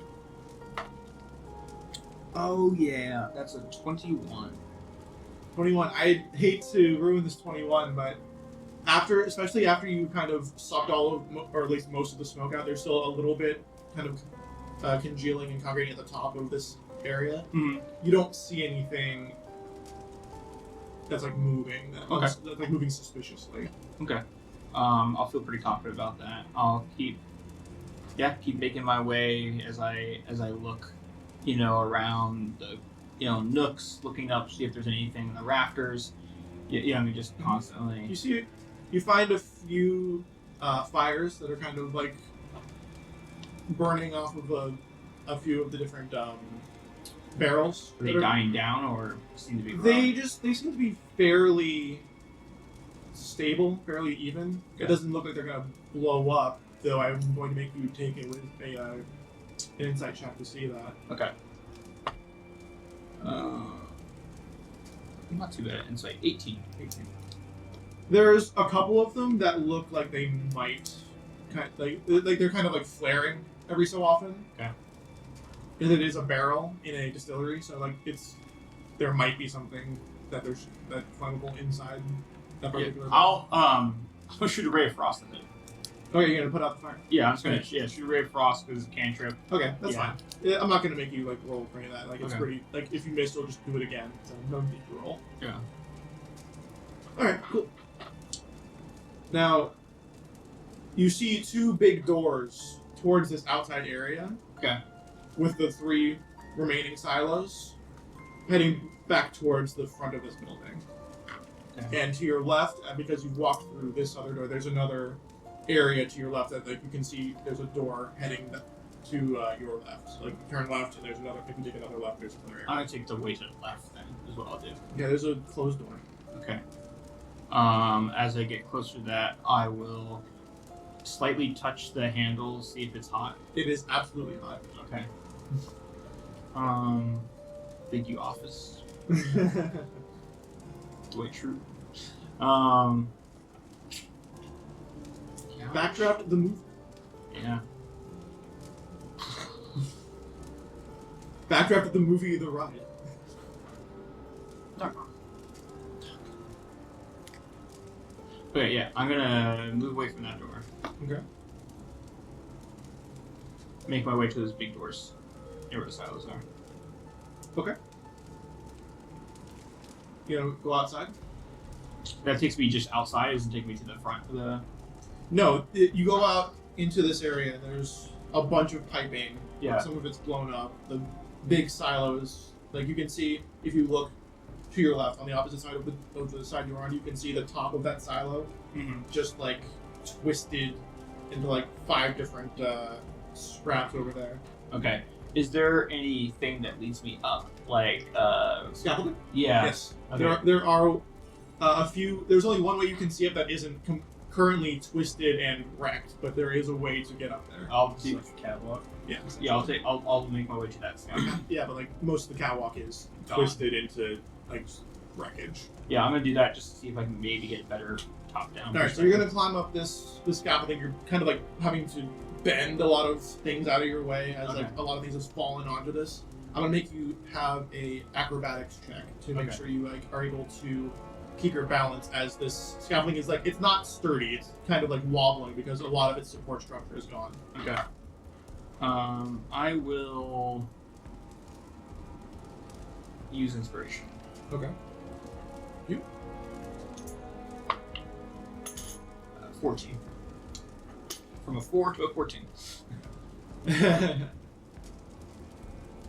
Oh yeah, that's a 21. 21. I hate to ruin this 21, but especially after you kind of sucked all of, or at least most of the smoke out, there's still a little bit kind of congealing and congregating at the top of this area. Mhm. You don't see anything that's like moving, that's like moving suspiciously. Okay. I'll feel pretty confident about that. I'll keep making my way as I look, around the, nooks, looking up, see if there's anything in the rafters. Just constantly. You find a few fires that are kind of like burning off of a few of the different barrels. Are they that are- dying down or seem to be They growing? they seem to be fairly stable, fairly even. Okay. It doesn't look like they're gonna blow up, though. I'm going to make you take an insight check to see that. Okay. Not too bad at insight. 18. There's a couple of them that look like they might like they're kind of like flaring every so often. Okay. And it is a barrel in a distillery, so like there might be something that there's that flammable inside that Yeah. particular. barrel. I'll shoot a ray of frost at it. Okay, you're gonna put out the fire. Yeah, I'm just gonna shoot a ray of frost because it's a cantrip. Okay, that's Yeah. fine. Yeah, I'm not gonna make you like roll for any of that. Like it's Okay. pretty. Like if you miss, you'll just do it again. So no need to roll. Yeah. All right, cool. Now, you see two big doors towards this outside area. Okay. With the three remaining silos, heading back towards the front of this building. Okay. And to your left, because you've walked through this other door, there's another area to your left that like you can see. There's a door heading to your left. Like you turn left, and there's another. If you take another left, there's another area. I'm gonna take the way to the left then. Is what I'll do. Yeah, there's a closed door. Okay. As I get closer to that, I will slightly touch the handle, see if it's hot. It is absolutely hot. Okay. Thank you, office. Way true. Backdraft the movie. Yeah. Backdraft the movie, The Ride. Okay, yeah, I'm gonna move away from that door. Okay. Make my way to those big doors. Near where the silos are. Okay. You know, go outside. That takes me just outside, it doesn't take me to the front of the... No, you go out into this area and there's a bunch of piping. Yeah. Some of it's blown up. The big silos, like you can see if you look to your left on the opposite side of the side you're on, you can see the top of that silo just like twisted into like 5 different scraps over there. Okay. Is there anything that leads me up? Like, Scaffolding? yeah. Yes. Okay. There are a few. There's only one way you can see it that isn't currently twisted and wrecked, but there is a way to get up there. I'll It's do... like a catwalk. Yeah. Yeah, I'll make my way to that spot. Yeah, but like most of the catwalk is Gone. twisted into like wreckage. Yeah, I'm gonna do that just to see if I can maybe get better top-down. All right, so you're gonna climb up this scaffolding. You're kind of like having to bend a lot of things out of your way as like a lot of things have fallen onto this. I'm gonna make you have a acrobatics check to make sure you like are able to keep your balance as this scaffolding is like it's not sturdy. It's kind of like wobbling because a lot of its support structure is gone. Okay. I will use inspiration. Okay. 14. From a 4 to a 14.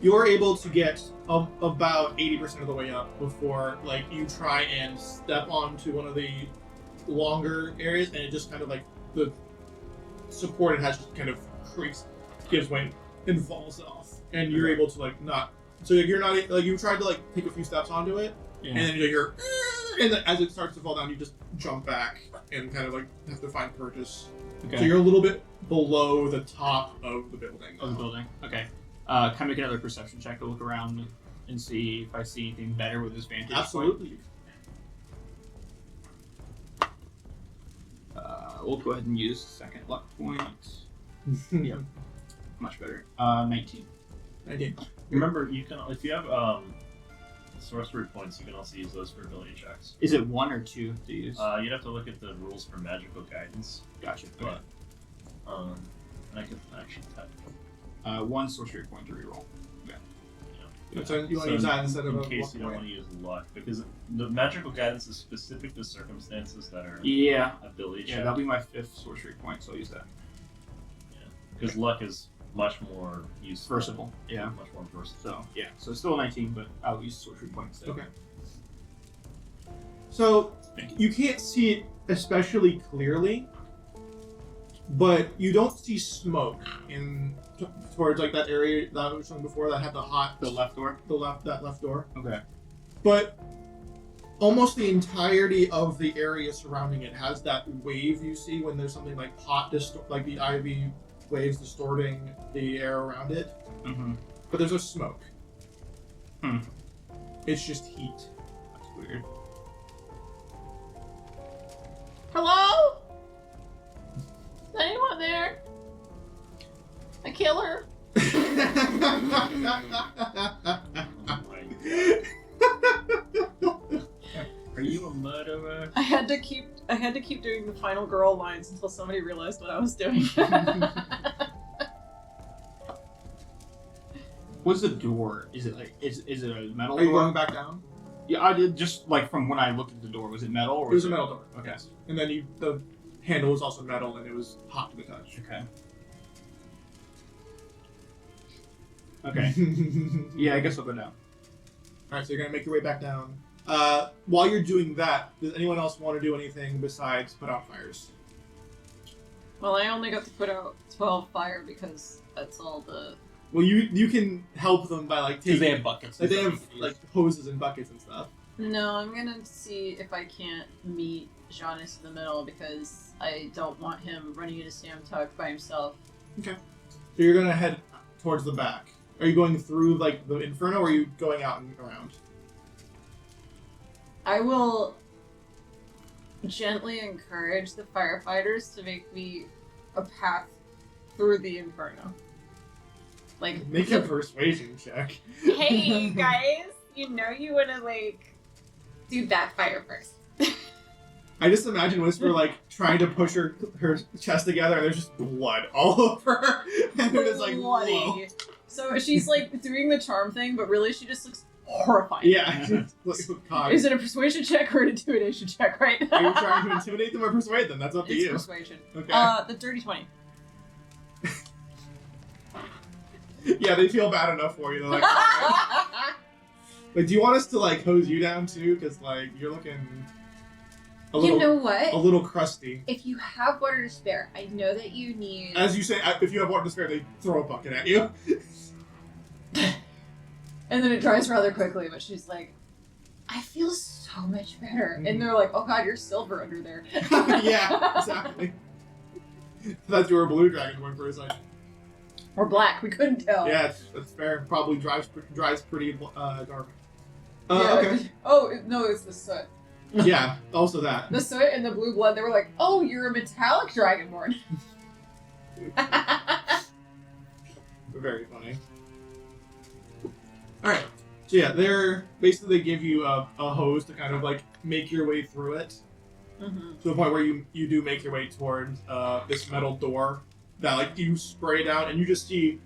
You're able to get about 80% of the way up before like you try and step onto one of the longer areas, and it just kind of like the support it has just kind of creaks, gives way, and falls off, and you're able to like not. So you're not like you tried to like take a few steps onto it, Yeah. and then you're and then as it starts to fall down, you just jump back and kind of like have to find purchase. Okay. So you're a little bit below the top of the building. Of the building. Okay. Can I make another perception check to look around and see if I see anything better with this vantage point? Absolutely. We'll go ahead and use second luck point. Yep. Much better. 19. 19. Remember, you can if you have sorcery points, you can also use those for ability checks. Is it 1 or 2 to use? You'd have to look at the rules for magical guidance, Gotcha. Okay. but I could actually type. 1 sorcery point to reroll. So you want to use that instead of in a case luck you don't point? want to use luck, because the magical guidance is specific to circumstances that are Yeah. ability Yeah, check. that'll be my 5th sorcery point, so I'll use that. Because luck is much more useful. Versatile. Yeah. Much more versatile. So, yeah. So it's still a 19, but I'll use sorcery point instead. Okay. So Thank you can't see it especially clearly, but you don't see smoke in towards like that area that I was showing before that had the hot The left door? that left door. Okay. But almost the entirety of the area surrounding it has that wave you see when there's something like hot, like the ivy waves distorting the air around it. Mm-hmm. But there's no smoke. Hmm. It's just heat. That's weird. Hello? Is anyone there? A killer? Oh my. Are you a murderer? I had to keep doing the final girl lines until somebody realized what I was doing. What's the door? Is it like is it a metal Are you door? going back down? Yeah, I did just like from when I looked at the door. Was it metal or It was a metal door. Okay. And then the handle was also metal and it was hot to the touch. Okay. Okay. Yeah, I guess I'll go down. Alright, so you're gonna make your way back down. While you're doing that, does anyone else want to do anything besides put out fires? Well, I only got to put out 12 fire because that's all the... Well, you can help them by like Because taking. they have buckets. Like, they have like hoses and buckets and stuff. No, I'm gonna see if I can't meet Giannis in the middle because I don't want him running into Sam Tuck by himself. Okay. So you're gonna head towards the back. Are you going through like the inferno, or are you going out and around? I will gently encourage the firefighters to make me a path through the inferno. Like, Make a persuasion check. hey, you guys, you know you want to, like, do that fire first. I just imagine Whisper like trying to push her chest together, and there's just blood all over her, and it is like Bloody. whoa. So she's, like, doing the charm thing, but really she just looks horrified. Yeah. Like, oh, God. Is it a persuasion check or an intimidation check right now? Are you trying to intimidate them or persuade them? That's up to It's you. persuasion. Okay. The dirty 20. Yeah, they feel bad enough for you. They're like, "Alright." Like, do you want us to like hose you down too? Because like you're looking a little, You know what? a little crusty. If you have water to spare, I know that you need. As you say, if you have water to spare, they throw a bucket at you. And then it dries rather quickly, but she's like, I feel so much better. And they're like, oh god, you're silver under there. Yeah, exactly. That's your blue dragon one for a second. Or black, we couldn't tell. Yeah, that's fair. Probably dries pretty dark. Yeah. Okay. Oh, no, it's the soot. Yeah, also that. The soot and the blue blood, they were like, oh, you're a metallic dragonborn. Very funny. Alright. So yeah, they give you a hose to kind of like make your way through it. Mm-hmm. To the point where you do make your way towards this metal door that like you spray down, and you just see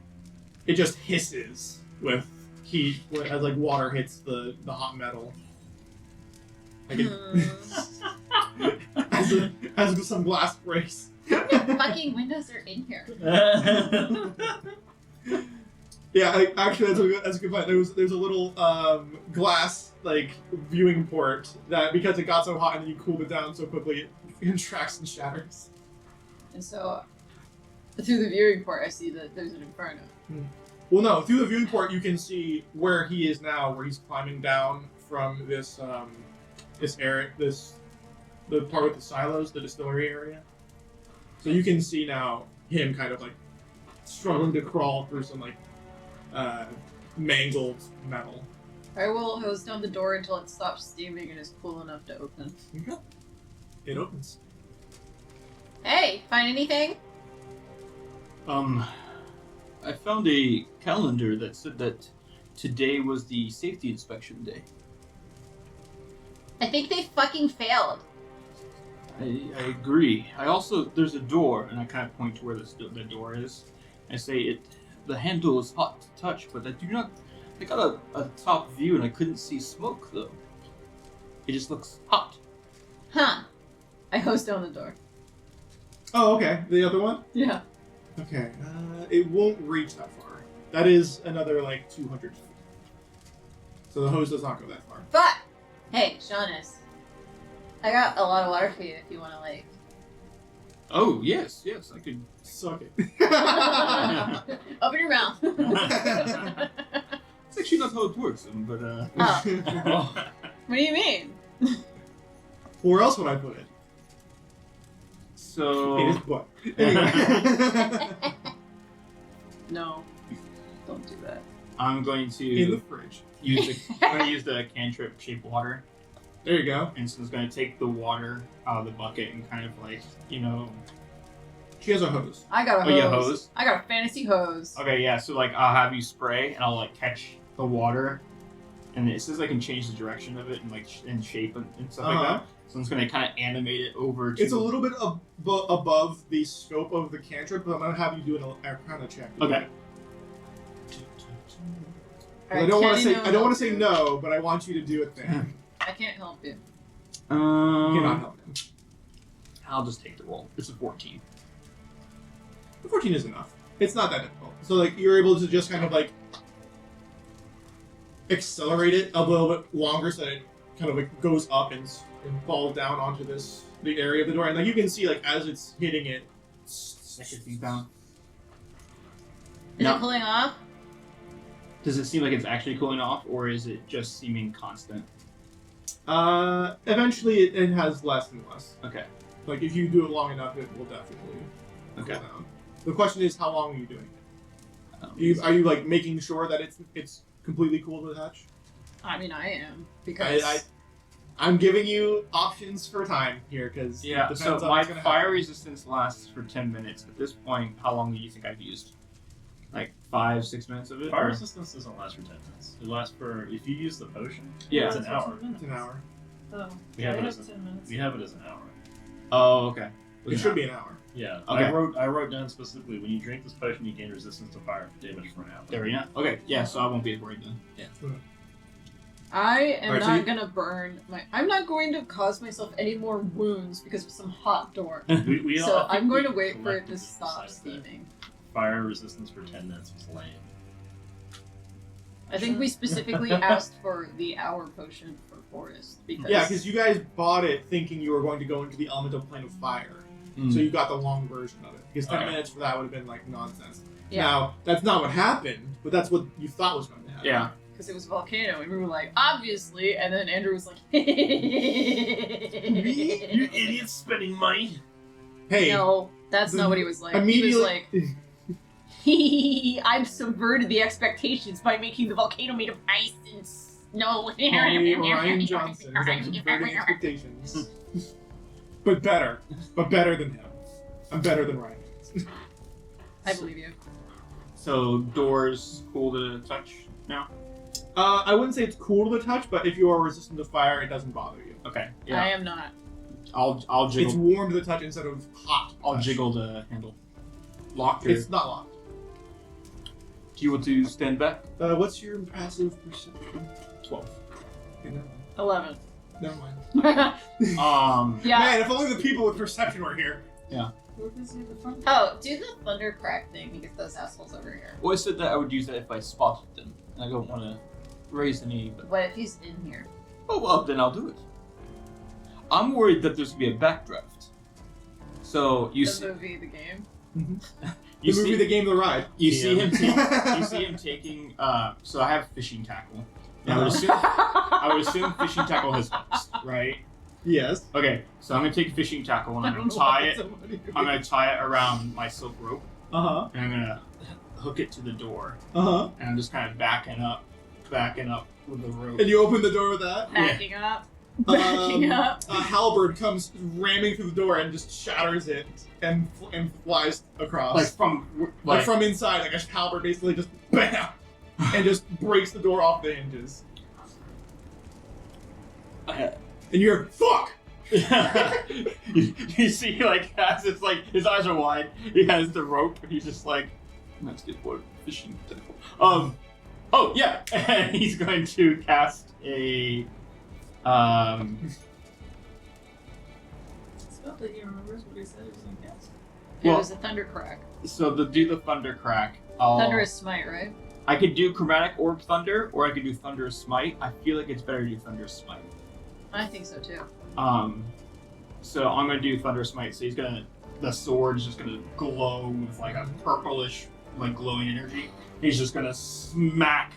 it just hisses with heat as like water hits the hot metal. Like it, as some glass breaks. How many fucking windows are in here? Yeah, actually that's a good point. There's a little glass like viewing port that because it got so hot and then you cooled it down so quickly it contracts and shatters. And so, through the viewing port, I see that there's an inferno. Well, no, through the viewing port you can see where he is now, where he's climbing down from this area, the part with the silos, the distillery area. So you can see now him kind of like struggling to crawl through some like mangled metal. I will hose down the door until it stops steaming and is cool enough to open. Okay. It opens. Hey, find anything? I found a calendar that said that today was the safety inspection day. I think they fucking failed. I agree. I also, there's a door, and I kind of point to where the door is. I say the handle is hot to touch, but I got a top view and I couldn't see smoke though. It just looks hot. Huh. I hose down the door. Oh, okay. The other one? Yeah. Okay. It won't reach that far. That is another like 200 feet. So the hose does not go that far. But, hey, Shaunus, I got a lot of water for you if you want to, like... Oh, yes, I could. Suck it. Open your mouth. It's actually not how it works, but Oh. What do you mean? Where else would I put it? So. In his butt. Anyway. No. Don't do that. I'm going In to the fridge. use the cantrip shape water, There you go. and so it's going to take the water out of the bucket and kind of like, She has a hose. I got a Oh, hose. yeah, hose? I got a fantasy hose. Okay, yeah. So like, I'll have you spray, and I'll like catch the water, and it says I can change the direction of it and like and shape and stuff like Uh-huh. that. So I'm just gonna kind of animate it over to. It's a little bit above the scope of the cantrip, but I'm gonna have you do an Arcana check. Okay. I don't want to say no, but I want you to do it then. I can't help you. You cannot help him. I'll just take the roll. It's a 14. 14 is enough. It's not that difficult. So like you're able to just kind of like accelerate it a little bit longer so that it kind of like goes up and falls down onto the area of the door. And like you can see, like as it's hitting it, Things down. Is No. it cooling off? Does it seem like it's actually cooling off, or is it just seeming constant? eventually it has less and less. Okay. Like if you do it long enough, it will definitely Okay. cool down. The question is, how long are you doing it? Um, Are you like making sure that it's completely cool to the touch? I mean, I am because I'm giving you options for time here because Yeah, so my fire resistance lasts for 10 minutes. At this point, how long do you think I've used? Like 5-6 minutes of it? Fire or- resistance doesn't last for 10 minutes. It lasts for, if you use the potion, Yeah. it's an hour. It's an hour. Oh, We yeah, have I it have as 10 minutes. We have it as an hour. Oh, okay. It should be an hour. Yeah. Okay. I wrote down specifically, when you drink this potion, you gain resistance to fire damage for an hour. There we go. Okay, yeah, so I won't be as worried then. I am Alright, so not you- gonna burn my. I'm not going to cause myself any more wounds because of some hot door. We So all, I think I'm going we to wait for it to collectively stop decided that steaming. Fire resistance for 10 minutes was lame. I think we specifically asked for the hour potion for Forest because Yeah, because you guys bought it thinking you were going to go into the elemental plane of fire. So you got the long version of it. Because 10 Okay. minutes for that would have been like nonsense. Yeah. Now, that's not what happened, but that's what you thought was going to happen. Yeah. because it was a volcano and we were like obviously, and then Andrew was like, You idiots spending money! Hey, no, that's not what he was like. He was immediately. like, I've subverted the expectations by making the volcano made of ice and snow. Ryan Johnson is on subverting expectations. But better than him. I'm better than Ryan. I believe you. So, doors cool to touch now? I wouldn't say it's cool to the touch, but if you are resistant to fire, it doesn't bother you. Okay, I yeah. am not. I'll It's jiggle. warm to the touch instead of hot. to the I'll touch. jiggle the handle. Locked or... It's not locked. Do you want to stand back? What's your passive perception? 12. Okay, 11. never mind. Yeah. Man, if only the people with perception were here. We're busy at the front. Oh, do the thunder crack thing because those assholes over here. Well, I said that I would use that if I spotted them. I don't want to raise any, but... What if he's in here? Oh, well, then I'll do it. I'm worried that there's going to be a backdraft. So, you The see... movie, the game. You the movie, see, the game, the ride. you see him Yeah. you see him taking... so I have fishing tackle. Now, I would assume fishing tackle has hooks, right? Yes. Okay, so I'm going to take fishing tackle and I'm going to tie it... I'm going to tie it around my silk rope, Uh-huh. and I'm going to hook it to the door. Uh-huh. And I'm just kind of backing up with the rope. And you open the door with that. Backing up. Backing up. A halberd comes ramming through the door and just shatters it and flies across. Like from Like from inside, like a halberd basically just BAM! And just breaks the door off the hinges. And you're fuck! you see, like, as it's like his eyes are wide, he has the rope, and he's just like, let's get more fishing tackle. Oh yeah, and he's going to cast a It's not that he remembers what he said he was going to cast. It Well- was a thunder crack. So to do the thunder crack, Thunderous smite, right? I could do chromatic orb thunder, or I could do thunderous smite. I feel like it's better to do thunderous smite. I think so too. So I'm gonna do thunder smite. So the sword's just gonna glow with like a purplish, like glowing energy. He's just gonna smack,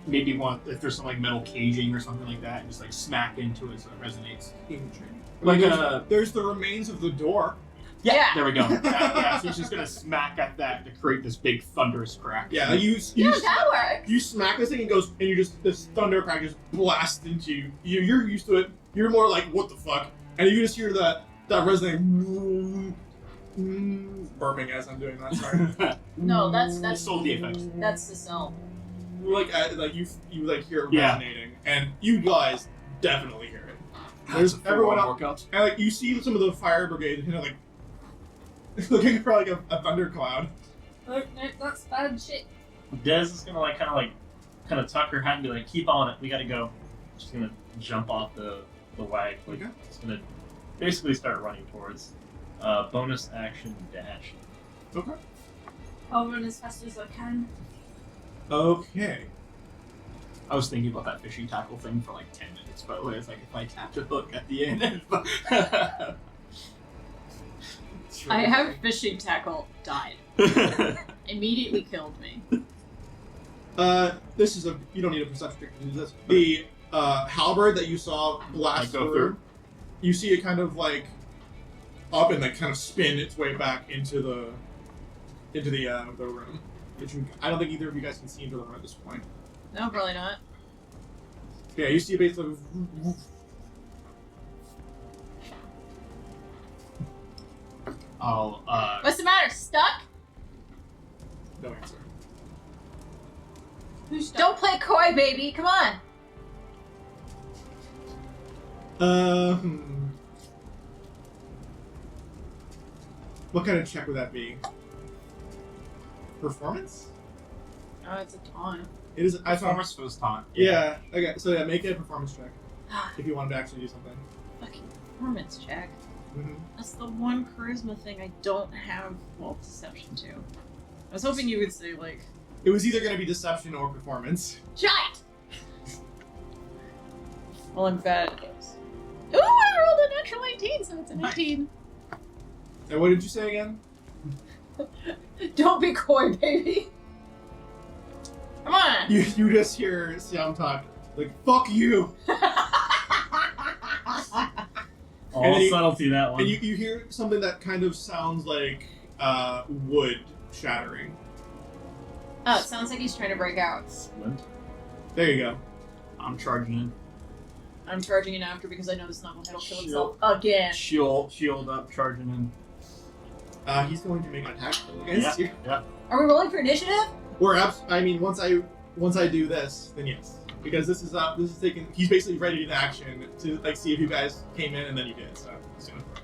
maybe if there's some like metal caging or something like that, and just like smack into it so it resonates. Like there's the remains of the door. Yeah. There we go. Yeah, so he's just gonna smack at that to create this big thunderous crack. Yeah, Yeah, that works. you smack this thing and goes, and you just, this thunder crack just blasts into you. You're used to it. You're more like, what the fuck? And you just hear that resonating burping as I'm doing that. Sorry. No, that's Sold the effect. that's the cell. like you like hear it Yeah. resonating, and you guys definitely hear it. There's There's everyone else, workout. and like you see some of the fire brigade, you know, like looking for like a thundercloud. Oh, no, that's bad shit. Dez is gonna like kind of tuck her hat and be like, "Keep on it. We gotta go." She's gonna jump off the wag. Like, Okay. It's gonna basically start running towards bonus action dash. Okay. I'll run as fast as I can. Okay. I was thinking about that fishing tackle thing for like 10 minutes, but it's like if I tapped a hook at the end. I have fishing tackle. Died. Immediately killed me. This is you don't need a perception check to do this. The halberd that you saw blast Go through, through. you see it kind of like up and like kind of spin its way back into the room. Which I don't think either of you guys can see into the room at this point. No, probably not. Yeah, you see basically. I'll What's the matter? Stuck? No answer. Don't play coy, baby. Come on. What kind of check would that be? Performance? Oh, it's a taunt. It is. I thought. performance for this taunt. Yeah. Okay. So yeah, make it a performance check if you wanted to actually do something. Fucking performance check. Mm-hmm. That's the one charisma thing I don't have deception to. I was hoping you would say, like... It was either going to be deception or performance. Giant. Well, I'm bad at those. Ooh, I rolled a natural 18, so it's an 18. And what did you say again? Don't be coy, baby. Come on. You just hear Siam talk like "fuck you," All And then subtlety that one. and you hear something that kind of sounds like wood shattering. Oh, it sounds like he's trying to break out. Splint. There you go. I'm charging in. I'm charging in after because I know this knucklehead will kill himself again. Shield up, charging in. He's going to make an attack against you. Yeah. Are we rolling for initiative? Or once I do this, then yes, because this is taking. He's basically ready to action to like see if you guys came in, and then you did. So he's gonna throw.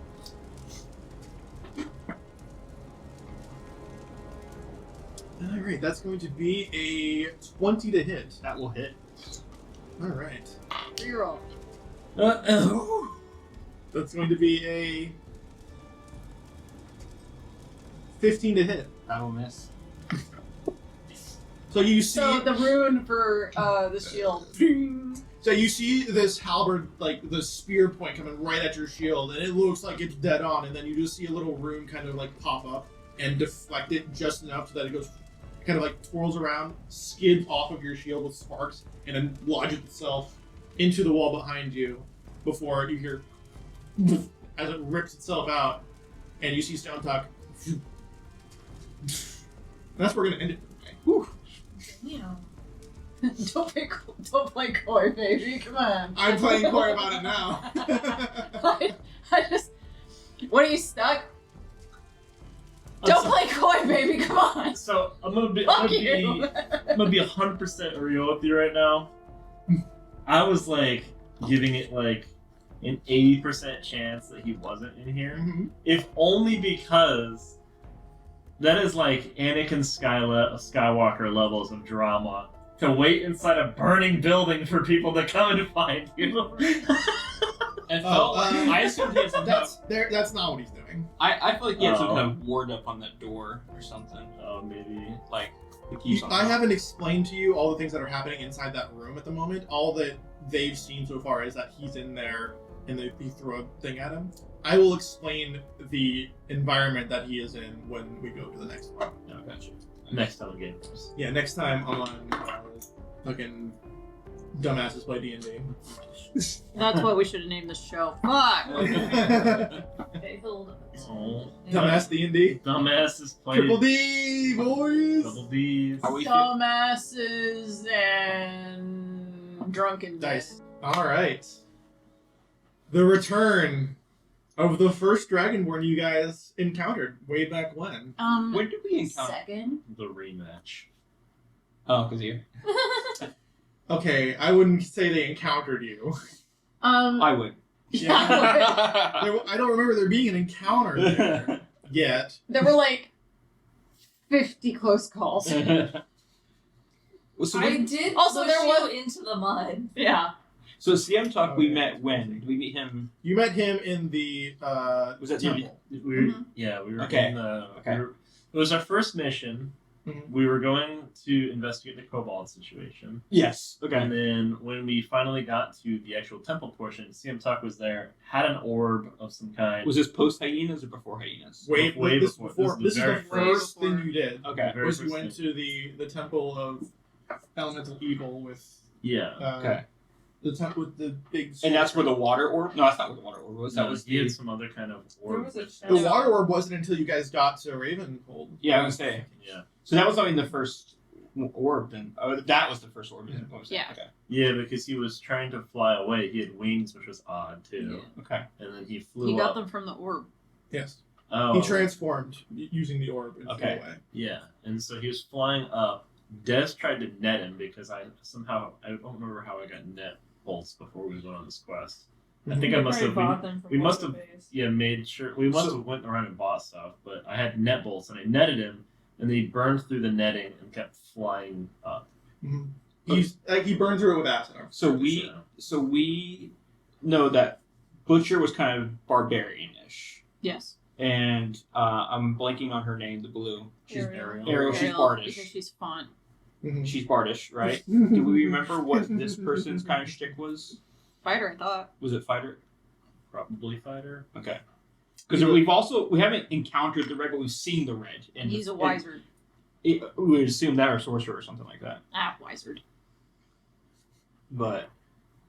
All right, that's going to be a 20 to hit. That will hit. All right, Reroll. that's going to be a 15 to hit. That will miss. So you see. So the rune for the shield. So you see this halberd, like the spear point coming right at your shield, and it looks like it's dead on, and then you just see a little rune kind of like pop up and deflect it just enough so that it goes, kind of like twirls around, skids off of your shield with sparks, and then lodges itself into the wall behind you before you hear as it rips itself out, and you see Stone Talk. That's where we're gonna end it. Whew. Yeah. Don't play coy, baby. Come on. I'm playing coy about it now. I just. What are you stuck? Don't play coy, baby. Come on. So I'm gonna be Fuck you. 100% real with you right now. I was like giving it like an 80% chance that he wasn't in here, Mhm. if only because that is like Anakin Skywalker levels of drama. To wait inside a burning building for people to come and find you. And I assumed he had some kind of, That's not what he's doing. I feel like he had some Oh. kind of ward up on that door or something. Maybe. Like the keys on I top. haven't explained to you all the things that are happening inside that room at the moment. All that they've seen so far is that he's in there and he threw a thing at him. I will explain the environment that he is in when we go to the next one. No, gotcha. Next time we get this. Yeah, next time on fucking dumbasses play D&D. That's what we should have named the show. Fuck. Oh. Dumbass D&D. Dumbasses play Triple D, boys. Double D's. Are we Dumbasses and drunken Dice. All right. The return of the first Dragonborn you guys encountered way back when. When did we encounter? Second. The rematch. Oh, because you. Okay, I wouldn't say they encountered you. I would. Yeah. I don't remember there being an encounter there yet. There were like 50 close calls. Well, so, I did Also, push there you was- into the mud. Yeah. so CM Talk we Okay. met when? Did we meet him? You met him in the Was that temple. We were, yeah, we were Okay. in the. Okay. It was our first mission. we were going to investigate the kobold situation. Yes. Okay. And then when we finally got to the actual temple portion, CM Tuck was there, had an orb of some kind. Was this post hyenas or before hyenas? Way Way this before. before. This This is is the the very first thing you did. Okay. Very Was you first went thing. to the temple of elemental evil with Yeah. Okay. the temple with the big. And that's where the water orb? No, that's not where the water orb was. That No, was he had the... some other kind of There orb. was a The shadow. water orb wasn't until you guys got to Ravenhold. Yeah, I was going to say. Yeah. So that was only the first orb then. Oh, that was the first orb. Isn't it? What was that? Yeah. Okay. Yeah, because he was trying to fly away. He had wings, which was odd too. Okay. And then he flew He got up. them from the orb. Yes. Oh. He transformed using the orb and Okay. flew away. Yeah, and so he was flying up. Des tried to net him because I don't remember how I got net bolts before we went on this quest. I think I We must probably have. bought them from we must have- Base. Yeah, made sure we must So- have went around and bought stuff, but I had net bolts and I netted him, and then he burned through the netting and kept flying up. Mhm. He burned through it with acid. So we know that Butcher was kind of barbarian-ish. Yes. And I'm blanking on her name, the blue. She's Ariel. Ariel, she's Ariel, bardish. because she's font. Mhm. She's bardish, right? Do we remember what this person's kind of shtick was? Fighter, I thought. Was it fighter? Probably fighter. Okay. Because we haven't encountered the red, but we've seen the red. And he's a wizard. We would assume that or sorcerer or something like that. Wizard. But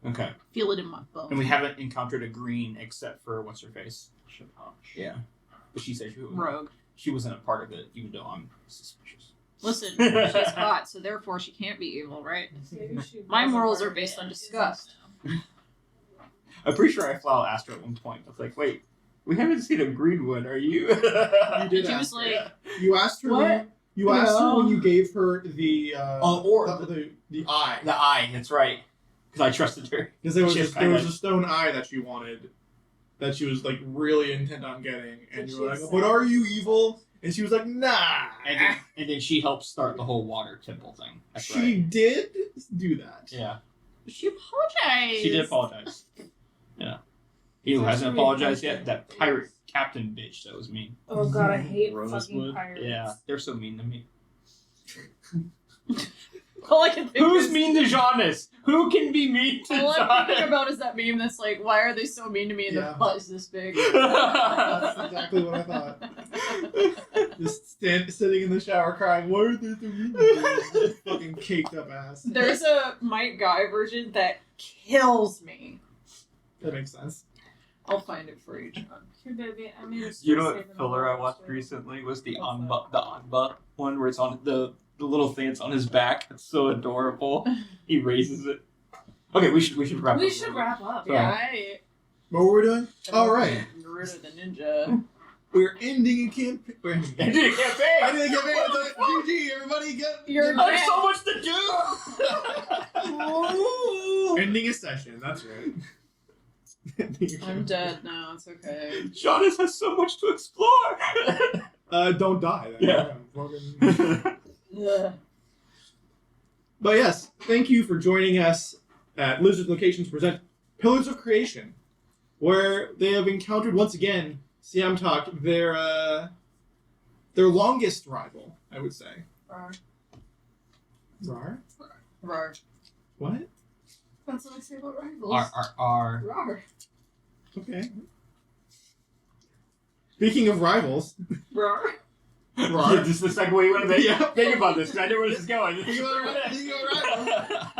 okay. Feel it in my bones. And we haven't encountered a green except for what's her face. Shaposh. Yeah. But she said Rogue. she wasn't a part of it, even though I'm suspicious. Listen, she's hot, so therefore she can't be evil, right? Maybe she My wasn't morals part are of based it on and disgust. isn't I'm pretty sure I flew Astra at one point. I was like, wait, we haven't seen a green one, are you? You did She ask was like, her. You asked her. What? You asked her No. when you gave her the or the eye. The eye, that's right. Because I trusted her. Because there was She a, was there kinda- was a stone eye that she wanted, that she was like really intent on getting, and Did you were she like, say- "But are you evil?" And she was like, "Nah." And then she helped start the whole water temple thing. That's She right. did do that. Yeah. she apologized. She did apologize. Yeah. He who It's hasn't actually apologized really yet, that pirate captain bitch, that was mean. Oh god, I hate Rosewood? fucking pirates. Yeah, they're so mean to me. All I can think Who's is, mean to Jonas? Who can be mean to all I'm thinking Jonas? about is that meme that's like, why are they so mean to me and Yeah. their butt is this big? That's exactly what I thought. Just sitting in the shower crying, "Why are they so mean to me?" Fucking caked up ass. There's a Mike Guy version that kills me. That makes sense. I'll find it for you, John. Here, baby, I made a You know space what saver filler I novel watched for you. recently was the What's Anba one where it's on the little thing that's on his back. It's so adorable. He raises it. Okay, we should wrap up. We should wrap up. Sorry. I What were we doing? All right, Naruto the Ninja. we're ending a campaign. We're ending. Ending a campaign. Ending a campaign. It's like, GG, everybody get. You're get- There's so much to do. Ending a session. That's right. Ending a I'm campaign. dead now. It's okay. Jonas has so much to explore. Don't die. Then. Yeah. Fucking- Ugh. But yes, thank you for joining us at Lizard Locations present Pillars of Creation, where they have encountered once again Siamtok, their longest rival, I would say. Rar. Rar? Rar. What? That's what I say about rivals. R. Rar. Okay. Speaking of rivals, Rar. Rar. Yeah, just the segue we want to make. Yeah. Think about this, because I know where this is going. Think about rivals,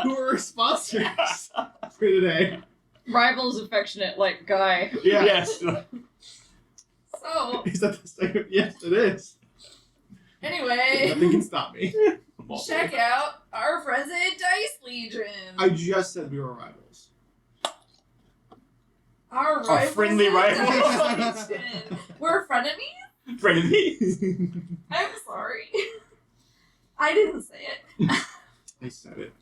who are our sponsors for today. Rivals affectionate like Guy. Yeah. Yes. So, Is that the second? Yes, it is. anyway, Nothing can stop me. check out our friends at Dice Legion. I just said we were rivals. Our Our rivals friendly at rivals. Dice Legion. We're frenemies? Friend of me. I'm sorry. I didn't say it. I said it.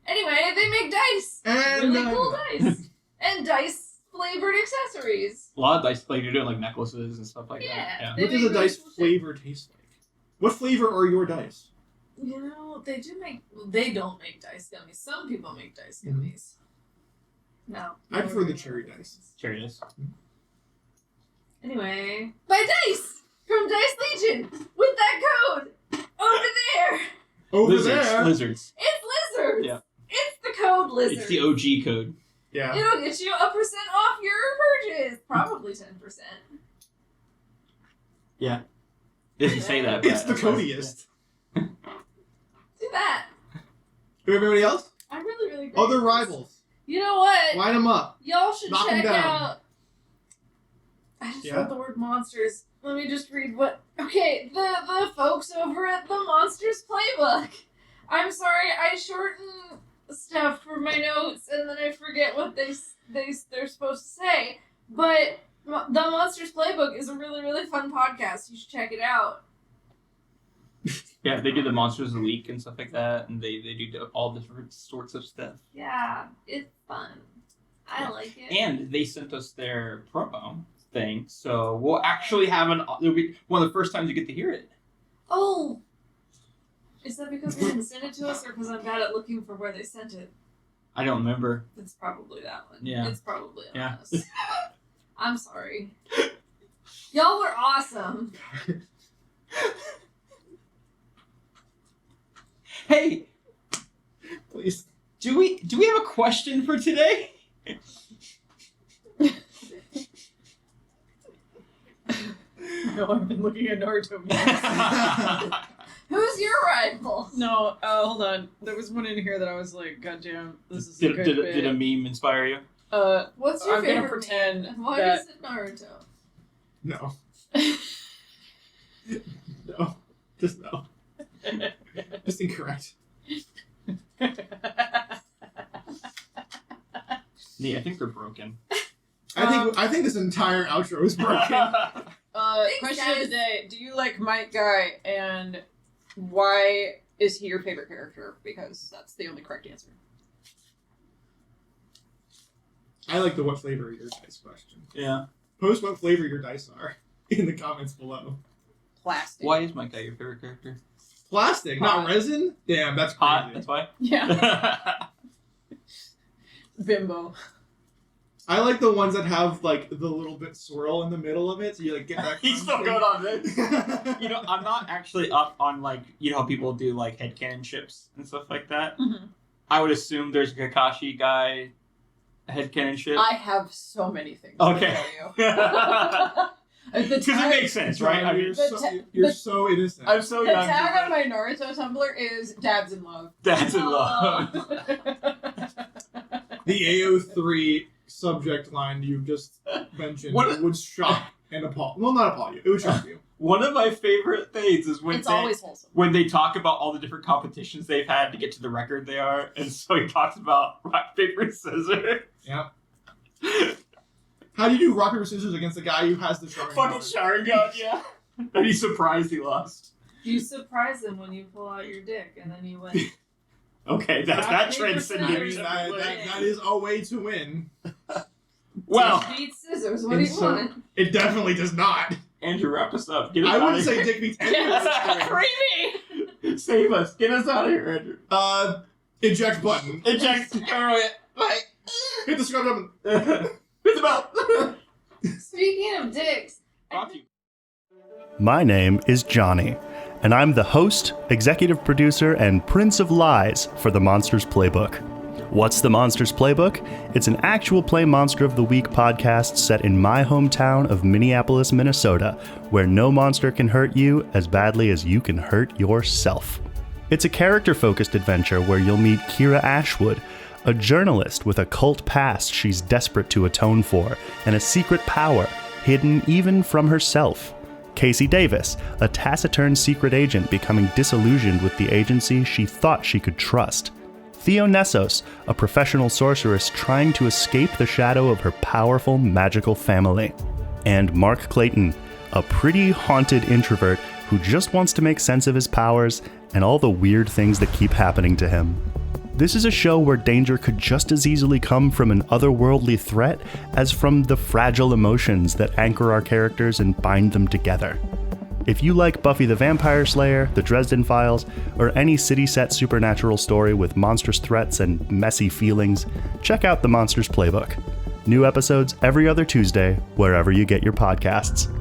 Anyway, they make dice. And Really cool dice. And dice flavored accessories. A lot of dice, like you're doing like necklaces and stuff like Yeah. that. Yeah. They What does make a really dice cool shit. flavor taste like? What flavor are your dice? You know, they do make. Well, they don't make dice gummies. Some people make dice Mhm. gummies. No. I prefer the cherry dice. Cherry dice. Anyway, buy dice from Dice Legion with that code Over there! Over Lizards. there. Lizards. It's lizards! Yeah. It's the code lizard. It's the OG code. Yeah. It'll get you 1% off your purchase. Probably 10%. Yeah. Doesn't say that. But It's the codiest. Do that. Do we have anybody else? I'm really, really great. Other rivals. You know what? Line them up. Y'all should Knock 'em check down. out. I just Yeah? wrote the word monsters. Let me just read what. Okay, the folks over at the Monsters Playbook. I'm sorry, I shorten stuff for my notes and then I forget what they're supposed to say. But the Monsters Playbook is a really, really fun podcast. You should check it out. Yeah, they do the Monsters of the Week and stuff like that, and they do all different sorts of stuff. Yeah, it's fun. I like it. And they sent us their promo thing, so we'll actually have it'll be one of the first times you get to hear it. Oh! Is that because they didn't send it to us or because I'm bad at looking for where they sent it? I don't remember. It's probably that one. Yeah. It's probably on Yeah. us. I'm sorry. Y'all were awesome. Hey, Please. do we have a question for today? No, I've been looking at Naruto memes. Who's your rival? No, hold on. There was one in here that I was like, God damn, this is a good bit. Did a meme inspire you? What's your I'm gonna favorite pretend meme? Why that- is it Naruto? No. No. Just no. Just incorrect. Yeah, I think they're broken. I think this entire outro is broken. Question guys. of the day: do you like Mike Guy, and why is he your favorite character? Because that's the only correct answer. I like the what flavor are your dice question. Yeah. Post what flavor your dice are in the comments below. Plastic. Why is Mike Guy your favorite character? Plastic, Hot. not resin? Damn, that's Hot. crazy. That's why. Yeah. Bimbo. I like the ones that have like the little bit swirl in the middle of it, so you like get that. He's still good on this. You know, I'm not actually up on like how people do like headcanon ships and stuff like that. Mm-hmm. I would assume there's a Kakashi guy headcanon ship. I have so many things Okay. to tell you. Because it makes sense, right? I mean, You're so innocent. I'm so The young. tag on my Naruto Tumblr is "Dad's in love." Dad's in love. The AO3 subject line you just mentioned would shock and appall. Well, not appall you. It would shock you. One of my favorite things is when It's always wholesome. when they talk about all the different competitions they've had to get to the record they are, and so he talks about rock, paper, scissors. Yeah. How do you do rock, paper, scissors against the guy who has the Sharingan? Fucking Sharingan, yeah. And he's surprised he lost. You surprise him when you pull out your dick and then you win. Okay, that Rock, paper, transcended. I mean, that is a way to win. Well, Beat scissors. What do you so- want? It definitely does not. Andrew, wrap us up. Get us I out wouldn't of say here. dick beats Creamy. Save us. Get us out of here, Andrew. Eject button. Eject. Bye. Hit the scrub button. Hit the bell. Speaking of dicks, Brought to you. My name is Johnny, and I'm the host, executive producer, and prince of lies for the Monsters Playbook. What's the Monsters Playbook? It's an actual play Monster of the Week podcast set in my hometown of Minneapolis, Minnesota, where no monster can hurt you as badly as you can hurt yourself. It's a character-focused adventure where you'll meet Kira Ashwood, a journalist with a cult past she's desperate to atone for, and a secret power hidden even from herself. Casey Davis, a taciturn secret agent becoming disillusioned with the agency she thought she could trust. Theo Nessos, a professional sorceress trying to escape the shadow of her powerful magical family. And Mark Clayton, a pretty haunted introvert who just wants to make sense of his powers and all the weird things that keep happening to him. This is a show where danger could just as easily come from an otherworldly threat as from the fragile emotions that anchor our characters and bind them together. If you like Buffy the Vampire Slayer, The Dresden Files, or any city-set supernatural story with monstrous threats and messy feelings, check out the Monsters Playbook. New episodes every other Tuesday, wherever you get your podcasts.